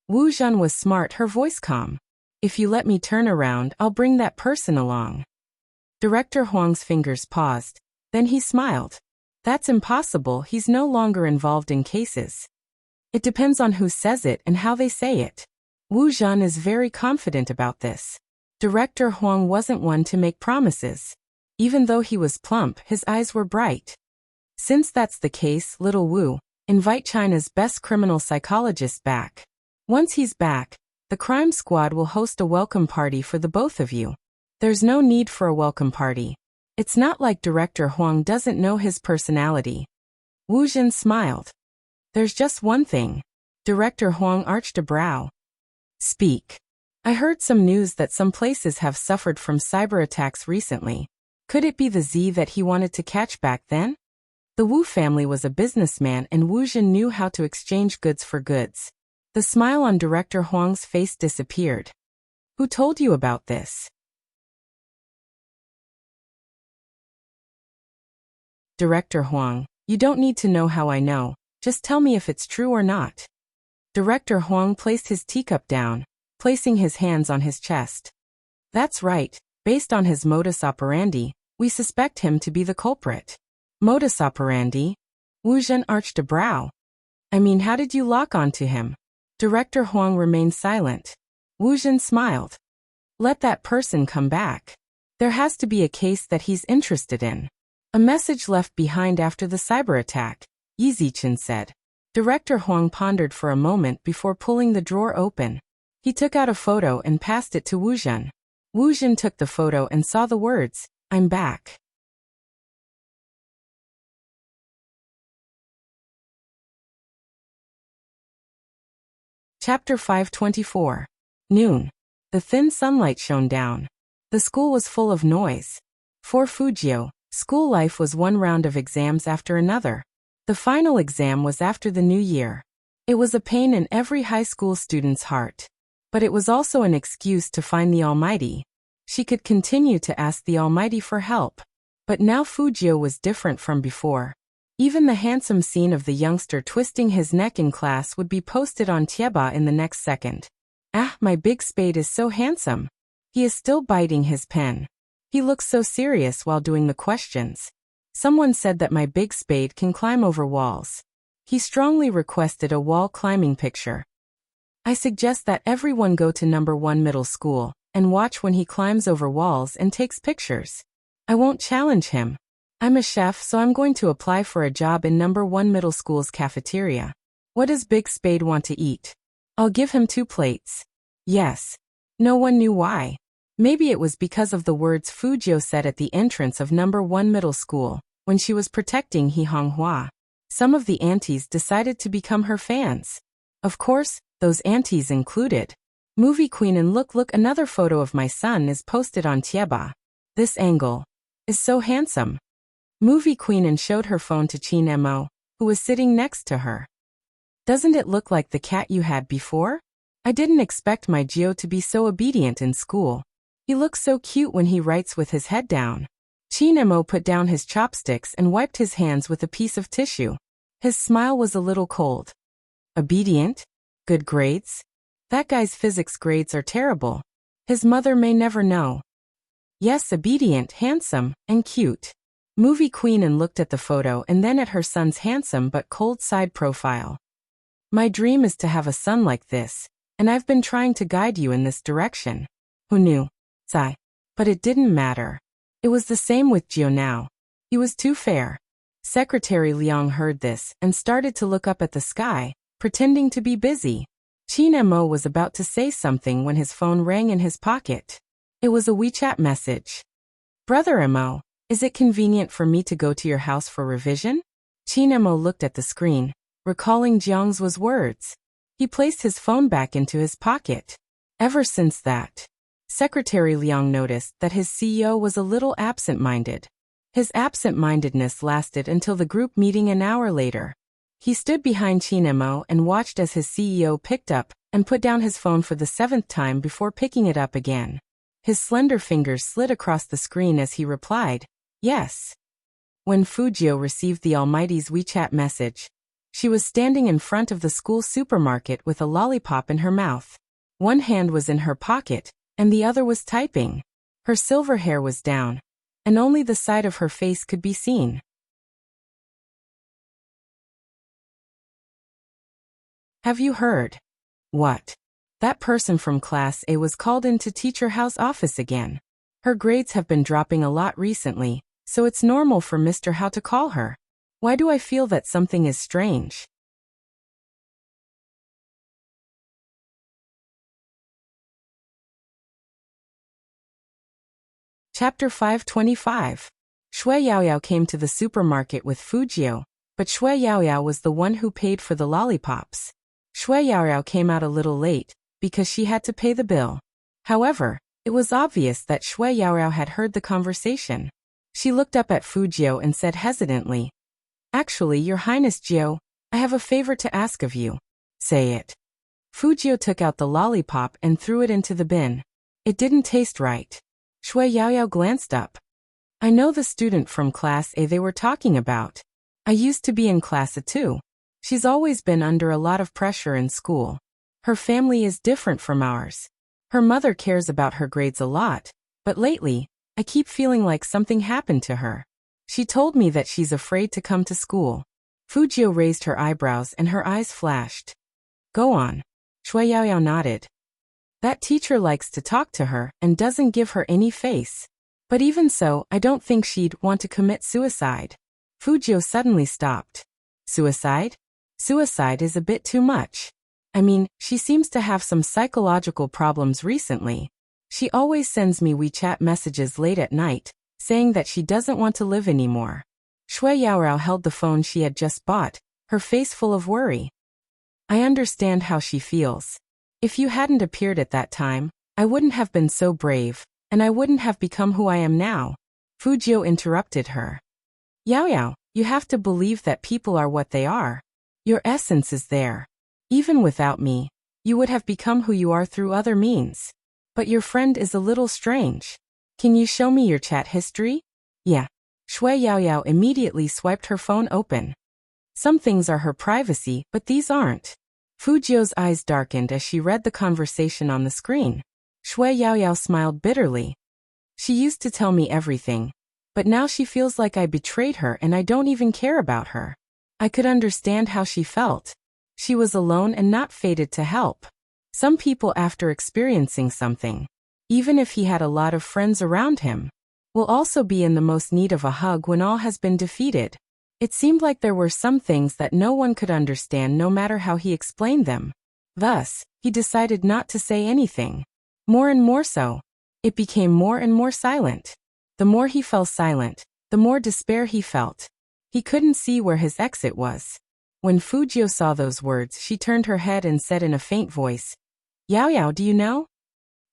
Wu Zhen was smart, her voice calm. If you let me turn around, I'll bring that person along. Director Huang's fingers paused. Then he smiled. That's impossible, he's no longer involved in cases. It depends on who says it and how they say it. Wu Zhen is very confident about this. Director Huang wasn't one to make promises. Even though he was plump, his eyes were bright. Since that's the case, little Wu, invite China's best criminal psychologist back. Once he's back, the crime squad will host a welcome party for the both of you. There's no need for a welcome party. It's not like Director Huang doesn't know his personality. Wu Zhen smiled. There's just one thing. Director Huang arched a brow. Speak. I heard some news that some places have suffered from cyber attacks recently. Could it be the Z that he wanted to catch back then? The Wu family was a businessman and Wu Zhen knew how to exchange goods for goods. The smile on Director Huang's face disappeared. Who told you about this? Director Huang, you don't need to know how I know. Just tell me if it's true or not. Director Huang placed his teacup down, placing his hands on his chest. That's right, based on his modus operandi, we suspect him to be the culprit. Modus operandi? Wu Zhen arched a brow. I mean, how did you lock onto him? Director Huang remained silent. Wu Zhen smiled. Let that person come back. There has to be a case that he's interested in. A message left behind after the cyber attack, Yi Zichen said. Director Huang pondered for a moment before pulling the drawer open. He took out a photo and passed it to Wu Zhen. Wu Zhen took the photo and saw the words, I'm back. Chapter 524. Noon. The thin sunlight shone down. The school was full of noise. For Fujio, school life was one round of exams after another. The final exam was after the new year. It was a pain in every high school student's heart. But it was also an excuse to find the Almighty. She could continue to ask the Almighty for help. But now Fujio was different from before. Even the handsome scene of the youngster twisting his neck in class would be posted on Tieba in the next second. Ah, my big spade is so handsome. He is still biting his pen. He looks so serious while doing the questions. Someone said that my big spade can climb over walls. He strongly requested a wall climbing picture. I suggest that everyone go to number 1 middle school and watch when he climbs over walls and takes pictures. I won't challenge him. I'm a chef, so I'm going to apply for a job in number 1 middle school's cafeteria. What does Big Spade want to eat? I'll give him 2 plates. Yes. No one knew why. Maybe it was because of the words Fujio said at the entrance of number 1 middle school, when she was protecting He Honghua. Some of the aunties decided to become her fans. Of course, those aunties included Movie Queen. And look, another photo of my son is posted on Tieba. This angle is so handsome. Movie Queen and showed her phone to Chin Mo, who was sitting next to her. Doesn't it look like the cat you had before? I didn't expect my Gio to be so obedient in school. He looks so cute when he writes with his head down. Chin Mo put down his chopsticks and wiped his hands with a piece of tissue. His smile was a little cold. Obedient? Good grades? That guy's physics grades are terrible. His mother may never know. Yes, obedient, handsome, and cute. Movie Queen and looked at the photo and then at her son's handsome but cold side profile. My dream is to have a son like this, and I've been trying to guide you in this direction. Who knew? Sigh. But it didn't matter. It was the same with Gio now. He was too fair. Secretary Liang heard this and started to look up at the sky, pretending to be busy. Chin Mo was about to say something when his phone rang in his pocket. It was a WeChat message. Brother Mo, is it convenient for me to go to your house for revision? Chin Mo looked at the screen, recalling Jiang's words. He placed his phone back into his pocket. Ever since that, Secretary Liang noticed that his CEO was a little absent-minded. His absent-mindedness lasted until the group meeting an hour later. He stood behind Chin Mo and watched as his CEO picked up and put down his phone for the 7th time before picking it up again. His slender fingers slid across the screen as he replied, yes. When Fujio received the Almighty's WeChat message, she was standing in front of the school supermarket with a lollipop in her mouth. One hand was in her pocket, and the other was typing. Her silver hair was down, and only the side of her face could be seen. Have you heard? What? That person from Class A was called into Teacher House office again. Her grades have been dropping a lot recently, so it's normal for Mr. Hao to call her. Why do I feel that something is strange? Chapter 525. Shui Yaoyao came to the supermarket with Fujio, but Shui Yaoyao was the one who paid for the lollipops. Shui Yaoyao came out a little late, because she had to pay the bill. However, it was obvious that Shui Yaoyao had heard the conversation. She looked up at Fujio and said hesitantly, Actually, Your Highness Gio, I have a favor to ask of you. Say it. Fujio took out the lollipop and threw it into the bin. It didn't taste right. Shui Yaoyao glanced up. I know the student from Class A they were talking about. I used to be in Class A too. She's always been under a lot of pressure in school. Her family is different from ours. Her mother cares about her grades a lot, but lately, I keep feeling like something happened to her. She told me that she's afraid to come to school. Fujio raised her eyebrows and her eyes flashed. Go on. Shui Yaoyao nodded. That teacher likes to talk to her and doesn't give her any face. But even so, I don't think she'd want to commit suicide. Fujio suddenly stopped. Suicide? Suicide is a bit too much. I mean, she seems to have some psychological problems recently. She always sends me WeChat messages late at night, saying that she doesn't want to live anymore. Shui Yaoyao held the phone she had just bought, her face full of worry. I understand how she feels. If you hadn't appeared at that time, I wouldn't have been so brave, and I wouldn't have become who I am now. Fujio interrupted her. Yaoyao, you have to believe that people are what they are. Your essence is there. Even without me, you would have become who you are through other means. But your friend is a little strange. Can you show me your chat history? Yeah. Shui Yaoyao immediately swiped her phone open. Some things are her privacy, but these aren't. Fujio's eyes darkened as she read the conversation on the screen. Shui Yaoyao smiled bitterly. She used to tell me everything, but now she feels like I betrayed her and I don't even care about her. I could understand how she felt. She was alone and not fated to help. Some people, after experiencing something, even if he had a lot of friends around him, will also be in the most need of a hug when all has been defeated. It seemed like there were some things that no one could understand no matter how he explained them. Thus, he decided not to say anything. More and more so, it became more and more silent. The more he fell silent, the more despair he felt. He couldn't see where his exit was. When Fujio saw those words, she turned her head and said in a faint voice, "Yaoyao, do you know?"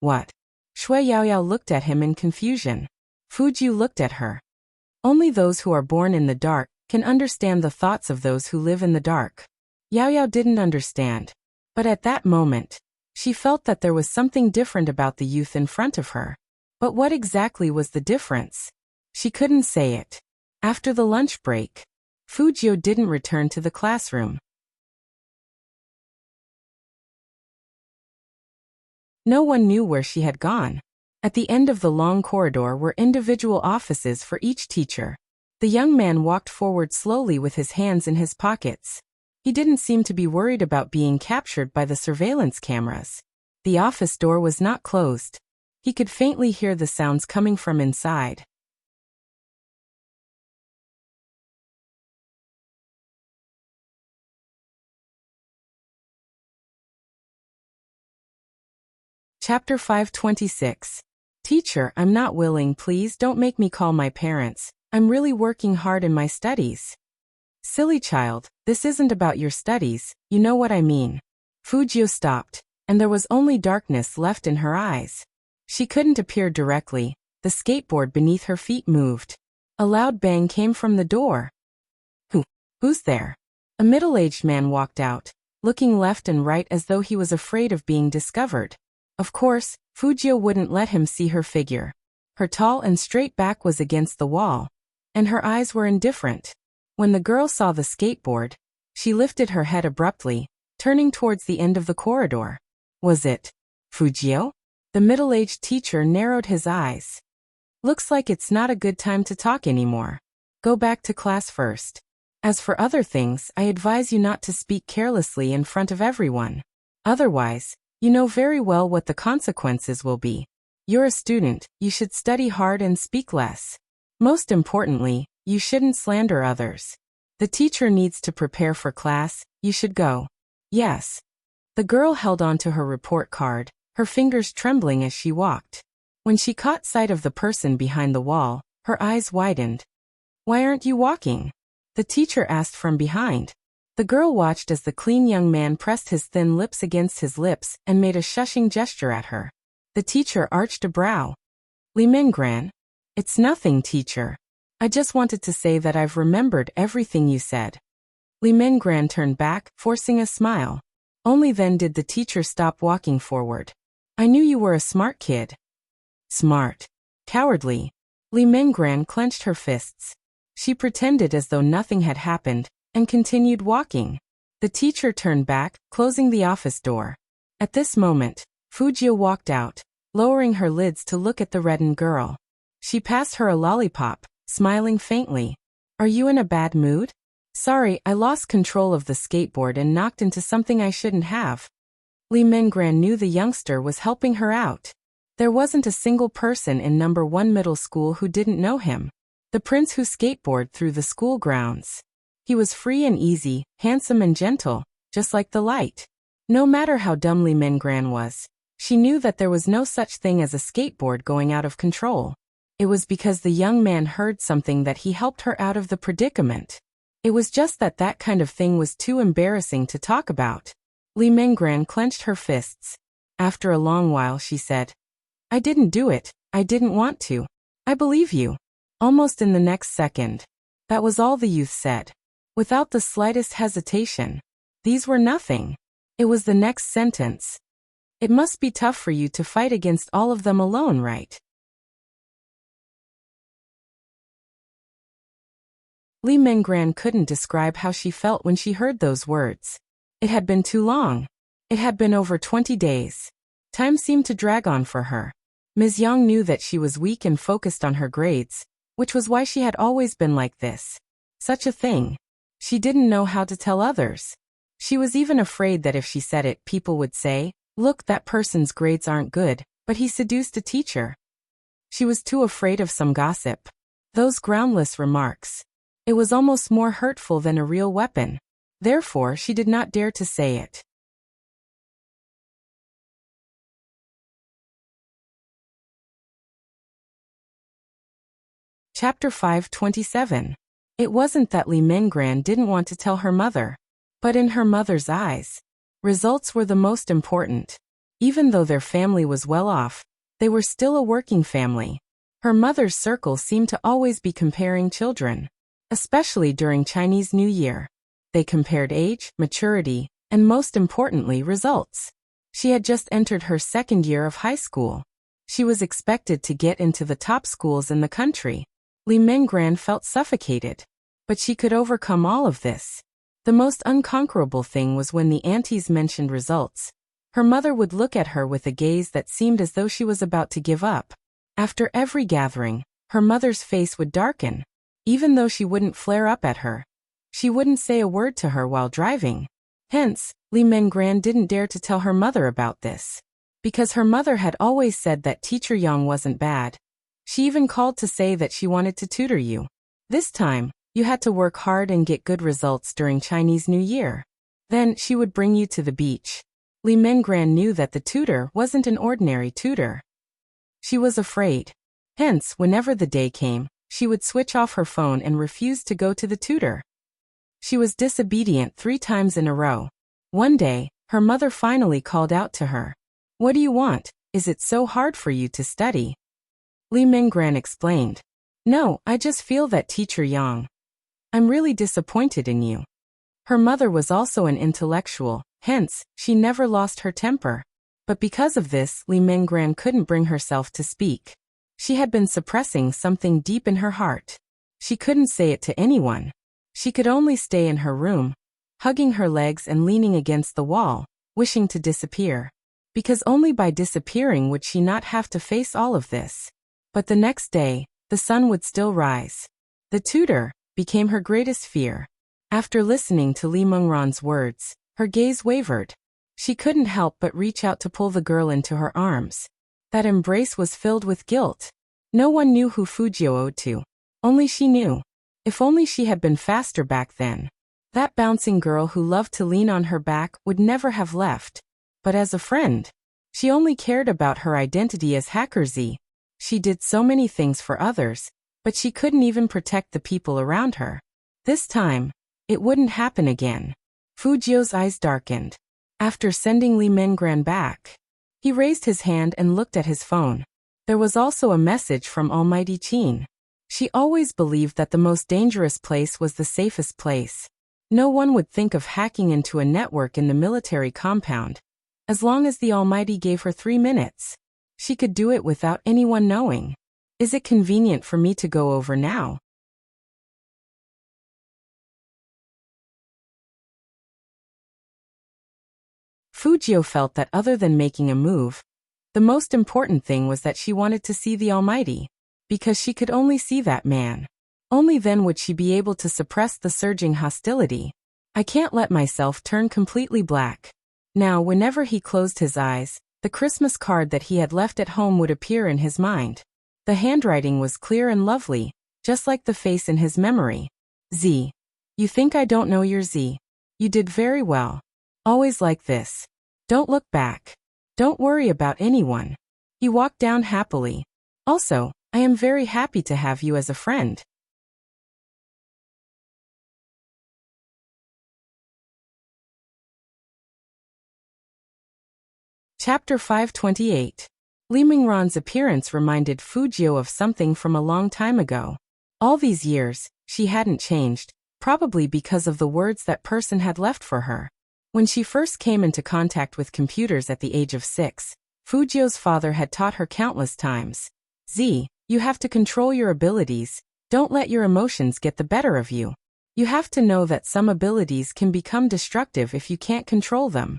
"What?" Shui Yaoyao looked at him in confusion. Fujio looked at her. Only those who are born in the dark can understand the thoughts of those who live in the dark. Yaoyao didn't understand. But at that moment, she felt that there was something different about the youth in front of her. But what exactly was the difference? She couldn't say it. After the lunch break, Fujio didn't return to the classroom. No one knew where she had gone. At the end of the long corridor were individual offices for each teacher. The young man walked forward slowly with his hands in his pockets. He didn't seem to be worried about being captured by the surveillance cameras. The office door was not closed. He could faintly hear the sounds coming from inside. Chapter 526. Teacher, I'm not willing. Please don't make me call my parents. I'm really working hard in my studies. Silly child, this isn't about your studies, you know what I mean. Fujio stopped, and there was only darkness left in her eyes. She couldn't appear directly. The skateboard beneath her feet moved. A loud bang came from the door. Who's there? A middle-aged man walked out, looking left and right as though he was afraid of being discovered. Of course, Fujio wouldn't let him see her figure. Her tall and straight back was against the wall, and her eyes were indifferent. When the girl saw the skateboard, she lifted her head abruptly, turning towards the end of the corridor. Was it Fujio? The middle-aged teacher narrowed his eyes. Looks like it's not a good time to talk anymore. Go back to class first. As for other things, I advise you not to speak carelessly in front of everyone. Otherwise, you know very well what the consequences will be. You're a student, you should study hard and speak less. Most importantly, you shouldn't slander others. The teacher needs to prepare for class, you should go. Yes. The girl held on to her report card, her fingers trembling as she walked. When she caught sight of the person behind the wall, her eyes widened. Why aren't you walking? The teacher asked from behind. The girl watched as the clean young man pressed his thin lips against his lips and made a shushing gesture at her. The teacher arched a brow. Li Minggran? It's nothing, teacher. I just wanted to say that I've remembered everything you said. Li Minggran turned back, forcing a smile. Only then did the teacher stop walking forward. I knew you were a smart kid. Smart. Cowardly. Li Minggran clenched her fists. She pretended as though nothing had happened, and continued walking. The teacher turned back, closing the office door. At this moment, Fujio walked out, lowering her lids to look at the reddened girl. She passed her a lollipop, smiling faintly. Are you in a bad mood? Sorry, I lost control of the skateboard and knocked into something I shouldn't have. Li Minggran knew the youngster was helping her out. There wasn't a single person in number 1 middle school who didn't know him. The prince who skateboarded through the school grounds. He was free and easy, handsome and gentle, just like the light. No matter how dumb Li Minggran was, she knew that there was no such thing as a skateboard going out of control. It was because the young man heard something that he helped her out of the predicament. It was just that that kind of thing was too embarrassing to talk about. Li Minggran clenched her fists. After a long while she said, I didn't do it, I didn't want to. I believe you. Almost in the next second. That was all the youth said. Without the slightest hesitation. These were nothing. It was the next sentence. It must be tough for you to fight against all of them alone, right? Li Minggran couldn't describe how she felt when she heard those words. It had been too long. It had been over 20 days. Time seemed to drag on for her. Ms. Yang knew that she was weak and focused on her grades, which was why she had always been like this. Such a thing. She didn't know how to tell others. She was even afraid that if she said it, people would say, "Look, that person's grades aren't good, but he seduced a teacher." She was too afraid of some gossip. Those groundless remarks. It was almost more hurtful than a real weapon. Therefore, she did not dare to say it. Chapter 527. It wasn't that Li Mengran didn't want to tell her mother. But in her mother's eyes, results were the most important. Even though their family was well off, they were still a working family. Her mother's circle seemed to always be comparing children. Especially during Chinese New Year. They compared age, maturity, and most importantly, results. She had just entered her second year of high school. She was expected to get into the top schools in the country. Li Mengran felt suffocated. But she could overcome all of this. The most unconquerable thing was when the aunties mentioned results. Her mother would look at her with a gaze that seemed as though she was about to give up. After every gathering, her mother's face would darken. Even though she wouldn't flare up at her. She wouldn't say a word to her while driving. Hence, Li Mengran didn't dare to tell her mother about this. Because her mother had always said that Teacher Yang wasn't bad. She even called to say that she wanted to tutor you. This time, you had to work hard and get good results during Chinese New Year. Then, she would bring you to the beach. Li Mengran knew that the tutor wasn't an ordinary tutor. She was afraid. Hence, whenever the day came, she would switch off her phone and refuse to go to the tutor. She was disobedient 3 times in a row. One day, her mother finally called out to her. "What do you want? Is it so hard for you to study?" Li Mengran explained. "No, I just feel that Teacher Yang. I'm really disappointed in you." Her mother was also an intellectual, hence, she never lost her temper. But because of this, Li Mengran couldn't bring herself to speak. She had been suppressing something deep in her heart. She couldn't say it to anyone. She could only stay in her room, hugging her legs and leaning against the wall, wishing to disappear. Because only by disappearing would she not have to face all of this. But the next day, the sun would still rise. The tutor became her greatest fear. After listening to Li Mengran's words, her gaze wavered. She couldn't help but reach out to pull the girl into her arms. That embrace was filled with guilt. No one knew who Fujio owed to. Only she knew. If only she had been faster back then. That bouncing girl who loved to lean on her back would never have left. But as a friend, she only cared about her identity as Hacker Z. She did so many things for others, but she couldn't even protect the people around her. This time, it wouldn't happen again. Fujio's eyes darkened. After sending Li Mengran back, he raised his hand and looked at his phone. There was also a message from Almighty Qin. She always believed that the most dangerous place was the safest place. No one would think of hacking into a network in the military compound. As long as the Almighty gave her 3 minutes, she could do it without anyone knowing. Is it convenient for me to go over now? Fujio felt that other than making a move, the most important thing was that she wanted to see the Almighty. Because she could only see that man. Only then would she be able to suppress the surging hostility. I can't let myself turn completely black. Now, whenever he closed his eyes, the Christmas card that he had left at home would appear in his mind. The handwriting was clear and lovely, just like the face in his memory. Z. You think I don't know your Z? You did very well. Always like this. Don't look back. Don't worry about anyone. He walked down happily. Also, I am very happy to have you as a friend. Chapter 528. Li Mengran's appearance reminded Fujio of something from a long time ago. All these years, she hadn't changed, probably because of the words that person had left for her. When she first came into contact with computers at the age of 6, Fujio's father had taught her countless times. Z, you have to control your abilities, don't let your emotions get the better of you. You have to know that some abilities can become destructive if you can't control them.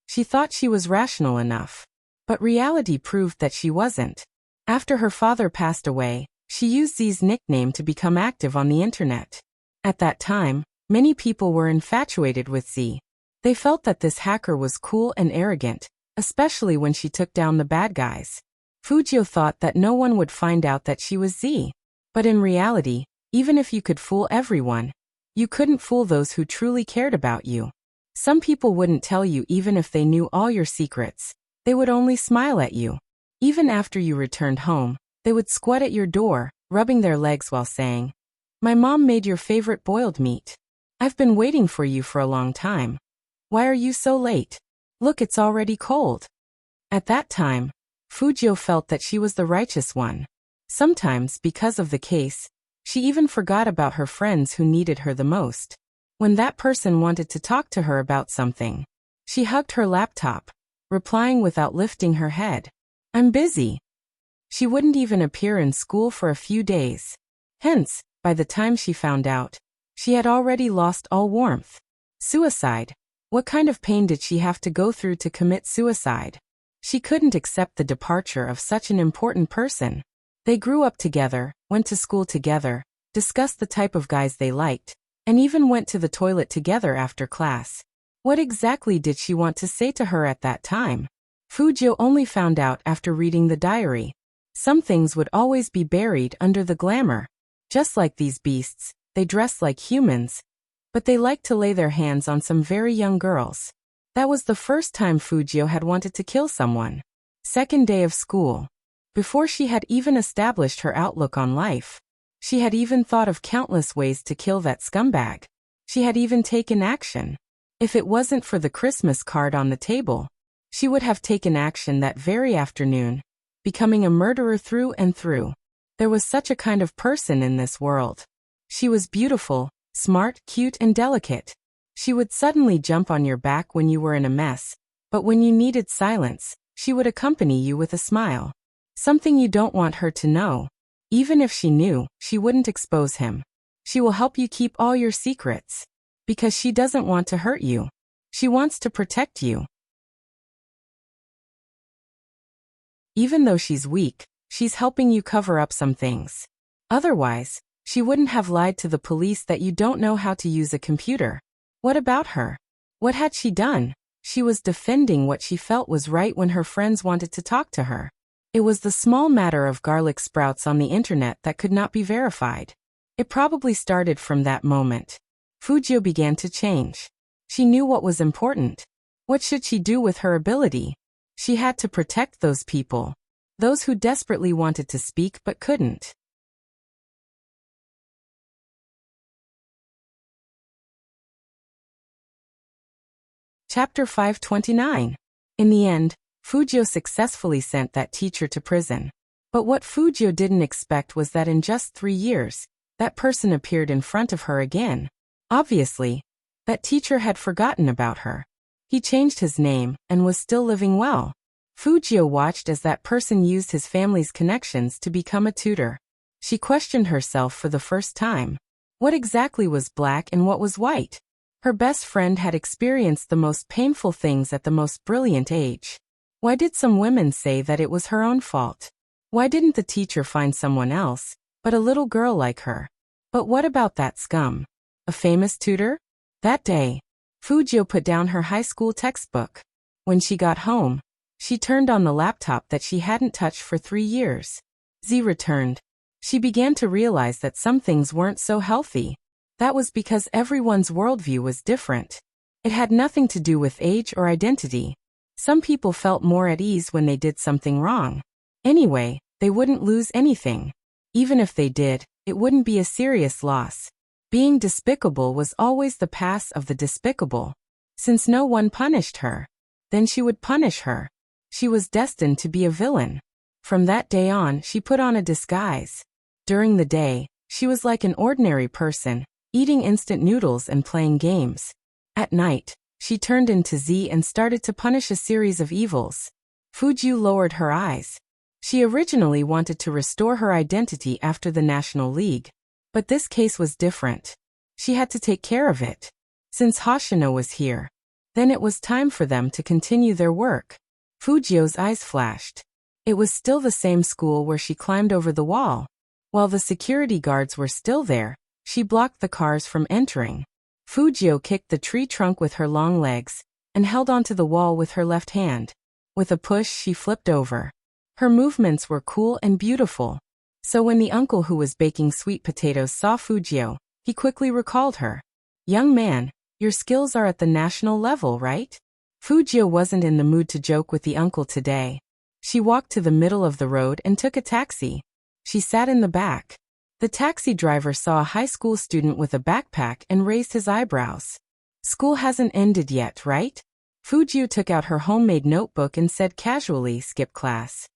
She thought she was rational enough. But reality proved that she wasn't. After her father passed away, she used Z's nickname to become active on the internet. At that time, many people were infatuated with Z. They felt that this hacker was cool and arrogant, especially when she took down the bad guys. Fujio thought that no one would find out that she was Z. But in reality, even if you could fool everyone, you couldn't fool those who truly cared about you. Some people wouldn't tell you even if they knew all your secrets. They would only smile at you. Even after you returned home, they would squat at your door, rubbing their legs while saying, "My mom made your favorite boiled meat. I've been waiting for you for a long time. Why are you so late? Look, it's already cold." At that time, Fujio felt that she was the righteous one. Sometimes, because of the case, she even forgot about her friends who needed her the most. When that person wanted to talk to her about something, she hugged her laptop, replying without lifting her head, "I'm busy." She wouldn't even appear in school for a few days. Hence, by the time she found out, she had already lost all warmth. Suicide. What kind of pain did she have to go through to commit suicide? She couldn't accept the departure of such an important person. They grew up together, went to school together, discussed the type of guys they liked, and even went to the toilet together after class. What exactly did she want to say to her at that time? Fujio only found out after reading the diary. Some things would always be buried under the glamour. Just like these beasts, they dress like humans, but they like to lay their hands on some very young girls. That was the first time Fujio had wanted to kill someone. Second day of school. Before she had even established her outlook on life, she had even thought of countless ways to kill that scumbag. She had even taken action. If it wasn't for the Christmas card on the table, she would have taken action that very afternoon, becoming a murderer through and through. There was such a kind of person in this world. She was beautiful, smart, cute, and delicate. She would suddenly jump on your back when you were in a mess, but when you needed silence, she would accompany you with a smile. Something you don't want her to know. Even if she knew, she wouldn't expose him. She will help you keep all your secrets. Because she doesn't want to hurt you. She wants to protect you. Even though she's weak, she's helping you cover up some things. Otherwise, she wouldn't have lied to the police that you don't know how to use a computer. What about her? What had she done? She was defending what she felt was right when her friends wanted to talk to her. It was the small matter of garlic sprouts on the internet that could not be verified. It probably started from that moment. Fujio began to change. She knew what was important. What should she do with her ability? She had to protect those people. Those who desperately wanted to speak but couldn't. Chapter 529. In the end, Fujio successfully sent that teacher to prison. But what Fujio didn't expect was that in just 3 years, that person appeared in front of her again. Obviously, that teacher had forgotten about her. He changed his name and was still living well. Fujio watched as that person used his family's connections to become a tutor. She questioned herself for the first time. What exactly was black and what was white? Her best friend had experienced the most painful things at the most brilliant age. Why did some women say that it was her own fault? Why didn't the teacher find someone else, but a little girl like her? But what about that scum? A famous tutor? That day, Fujio put down her high school textbook. When she got home, she turned on the laptop that she hadn't touched for 3 years. Z returned. She began to realize that some things weren't so healthy. That was because everyone's worldview was different. It had nothing to do with age or identity. Some people felt more at ease when they did something wrong. Anyway, they wouldn't lose anything. Even if they did, it wouldn't be a serious loss. Being despicable was always the path of the despicable. Since no one punished her, then she would punish her. She was destined to be a villain. From that day on, she put on a disguise. During the day, she was like an ordinary person, eating instant noodles and playing games. At night, she turned into Z and started to punish a series of evils. Fujio lowered her eyes. She originally wanted to restore her identity after the National League. But this case was different. She had to take care of it. Since Hoshino was here, then it was time for them to continue their work. Fujio's eyes flashed. It was still the same school where she climbed over the wall. While the security guards were still there, she blocked the cars from entering. Fujio kicked the tree trunk with her long legs and held onto the wall with her left hand. With a push, she flipped over. Her movements were cool and beautiful. So when the uncle who was baking sweet potatoes saw Fujio, he quickly recalled her. "Young man, your skills are at the national level, right?" Fujio wasn't in the mood to joke with the uncle today. She walked to the middle of the road and took a taxi. She sat in the back. The taxi driver saw a high school student with a backpack and raised his eyebrows. "School hasn't ended yet, right?" Fujio took out her homemade notebook and said casually, "Skip class."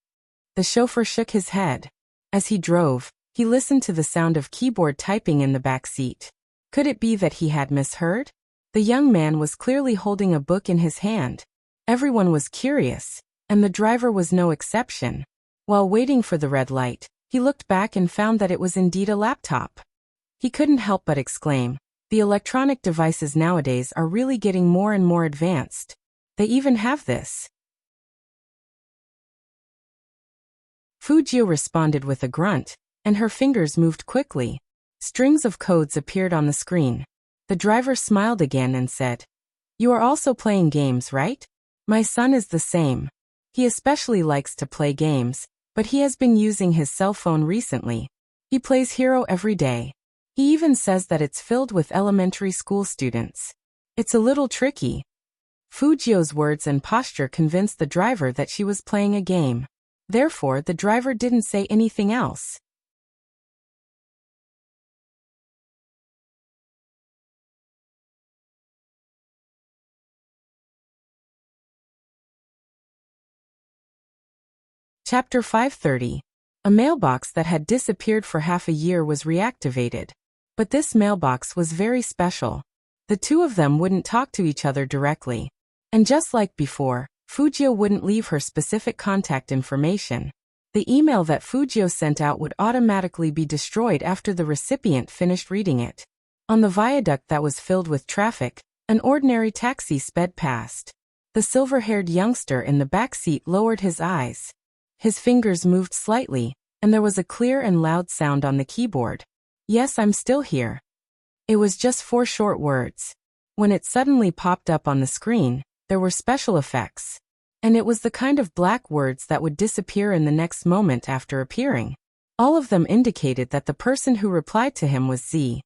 The chauffeur shook his head. As he drove, he listened to the sound of keyboard typing in the back seat. Could it be that he had misheard? The young man was clearly holding a book in his hand. Everyone was curious, and the driver was no exception. While waiting for the red light, he looked back and found that it was indeed a laptop. He couldn't help but exclaim, "The electronic devices nowadays are really getting more and more advanced. They even have this." Fujio responded with a grunt, and her fingers moved quickly. Strings of codes appeared on the screen. The driver smiled again and said, "You are also playing games, right? My son is the same. He especially likes to play games, but he has been using his cell phone recently. He plays Hero every day. He even says that it's filled with elementary school students. It's a little tricky." Fujio's words and posture convinced the driver that she was playing a game. Therefore, the driver didn't say anything else. Chapter 530. A mailbox that had disappeared for half a year was reactivated. But this mailbox was very special. The two of them wouldn't talk to each other directly. And just like before, Fujio wouldn't leave her specific contact information. The email that Fujio sent out would automatically be destroyed after the recipient finished reading it. On the viaduct that was filled with traffic, an ordinary taxi sped past. The silver-haired youngster in the back seat lowered his eyes. His fingers moved slightly, and there was a clear and loud sound on the keyboard. "Yes, I'm still here." It was just 4 short words. When it suddenly popped up on the screen, there were special effects. And it was the kind of black words that would disappear in the next moment after appearing. All of them indicated that the person who replied to him was Z.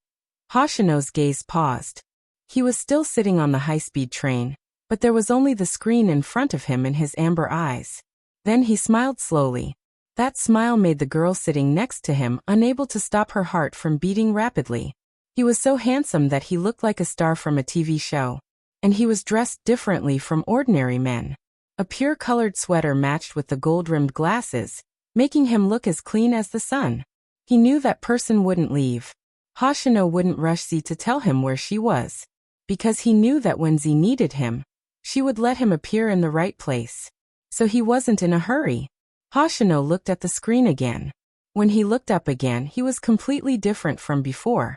Hoshino's gaze paused. He was still sitting on the high-speed train, but there was only the screen in front of him and his amber eyes. Then he smiled slowly. That smile made the girl sitting next to him unable to stop her heart from beating rapidly. He was so handsome that he looked like a star from a TV show. And he was dressed differently from ordinary men. A pure-colored sweater matched with the gold-rimmed glasses, making him look as clean as the sun. He knew that person wouldn't leave. Hoshino wouldn't rush Z to tell him where she was, because he knew that when Z needed him, she would let him appear in the right place. So he wasn't in a hurry. Hoshino looked at the screen again. When he looked up again, he was completely different from before.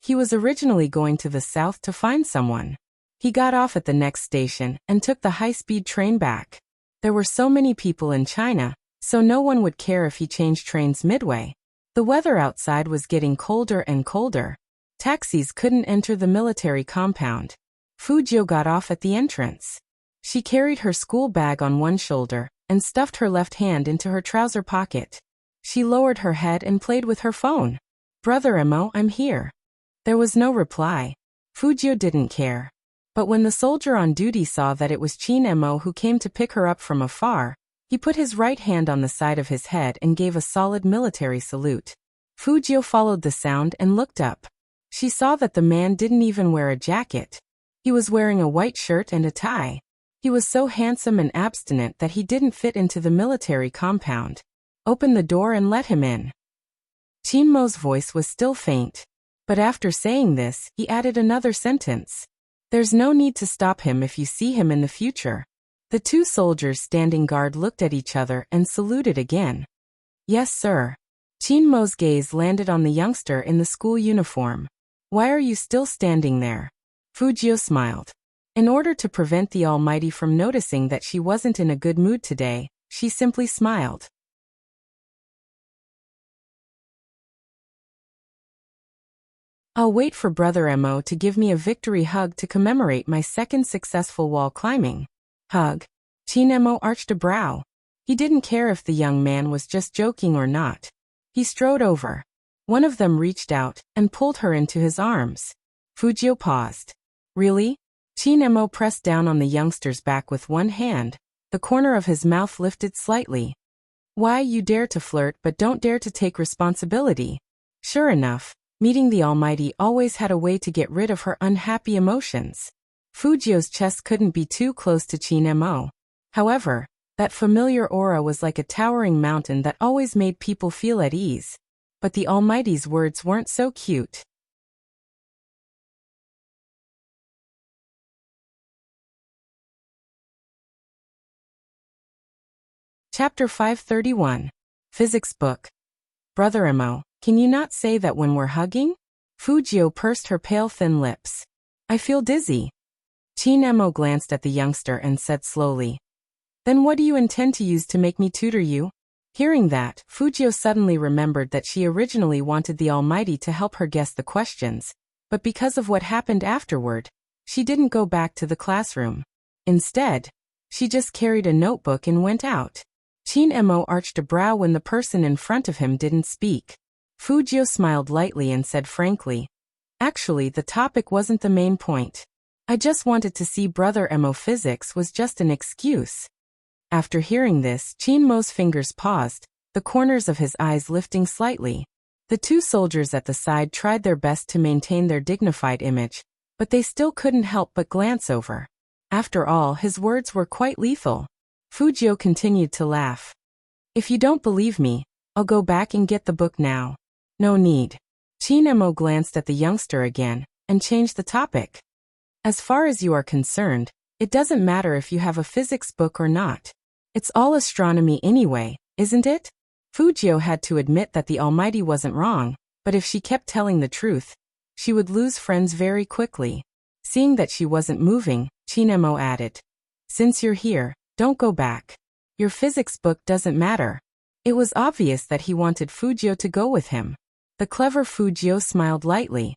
He was originally going to the south to find someone. He got off at the next station and took the high-speed train back. There were so many people in China, so no one would care if he changed trains midway. The weather outside was getting colder and colder. Taxis couldn't enter the military compound. Fujio got off at the entrance. She carried her school bag on one shoulder and stuffed her left hand into her trouser pocket. She lowered her head and played with her phone. "Brother Emo, I'm here." There was no reply. Fujio didn't care. But when the soldier on duty saw that it was Chin Emo who came to pick her up from afar, he put his right hand on the side of his head and gave a solid military salute. Fujio followed the sound and looked up. She saw that the man didn't even wear a jacket. He was wearing a white shirt and a tie. He was so handsome and abstinent that he didn't fit into the military compound. "Open the door and let him in." Chinmo's voice was still faint. But after saying this, he added another sentence. "There's no need to stop him if you see him in the future." The two soldiers standing guard looked at each other and saluted again. "Yes, sir." Chinmo's gaze landed on the youngster in the school uniform. "Why are you still standing there?" Fujio smiled. In order to prevent the Almighty from noticing that she wasn't in a good mood today, she simply smiled. I'll wait for Brother Mo to give me a victory hug to commemorate my second successful wall climbing. Hug? Qin Mo arched a brow. He didn't care if the young man was just joking or not. He strode over. One of them reached out and pulled her into his arms. Fujio paused. Really? Qin Mo pressed down on the youngster's back with one hand. The corner of his mouth lifted slightly. Why, you dare to flirt but don't dare to take responsibility. Sure enough, meeting the Almighty always had a way to get rid of her unhappy emotions. Fujio's chest couldn't be too close to Qin Mo. However, that familiar aura was like a towering mountain that always made people feel at ease. But the Almighty's words weren't so cute. Chapter 531. Physics Book. Brother Mo, can you not say that when we're hugging? Fujio pursed her pale thin lips. I feel dizzy. Qin Mo glanced at the youngster and said slowly. Then what do you intend to use to make me tutor you? Hearing that, Fujio suddenly remembered that she originally wanted the Almighty to help her guess the questions, but because of what happened afterward, she didn't go back to the classroom. Instead, she just carried a notebook and went out. Qin Mo arched a brow when the person in front of him didn't speak. Fujio smiled lightly and said frankly, actually, the topic wasn't the main point. I just wanted to see Brother Mo. Physics was just an excuse. After hearing this, Qin Mo's fingers paused, the corners of his eyes lifting slightly. The two soldiers at the side tried their best to maintain their dignified image, but they still couldn't help but glance over. After all, his words were quite lethal. Fujio continued to laugh. If you don't believe me, I'll go back and get the book now. No need. Qin Mo glanced at the youngster again, and changed the topic. As far as you are concerned, it doesn't matter if you have a physics book or not. It's all astronomy anyway, isn't it? Fujio had to admit that the Almighty wasn't wrong, but if she kept telling the truth, she would lose friends very quickly. Seeing that she wasn't moving, Qin Mo added, since you're here, don't go back. Your physics book doesn't matter. It was obvious that he wanted Fujio to go with him. The clever Fujio smiled lightly.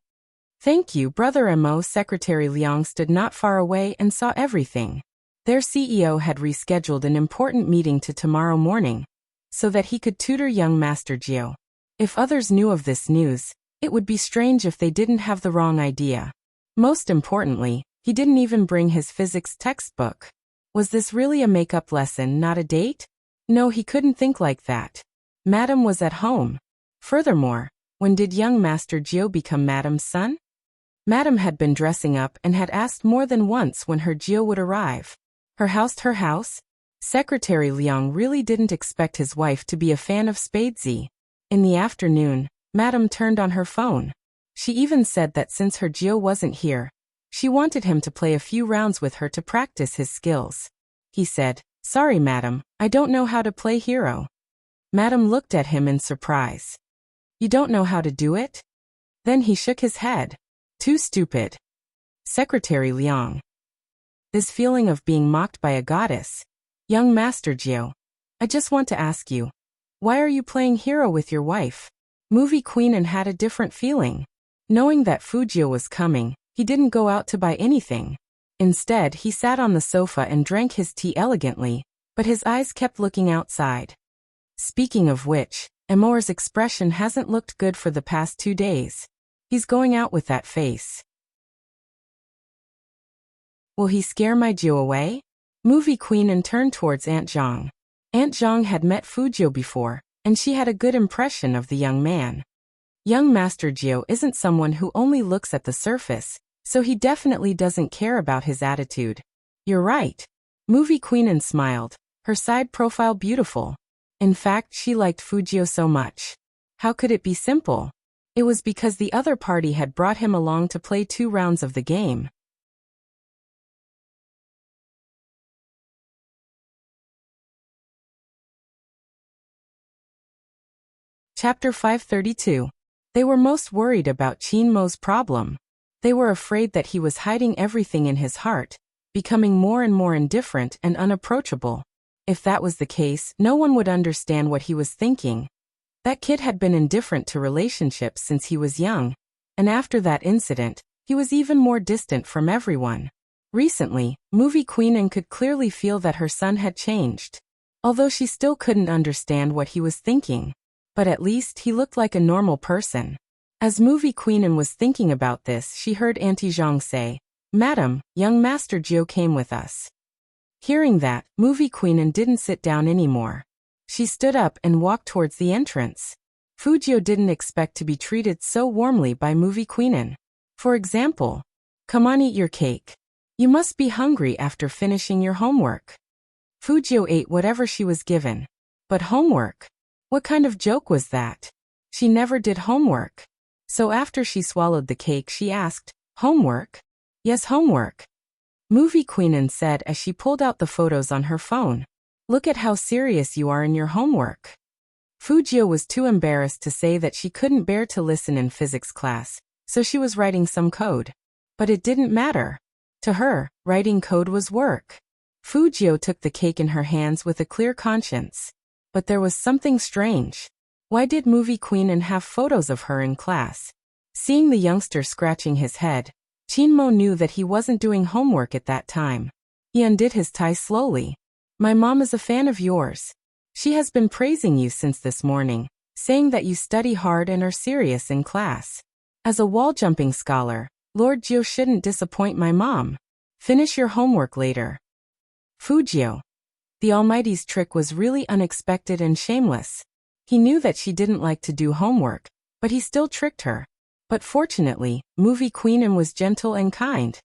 Thank you, Brother Mo. Secretary Liang stood not far away and saw everything. Their CEO had rescheduled an important meeting to tomorrow morning, so that he could tutor young Master Jiu. If others knew of this news, it would be strange if they didn't have the wrong idea. Most importantly, he didn't even bring his physics textbook. Was this really a makeup lesson, not a date? No, he couldn't think like that. Madam was at home. Furthermore, when did young Master Jiu become Madam's son? Madam had been dressing up and had asked more than once when her Jiu would arrive. Her house? Secretary Liang really didn't expect his wife to be a fan of Spadesy. In the afternoon, Madam turned on her phone. She even said that since her Jiu wasn't here, she wanted him to play a few rounds with her to practice his skills. He said, sorry madam, I don't know how to play hero. Madam looked at him in surprise. You don't know how to do it? Then he shook his head. Too stupid. Secretary Liang. This feeling of being mocked by a goddess. Young Master Jiu, I just want to ask you, why are you playing hero with your wife? Movie Queen and had a different feeling. Knowing that Fujio was coming, he didn't go out to buy anything. Instead, he sat on the sofa and drank his tea elegantly, but his eyes kept looking outside. Speaking of which, Amor's expression hasn't looked good for the past 2 days. He's going out with that face. Will he scare my Jiu away? Movie Queen and turned towards Aunt Zhang. Aunt Zhang had met Fujio before, and she had a good impression of the young man. Young Master Jiu isn't someone who only looks at the surface, so he definitely doesn't care about his attitude. You're right. Movie Queen and smiled, her side profile beautiful. In fact, she liked Fujio so much. How could it be simple? It was because the other party had brought him along to play 2 rounds of the game. Chapter 532. They were most worried about Qin Mo's problem. They were afraid that he was hiding everything in his heart, becoming more and more indifferent and unapproachable. If that was the case, no one would understand what he was thinking. That kid had been indifferent to relationships since he was young, and after that incident, he was even more distant from everyone. Recently, movie queen could clearly feel that her son had changed. Although she still couldn't understand what he was thinking. But at least he looked like a normal person. As movie queen was thinking about this, she heard Auntie Zhang say, "Madam, young Master Jiu came with us." Hearing that, movie queen didn't sit down anymore. She stood up and walked towards the entrance. Fujio didn't expect to be treated so warmly by movie queen. For example, "Come on, eat your cake. You must be hungry after finishing your homework." Fujio ate whatever she was given. But homework? What kind of joke was that? She never did homework. So after she swallowed the cake, she asked, "Homework?" "Yes, homework," movie queen said as she pulled out the photos on her phone. "Look at how serious you are in your homework." Fujio was too embarrassed to say that she couldn't bear to listen in physics class, so she was writing some code. But it didn't matter. To her, writing code was work. Fujio took the cake in her hands with a clear conscience. But there was something strange. Why did movie queen have photos of her in class? Seeing the youngster scratching his head, Chinmo knew that he wasn't doing homework at that time. He undid his tie slowly. "My mom is a fan of yours. She has been praising you since this morning, saying that you study hard and are serious in class. As a wall-jumping scholar, Lord Jiu shouldn't disappoint my mom. Finish your homework later." Fujio. The Almighty's trick was really unexpected and shameless. He knew that she didn't like to do homework, but he still tricked her. But fortunately, movie queen was gentle and kind.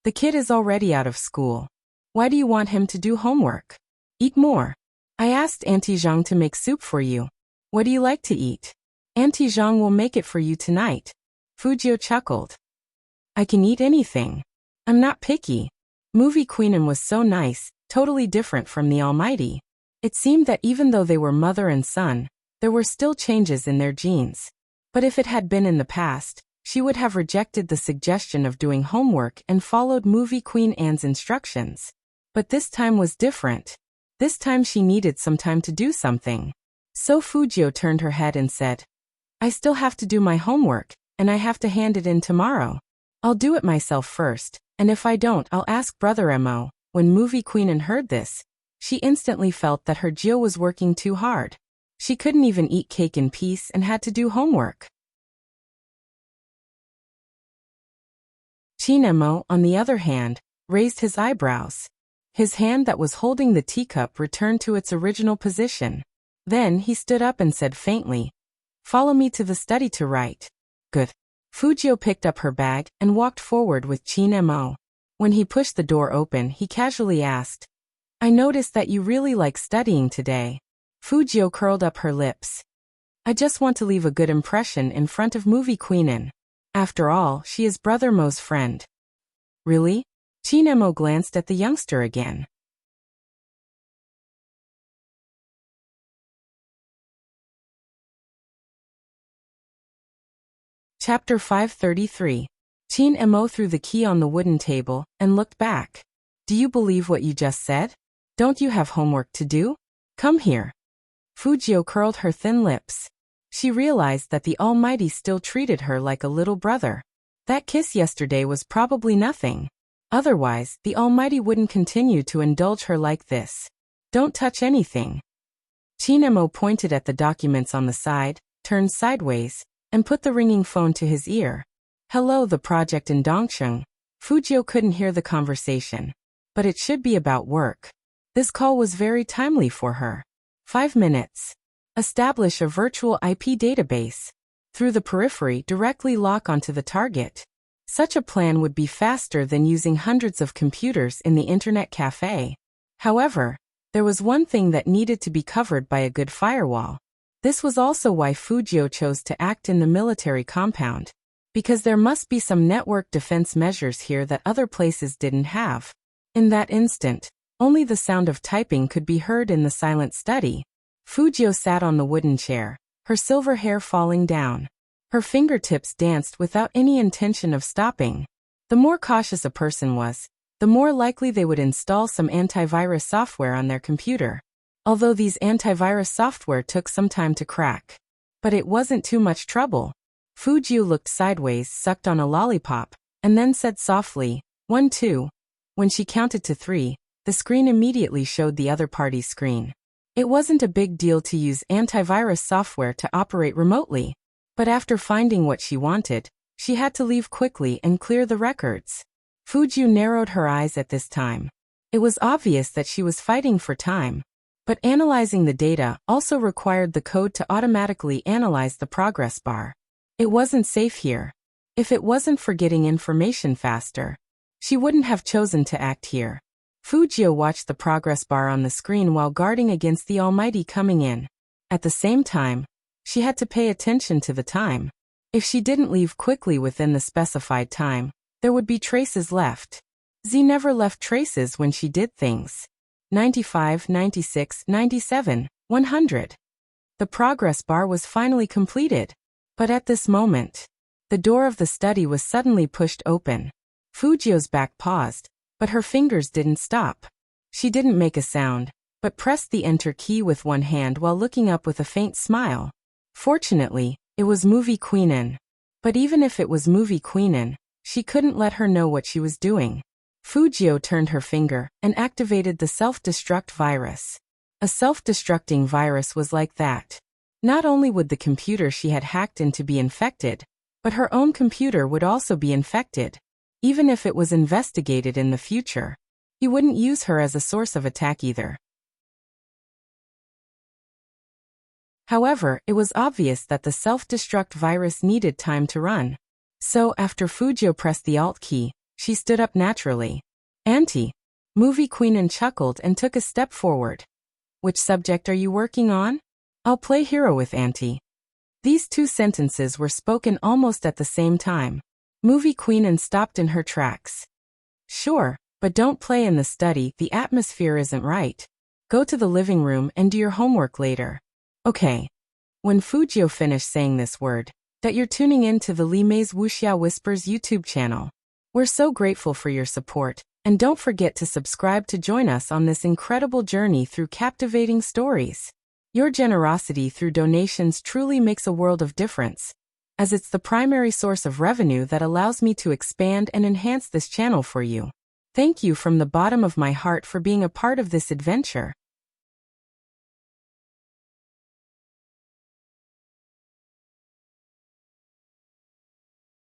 "The kid is already out of school. Why do you want him to do homework? Eat more. I asked Auntie Zhang to make soup for you. What do you like to eat? Auntie Zhang will make it for you tonight." Fujio chuckled. "I can eat anything. I'm not picky." Movie queen was so nice, totally different from the Almighty. It seemed that even though they were mother and son, there were still changes in their genes. But if it had been in the past, she would have rejected the suggestion of doing homework and followed movie queen Anne's instructions. But this time was different. This time she needed some time to do something. So Fujio turned her head and said, "I still have to do my homework, and I have to hand it in tomorrow. I'll do it myself first, and if I don't, I'll ask Brother Mo." When movie queen heard this, she instantly felt that her Jiu was working too hard. She couldn't even eat cake in peace and had to do homework. Chinemo, on the other hand, raised his eyebrows. His hand that was holding the teacup returned to its original position. Then he stood up and said faintly, "Follow me to the study to write." "Good." Fujio picked up her bag and walked forward with Chinemo. When he pushed the door open, he casually asked, "I noticed that you really like studying today." Fujio curled up her lips. "I just want to leave a good impression in front of movie queen. After all, she is Brother Mo's friend." "Really?" Chinemo glanced at the youngster again. Chapter 533. Chinemo threw the key on the wooden table and looked back. "Do you believe what you just said? Don't you have homework to do? Come here." Fujio curled her thin lips. She realized that the Almighty still treated her like a little brother. That kiss yesterday was probably nothing. Otherwise, the Almighty wouldn't continue to indulge her like this. "Don't touch anything." Chinemo pointed at the documents on the side, turned sideways, and put the ringing phone to his ear. "Hello, the project in Dongcheng." Fujio couldn't hear the conversation. But it should be about work. This call was very timely for her. 5 minutes. Establish a virtual IP database. Through the periphery, directly lock onto the target. Such a plan would be faster than using hundreds of computers in the internet cafe. However, there was one thing that needed to be covered by a good firewall. This was also why Fujio chose to act in the military compound. Because there must be some network defense measures here that other places didn't have. In that instant, only the sound of typing could be heard in the silent study. Fujio sat on the wooden chair, her silver hair falling down. Her fingertips danced without any intention of stopping. The more cautious a person was, the more likely they would install some antivirus software on their computer. Although these antivirus software took some time to crack. But it wasn't too much trouble. Fujiu looked sideways, sucked on a lollipop, and then said softly, 1, 2. When she counted to 3, the screen immediately showed the other party's screen. It wasn't a big deal to use antivirus software to operate remotely, but after finding what she wanted, she had to leave quickly and clear the records. Fujiu narrowed her eyes at this time. It was obvious that she was fighting for time, but analyzing the data also required the code to automatically analyze the progress bar. It wasn't safe here. If it wasn't for getting information faster, she wouldn't have chosen to act here. Fujiu watched the progress bar on the screen while guarding against the Almighty coming in. At the same time, she had to pay attention to the time. If she didn't leave quickly within the specified time, there would be traces left. Z never left traces when she did things. 95, 96, 97, 100. The progress bar was finally completed. But at this moment, the door of the study was suddenly pushed open. Fujiu's back paused, but her fingers didn't stop. She didn't make a sound, but pressed the enter key with one hand while looking up with a faint smile. Fortunately, it was Movie Queenin. But even if it was Movie Queenin, she couldn't let her know what she was doing. Fujiu turned her finger and activated the self-destruct virus. A self-destructing virus was like that. Not only would the computer she had hacked into be infected, but her own computer would also be infected. Even if it was investigated in the future, he wouldn't use her as a source of attack either. However, it was obvious that the self-destruct virus needed time to run. So, after Fujiu pressed the Alt key, she stood up naturally. Auntie. Movie Queenin chuckled and took a step forward. Which subject are you working on? I'll play hero with Auntie. These two sentences were spoken almost at the same time. Movie Queenin stopped in her tracks. Sure, but don't play in the study, the atmosphere isn't right. Go to the living room and do your homework later. Okay. When Fujiu finished saying this word, that you're tuning in to the Li Mei's Wuxia Whispers YouTube channel. We're so grateful for your support, and don't forget to subscribe to join us on this incredible journey through captivating stories. Your generosity through donations truly makes a world of difference, as it's the primary source of revenue that allows me to expand and enhance this channel for you. Thank you from the bottom of my heart for being a part of this adventure.